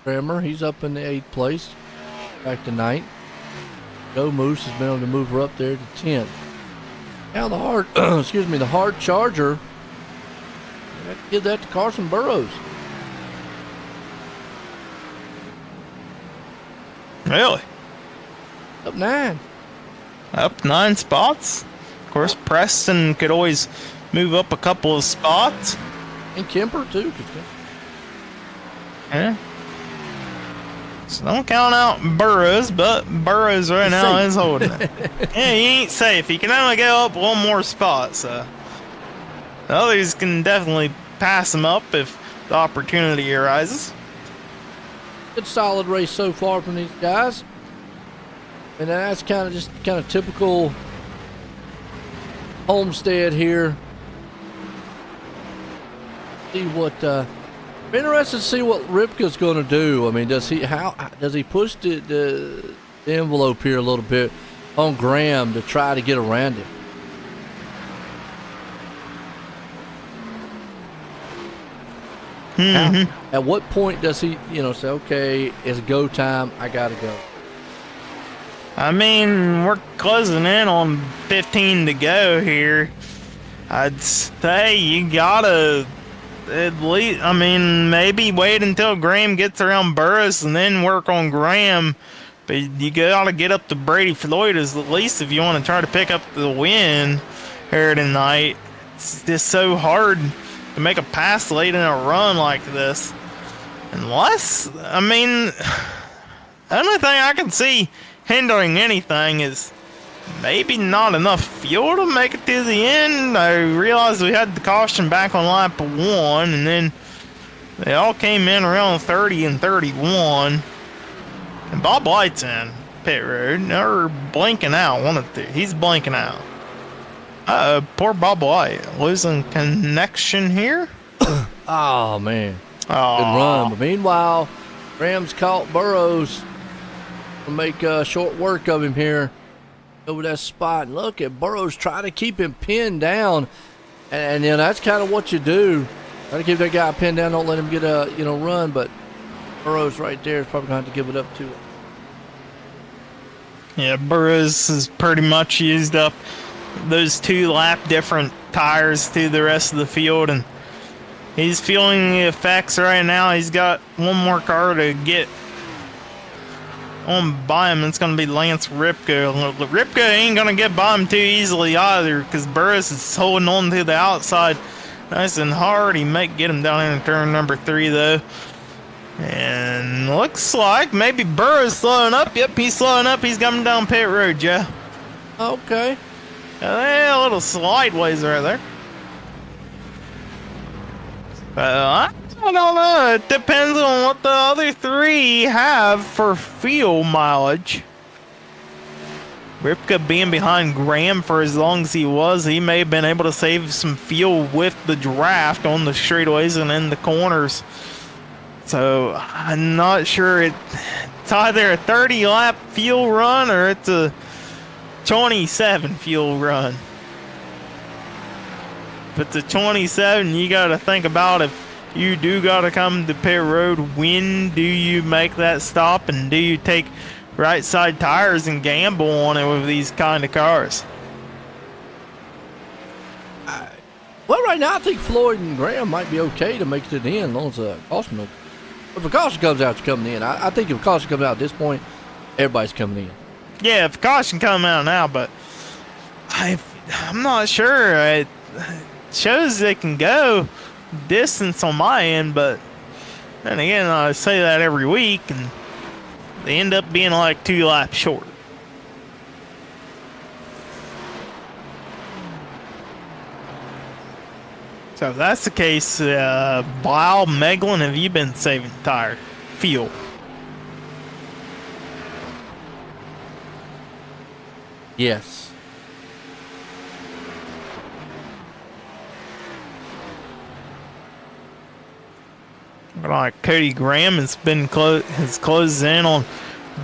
Kramer, he's up in the 8th place. Back to 9th. Joe Moose has been able to move her up there to 10th. Now the hard, the hard charger. Give that to Carson Burrows. Really? Up 9. Up 9 spots. Of course, Preston could always move up a couple of spots. And Kemper, too. Yeah. So don't count out Burrows, but Burrows right now is holding it. Yeah, he ain't safe. He can only go up one more spot, so the others can definitely pass him up if the opportunity arises. Good solid race so far from these guys. And that's kind of typical Homestead here. See what I'm interested to see what Ripke's going to do. I mean, does he push the envelope here a little bit on Graham to try to get around him? Now, at what point does he, say, okay, it's go time, I got to go? I mean, we're closing in on 15 to go here. I'd say you gotta at least, maybe wait until Graham gets around Burris and then work on Graham. But you gotta get up to Brady Floyd at least if you want to try to pick up the win here tonight. It's just so hard to make a pass late in a run like this. Unless, the only thing I can see hindering anything is maybe not enough fuel to make it to the end. I realized we had the caution back on lap 1, and then they all came in around 30 and 31. And Bob Light's in pit road. They're blinking out. He's blinking out. Poor Bob Light. Losing connection here. Oh, man. Good Aww. run. But meanwhile, Graham's caught Burrows to make short work of him here over that spot. And look at Burrows trying to keep him pinned down. And that's kind of what you do. Try to keep that guy pinned down. Don't let him get a run. But Burrows right there is probably going to have to give it up to it. Yeah, Burrows has pretty much used up those 2 lap different tires to the rest of the field, and he's feeling the effects right now. He's got one more car to get on by him. It's going to be Lance Ripka. Ripka ain't going to get by him too easily either, because Burrows is holding on to the outside nice and hard. He might get him down in turn number 3 though. And looks like maybe Burrow's slowing up. Yep, he's slowing up. He's coming down pit road, Joe. Okay. A little slideways right there. I don't know. It depends on what the other 3 have for fuel mileage. Ripka being behind Graham for as long as he was, he may have been able to save some fuel with the draft on the straightaways and in the corners. So I'm not sure. It's either a 30 lap fuel run or it's a 27 fuel run. If it's a 27, you got to think about if you do got to come to pit road, when do you make that stop, and do you take right side tires and gamble on it with these kind of cars? Well, right now I think Floyd and Graham might be okay to make it to the end as long as the caution. If a caution comes out, you're coming in. I think if a caution comes out at this point, everybody's coming in. Yeah, if caution come out now, but I'm not sure. It shows they can go distance on my end, but then again, I say that every week, and they end up being like 2 laps short. So if that's the case, Blau, Meglin, have you been saving tire fuel? Yes. Like Cody Graham has closed in on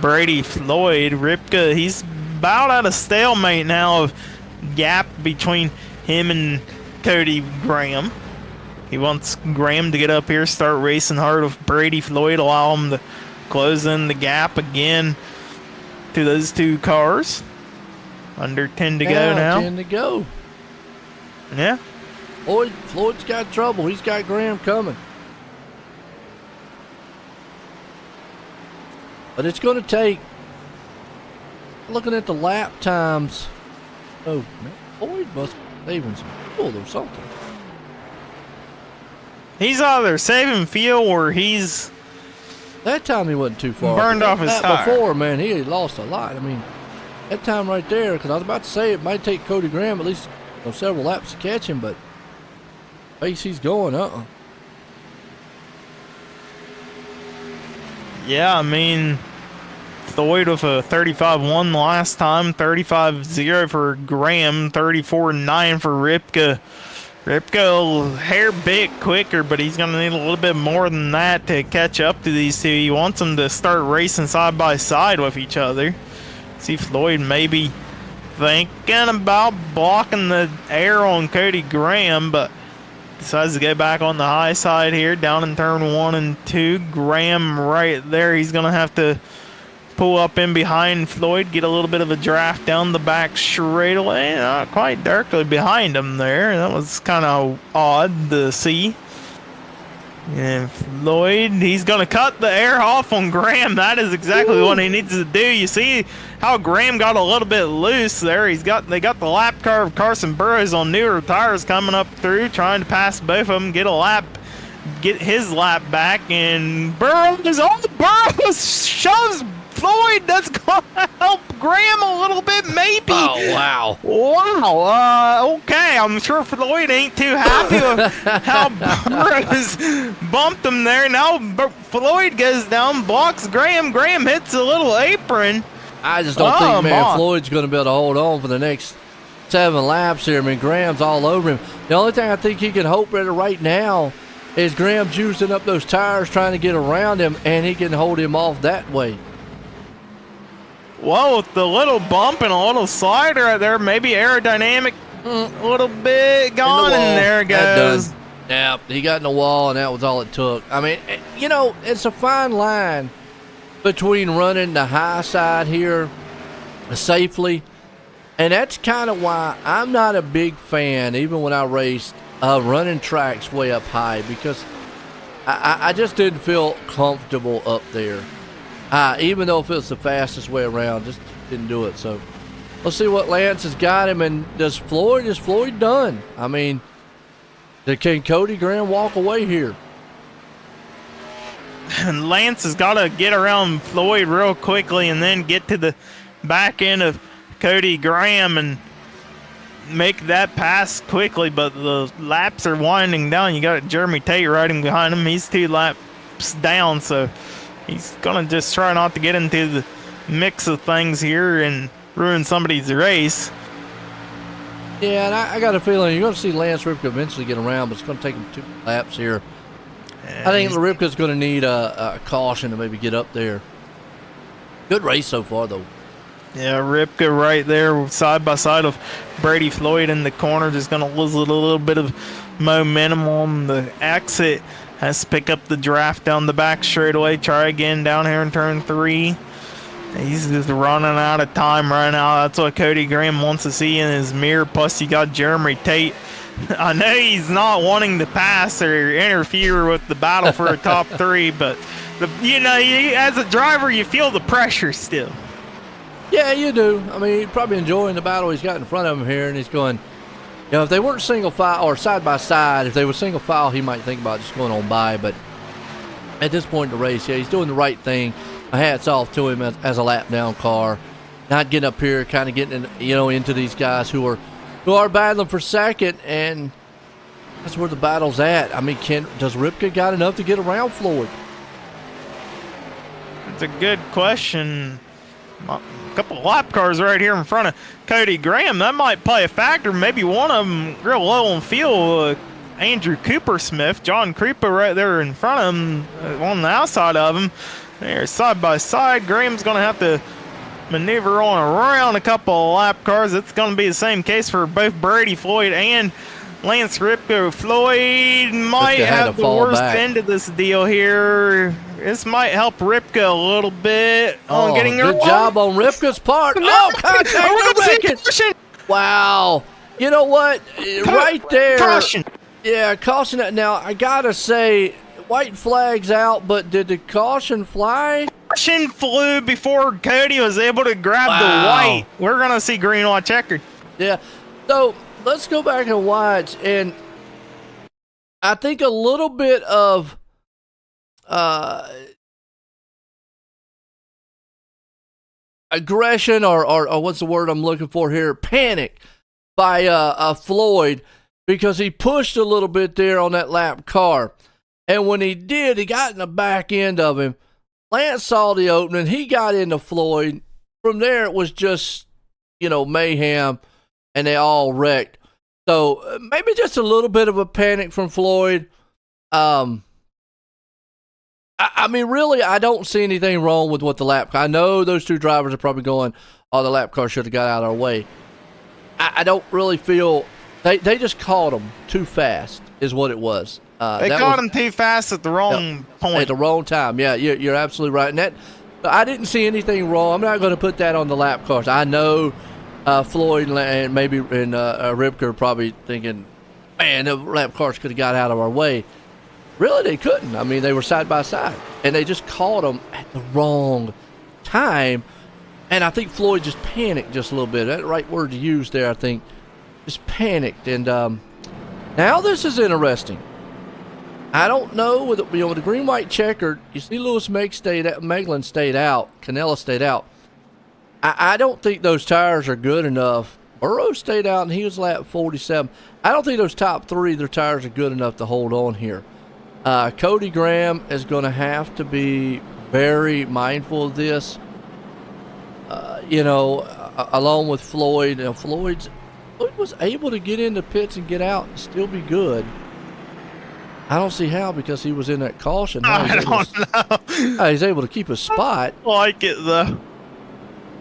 Brady Floyd. Ripka, he's about at a stalemate now of gap between him and Cody Graham. He wants Graham to get up here, start racing hard with Brady Floyd, allow him to close in the gap again to those 2 cars. Under 10 to go now. 10 to go. Yeah. Floyd's got trouble. He's got Graham coming. But it's going to take, looking at the lap times, oh, man, Floyd must be saving some fuel or something. He's either saving fuel or he's... That time he wasn't too far. Burned off his tire. Before, man, he had lost a lot. I mean, that time right there, because I was about to say it might take Cody Graham at least several laps to catch him, but pace he's going, Yeah, I mean, Floyd with a 35-1 last time, 35-0 for Graham, 34-9 for Ripka. Ripka a hair bit quicker, but he's going to need a little bit more than that to catch up to these 2. He wants them to start racing side by side with each other. See Floyd maybe thinking about blocking the air on Cody Graham, but decides to go back on the high side here, down in turn 1 and 2. Graham right there. He's going to have to pull up in behind Floyd, get a little bit of a draft down the back straightaway. Not quite directly behind him there. That was kind of odd to see. And Floyd, he's going to cut the air off on Graham. That is exactly what he needs to do. You see how Graham got a little bit loose there. They got the lap car of Carson Burrows on newer tires coming up through, trying to pass both of them, get his lap back, and Burrows shoves Floyd. That's going to help Graham a little bit, maybe. Oh, wow. Wow. Okay, I'm sure Floyd ain't too happy with how Burrows bumped him there. Now Floyd goes down, blocks Graham. Graham hits a little apron. I just don't think, man, Floyd's going to be able to hold on for the next 7 laps here. I mean, Graham's all over him. The only thing I think he can hope right now is Graham juicing up those tires, trying to get around him, and he can hold him off that way. Well, with the little bump and a little slider right there, maybe aerodynamic a little bit gone, and there it goes. Yeah, he got in the wall, and that was all it took. I mean, you know, it's a fine line between running the high side here safely, and that's kind of why I'm not a big fan, even when I raced, of running tracks way up high, because I just didn't feel comfortable up there. Even though if it's the fastest way around, just didn't do it. So let's see what Lance has got him, and is Floyd done? I mean, can Cody Graham walk away here? And Lance has got to get around Floyd real quickly and then get to the back end of Cody Graham and make that pass quickly, but the laps are winding down. You got Jeremy Tate riding behind him. He's 2 laps down, so he's going to just try not to get into the mix of things here and ruin somebody's race. Yeah, and I got a feeling you're going to see Lance Ripka eventually get around, but it's going to take him 2 laps here. I think Ripka's going to need a caution to maybe get up there. Good race so far, though. Yeah, Ripka right there side by side of Brady Floyd in the corner, just going to lose a little bit of momentum on the exit. Has to pick up the draft down the back straightaway. Try again down here in turn 3. He's just running out of time right now. That's what Cody Graham wants to see in his mirror. Plus, you got Jeremy Tate. I know he's not wanting to pass or interfere with the battle for a top 3, but as a driver, you feel the pressure still. Yeah, you do. I mean, he's probably enjoying the battle he's got in front of him here, and he's going, if they weren't single file or side by side, if they were single file, he might think about just going on by. But at this point in the race, yeah, he's doing the right thing. My hat's off to him as a lap down car, not getting up here, kind of getting into these guys who are battling for second, and that's where the battle's at. I mean, does Ripka got enough to get around Floyd? It's a good question. A couple of lap cars right here in front of Cody Graham. That might play a factor. Maybe one of them real low on fuel. Andrew Cooper-Smith, John Creeper right there in front of him, on the outside of him. There, side by side. Graham's going to have to maneuver on around a couple of lap cars. It's going to be the same case for both Brady Floyd and Lance Ripka. Floyd might have the worst end of this deal here. This might help Ripka a little bit on getting her. Good job on Ripka's part. Contact. Wow. You know what? Right there. Caution. Yeah, caution. Now, I got to say, white flag's out, but did the caution fly? Caution flew before Cody was able to grab the white. We're going to see green on checkered. Yeah. So let's go back and watch. And I think a little bit of aggression or what's the word I'm looking for here? Panic by Floyd, because he pushed a little bit there on that lap car. And when he did, he got in the back end of him. Lance saw the opening. He got into Floyd. From there, it was just, mayhem, and they all wrecked. So maybe just a little bit of a panic from Floyd. I mean, really, I don't see anything wrong with what the lap car. I know those 2 drivers are probably going, the lap car should have got out of our way. I don't really feel they just caught him too fast is what it was. They caught him too fast at the wrong point. At the wrong time. Yeah, you're absolutely right. And I didn't see anything wrong. I'm not going to put that on the lap cars. I know Floyd and maybe Ripka are probably thinking, man, the lap cars could have got out of our way. Really, they couldn't. I mean, they were side by side, and they just caught them at the wrong time. And I think Floyd just panicked just a little bit. That's the right word to use there, I think. Just panicked. And now this is interesting. I don't know with the green-white checkered. You see, Lewis Meglin stayed out. Canella stayed out. I don't think those tires are good enough. Burrow stayed out, and he was lap 47. I don't think those top 3, their tires are good enough to hold on here. Cody Graham is going to have to be very mindful of this. Along with Floyd. Floyd was able to get into pits and get out and still be good. I don't see how, because he was in that caution. I don't know. He's able to keep his spot. I like it, though.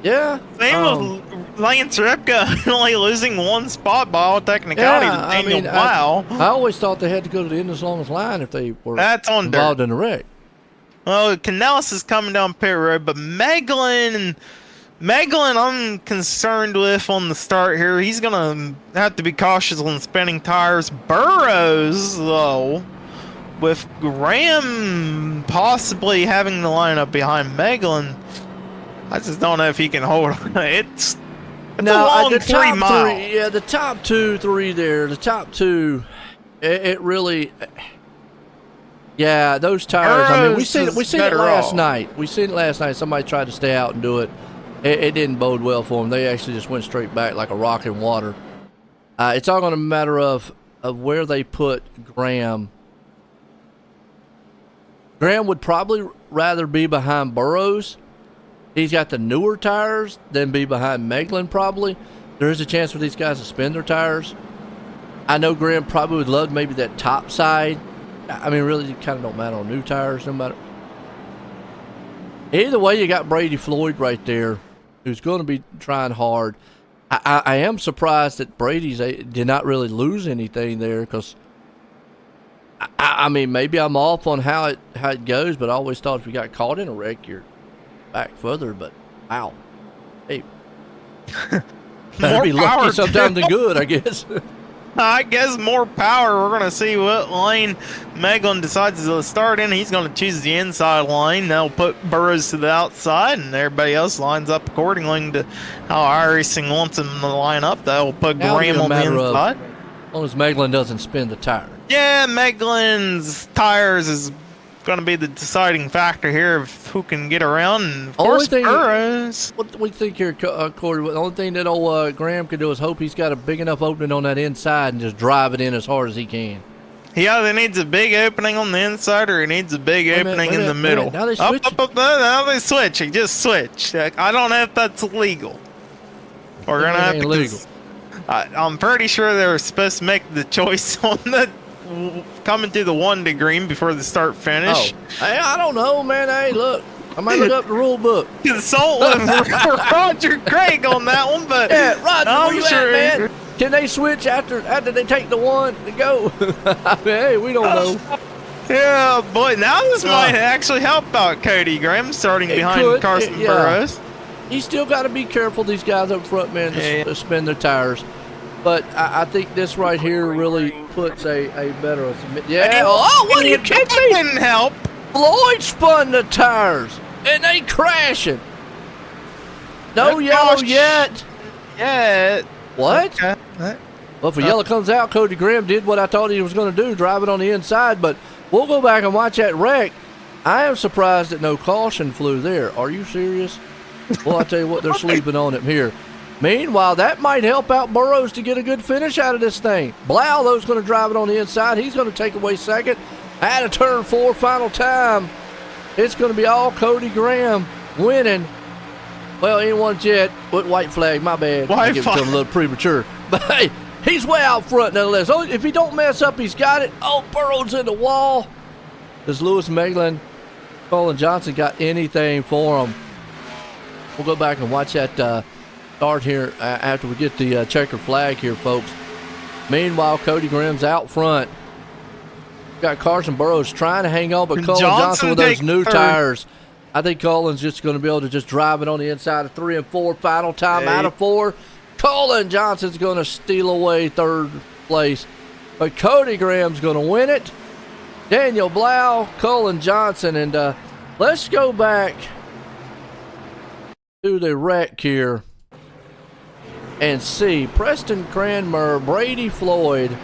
Yeah. Same with Lance Ripka only losing one spot by all technicalities. Yeah, Daniel Blau. I always thought they had to go to the end as long as line if they were That's on involved dirt. in a wreck. Well, Canellis is coming down pit road, but Meglin, I'm concerned with on the start here. He's gonna have to be cautious on spinning tires. Burrows, though, with Graham possibly having the lineup behind Meglin, I just don't know if he can hold on. It's a long the 3 top mile. three, yeah, the top 2, 3 there. The top 2, it really. Yeah, those tires. I mean, we seen it last night. We seen it last night. Somebody tried to stay out and do it. It didn't bode well for them. They actually just went straight back like a rock in water. It's all going to matter of where they put Graham. Graham would probably rather be behind Burrows. He's got the newer tires than be behind Meglin probably. There is a chance for these guys to spin their tires. I know Graham probably would love maybe that top side. I mean, really, it kind of don't matter on new tires, no matter. Either way, you got Brady Floyd right there, who's going to be trying hard. I am surprised that Brady's did not really lose anything there, because I mean, maybe I'm off on how it goes, but I always thought if you got caught in a wreck, you're back further. But wow, hey, better be lucky sometime than good, I guess. I guess more power. We're going to see what lane Meglin decides to start in. He's going to choose the inside line. They'll put Burrows to the outside, and everybody else lines up accordingly to how iRacing wants them to line up. They'll put Graham on the inside. As long as Meglin doesn't spin the tire. Yeah, Meglin's tires is going to be the deciding factor here of who can get around. And of course, Burrows. What do we think here, Corey? The only thing that old Graham could do is hope he's got a big enough opening on that inside and just drive it in as hard as he can. He either needs a big opening on the inside or he needs a big opening in the middle. Now they switch. Now they switch. He just switched. I don't know if that's legal. We're going to have to. Legal. I'm pretty sure they were supposed to make the choice on the coming through the 1 degree before the start finish. Oh. Hey, I don't know, man. Hey, look. I might look up the rule book. Consult with Roger Craig on that one, but yeah, Roger, I'm where you sure. at, man? Can they switch after they take the 1 to go? I mean, hey, we don't know. Yeah, boy, now this might actually help out Cody Graham starting behind Carson Burrows. You still got to be careful, these guys up front, man, to spin their tires. But I think this right here really puts a better. Yeah. What are you kidding me? Didn't help. Floyd spun the tires and they crashing. No yellow yet. Yeah. What? Okay. Well, if a yellow comes out, Cody Graham did what I thought he was going to do, drive it on the inside. But we'll go back and watch that wreck. I am surprised that no caution flew there. Are you serious? Well, I'll tell you what, they're sleeping on him here. Meanwhile, that might help out Burrows to get a good finish out of this thing. Blau, though, is going to drive it on the inside. He's going to take away second. At a turn 4, final time. It's going to be all Cody Graham winning. Well, he ain't won yet. With white flag, my bad. I give it to him a little premature. But hey, he's way out front nonetheless. Oh, if he don't mess up, he's got it. Oh, Burrows in the wall. Does Lewis Meglin, Colin Johnson got anything for him? We'll go back and watch that start here after we get the checker flag here, folks. Meanwhile, Cody Graham's out front. Got Carson Burrows trying to hang on, but Colin Johnson with those new tires. I think Colin's just going to be able to just drive it on the inside of 3 and 4. Final time out of 4. Colin Johnson's going to steal away third place, but Cody Graham's going to win it. Daniel Blau, Colin Johnson, and let's go back to the wreck here and see Preston Cranmer, Brady Floyd.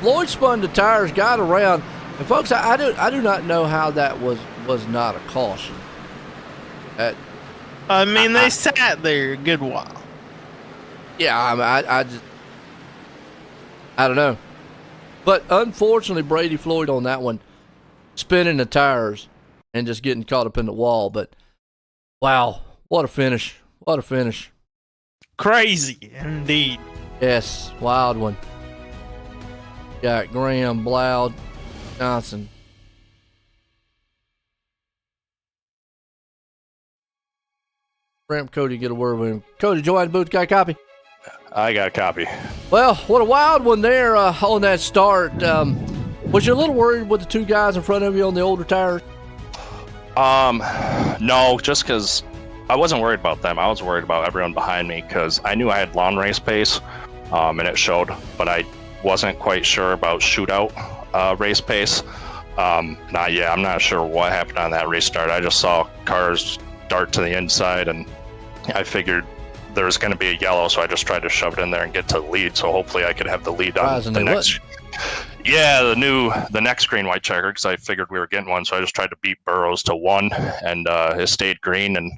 Floyd spun the tires, got around, and folks, I do not know how that was not a caution. I mean, they sat there a good while. Yeah, I mean, I don't know, but unfortunately, Brady Floyd on that one, spinning the tires and just getting caught up in the wall. But wow, what a finish! What a finish! Crazy indeed. Yes, wild one. Got Graham, Blau, Johnson. Brent Cody get a word with him. Cody, join the booth. Got a copy? I got a copy. Well, what a wild one there on that start. Was you a little worried with the two guys in front of you on the older tires? No, just because I wasn't worried about them. I was worried about everyone behind me because I knew I had lawn race pace, and it showed, but I wasn't quite sure about shootout race pace. I'm not sure what happened on that restart. I just saw cars dart to the inside, and I figured there was going to be a yellow, so I just tried to shove it in there and get to the lead, so hopefully I could have the lead on the next. Yeah, the next green white checker, because I figured we were getting one, so I just tried to beat Burrows to 1, and it stayed green. And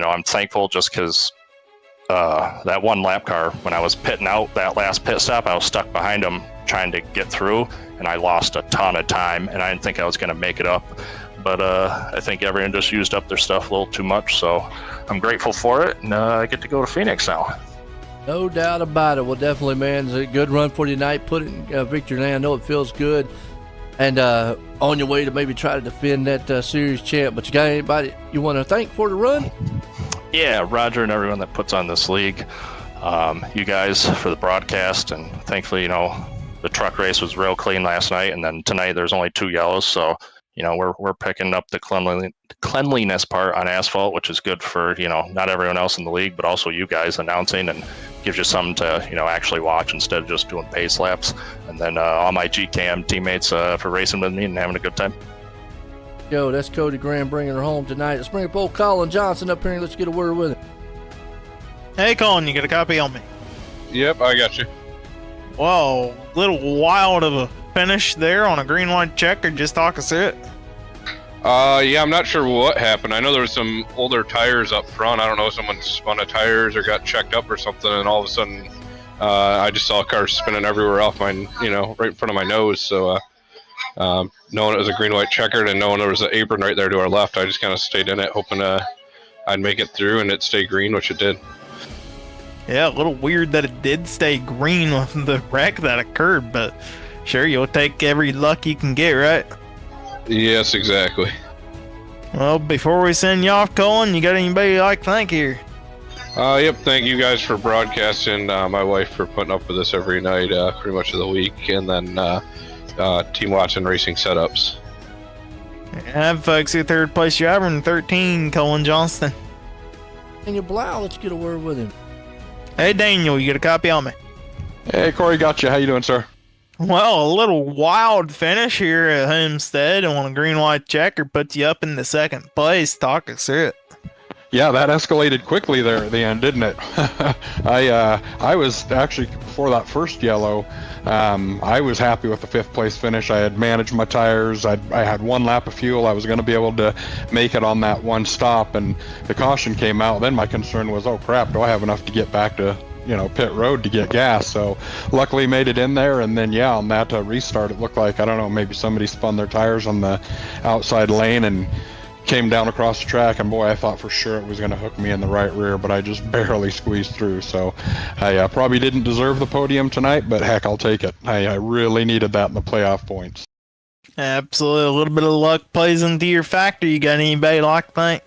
I'm thankful just because that one lap car, when I was pitting out that last pit stop, I was stuck behind him trying to get through, and I lost a ton of time, and I didn't think I was going to make it up. But I think everyone just used up their stuff a little too much, so I'm grateful for it, and I get to go to Phoenix now. No doubt about it. Well, definitely, man. It's a good run for you tonight. Put it in victory lane. I know it feels good. And on your way to maybe try to defend that series champ. But you got anybody you want to thank for the run? Yeah, Roger and everyone that puts on this league. You guys for the broadcast. And thankfully, the truck race was real clean last night. And then tonight there's only 2 yellows. So, we're picking up the cleanliness part on asphalt, which is good for, not everyone else in the league, but also you guys announcing, and gives you something to, actually watch instead of just doing pace laps. And then all my GKM teammates for racing with me and having a good time. Yo, that's Cody Graham bringing her home tonight. Let's bring up old Colin Johnson up here and let's get a word with him. Hey, Colin, you got a copy on me? Yep, I got you. Whoa, little wild of a finish there on a green white checker. Just talk us through it. Yeah, I'm not sure what happened. I know there was some older tires up front. I don't know if someone spun a tires or got checked up or something, and all of a sudden, I just saw cars spinning everywhere off mine, right in front of my nose. So, knowing it was a green-white checkered and knowing there was an apron right there to our left, I just kind of stayed in it, hoping I'd make it through and it stayed green, which it did. Yeah, a little weird that it did stay green with the wreck that occurred, but sure, you'll take every luck you can get, right? Yes, exactly. Well, before we send you off, Colin, you got anybody you'd like to thank here? Yep, thank you guys for broadcasting, my wife for putting up with this every night, pretty much of the week, and then Team Watson Racing Setups. And folks, your third place driver in 13, Colin Johnston. Daniel Blau, let's get a word with him. Hey, Daniel, you get a copy on me? Hey, Corey, got you. How you doing, sir? Well, a little wild finish here at Homestead on a green-white checker puts you up in the second place. Talk us through it. Yeah, that escalated quickly there at the end, didn't it? I was actually, before that first yellow, I was happy with the 5th place finish. I had managed my tires. I had 1 lap of fuel. I was going to be able to make it on that one stop, and the caution came out. Then my concern was, oh crap, do I have enough to get back to pit road to get gas? So luckily made it in there, and then on that restart, it looked like, I don't know, maybe somebody spun their tires on the outside lane and came down across the track, and boy, I thought for sure it was going to hook me in the right rear, but I just barely squeezed through. So I probably didn't deserve the podium tonight, but heck, I'll take it. I really needed that in the playoff points. Absolutely. A little bit of luck plays into your factor. You got anybody like to thank?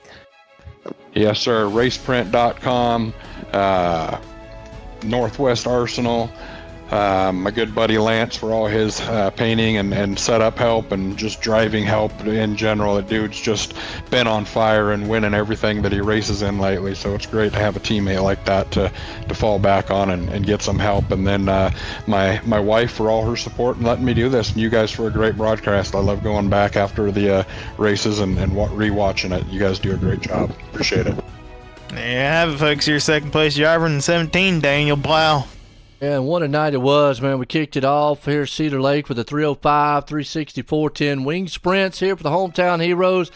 Yes, sir. Raceprint.com, Northwest Arsenal, my good buddy Lance for all his painting and setup help and just driving help in general. The dude's just been on fire and winning everything that he races in lately, so it's great to have a teammate like that to fall back on and get some help. And then my wife for all her support and letting me do this, and you guys for a great broadcast. I love going back after the races and rewatching it. You guys do a great job. Appreciate it. Yeah, folks, your second place driver in 17, Daniel Blau. Yeah, and what a night it was, man. We kicked it off here at Cedar Lake with a 305, 360, 410 wing sprints here for the hometown heroes,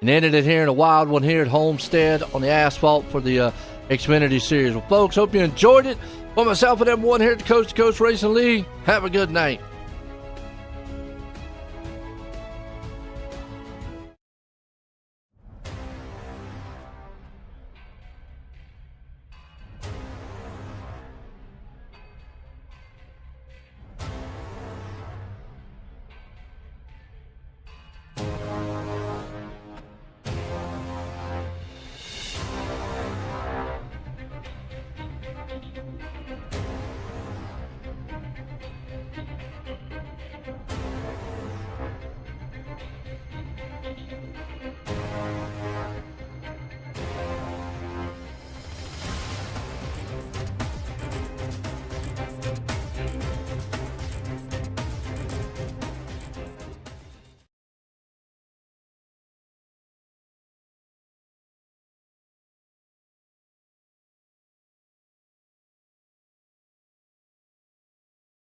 and ended it here in a wild one here at Homestead on the asphalt for the Xfinity Series. Well, folks, hope you enjoyed it. For myself and everyone here at the Coast to Coast Racing League, have a good night.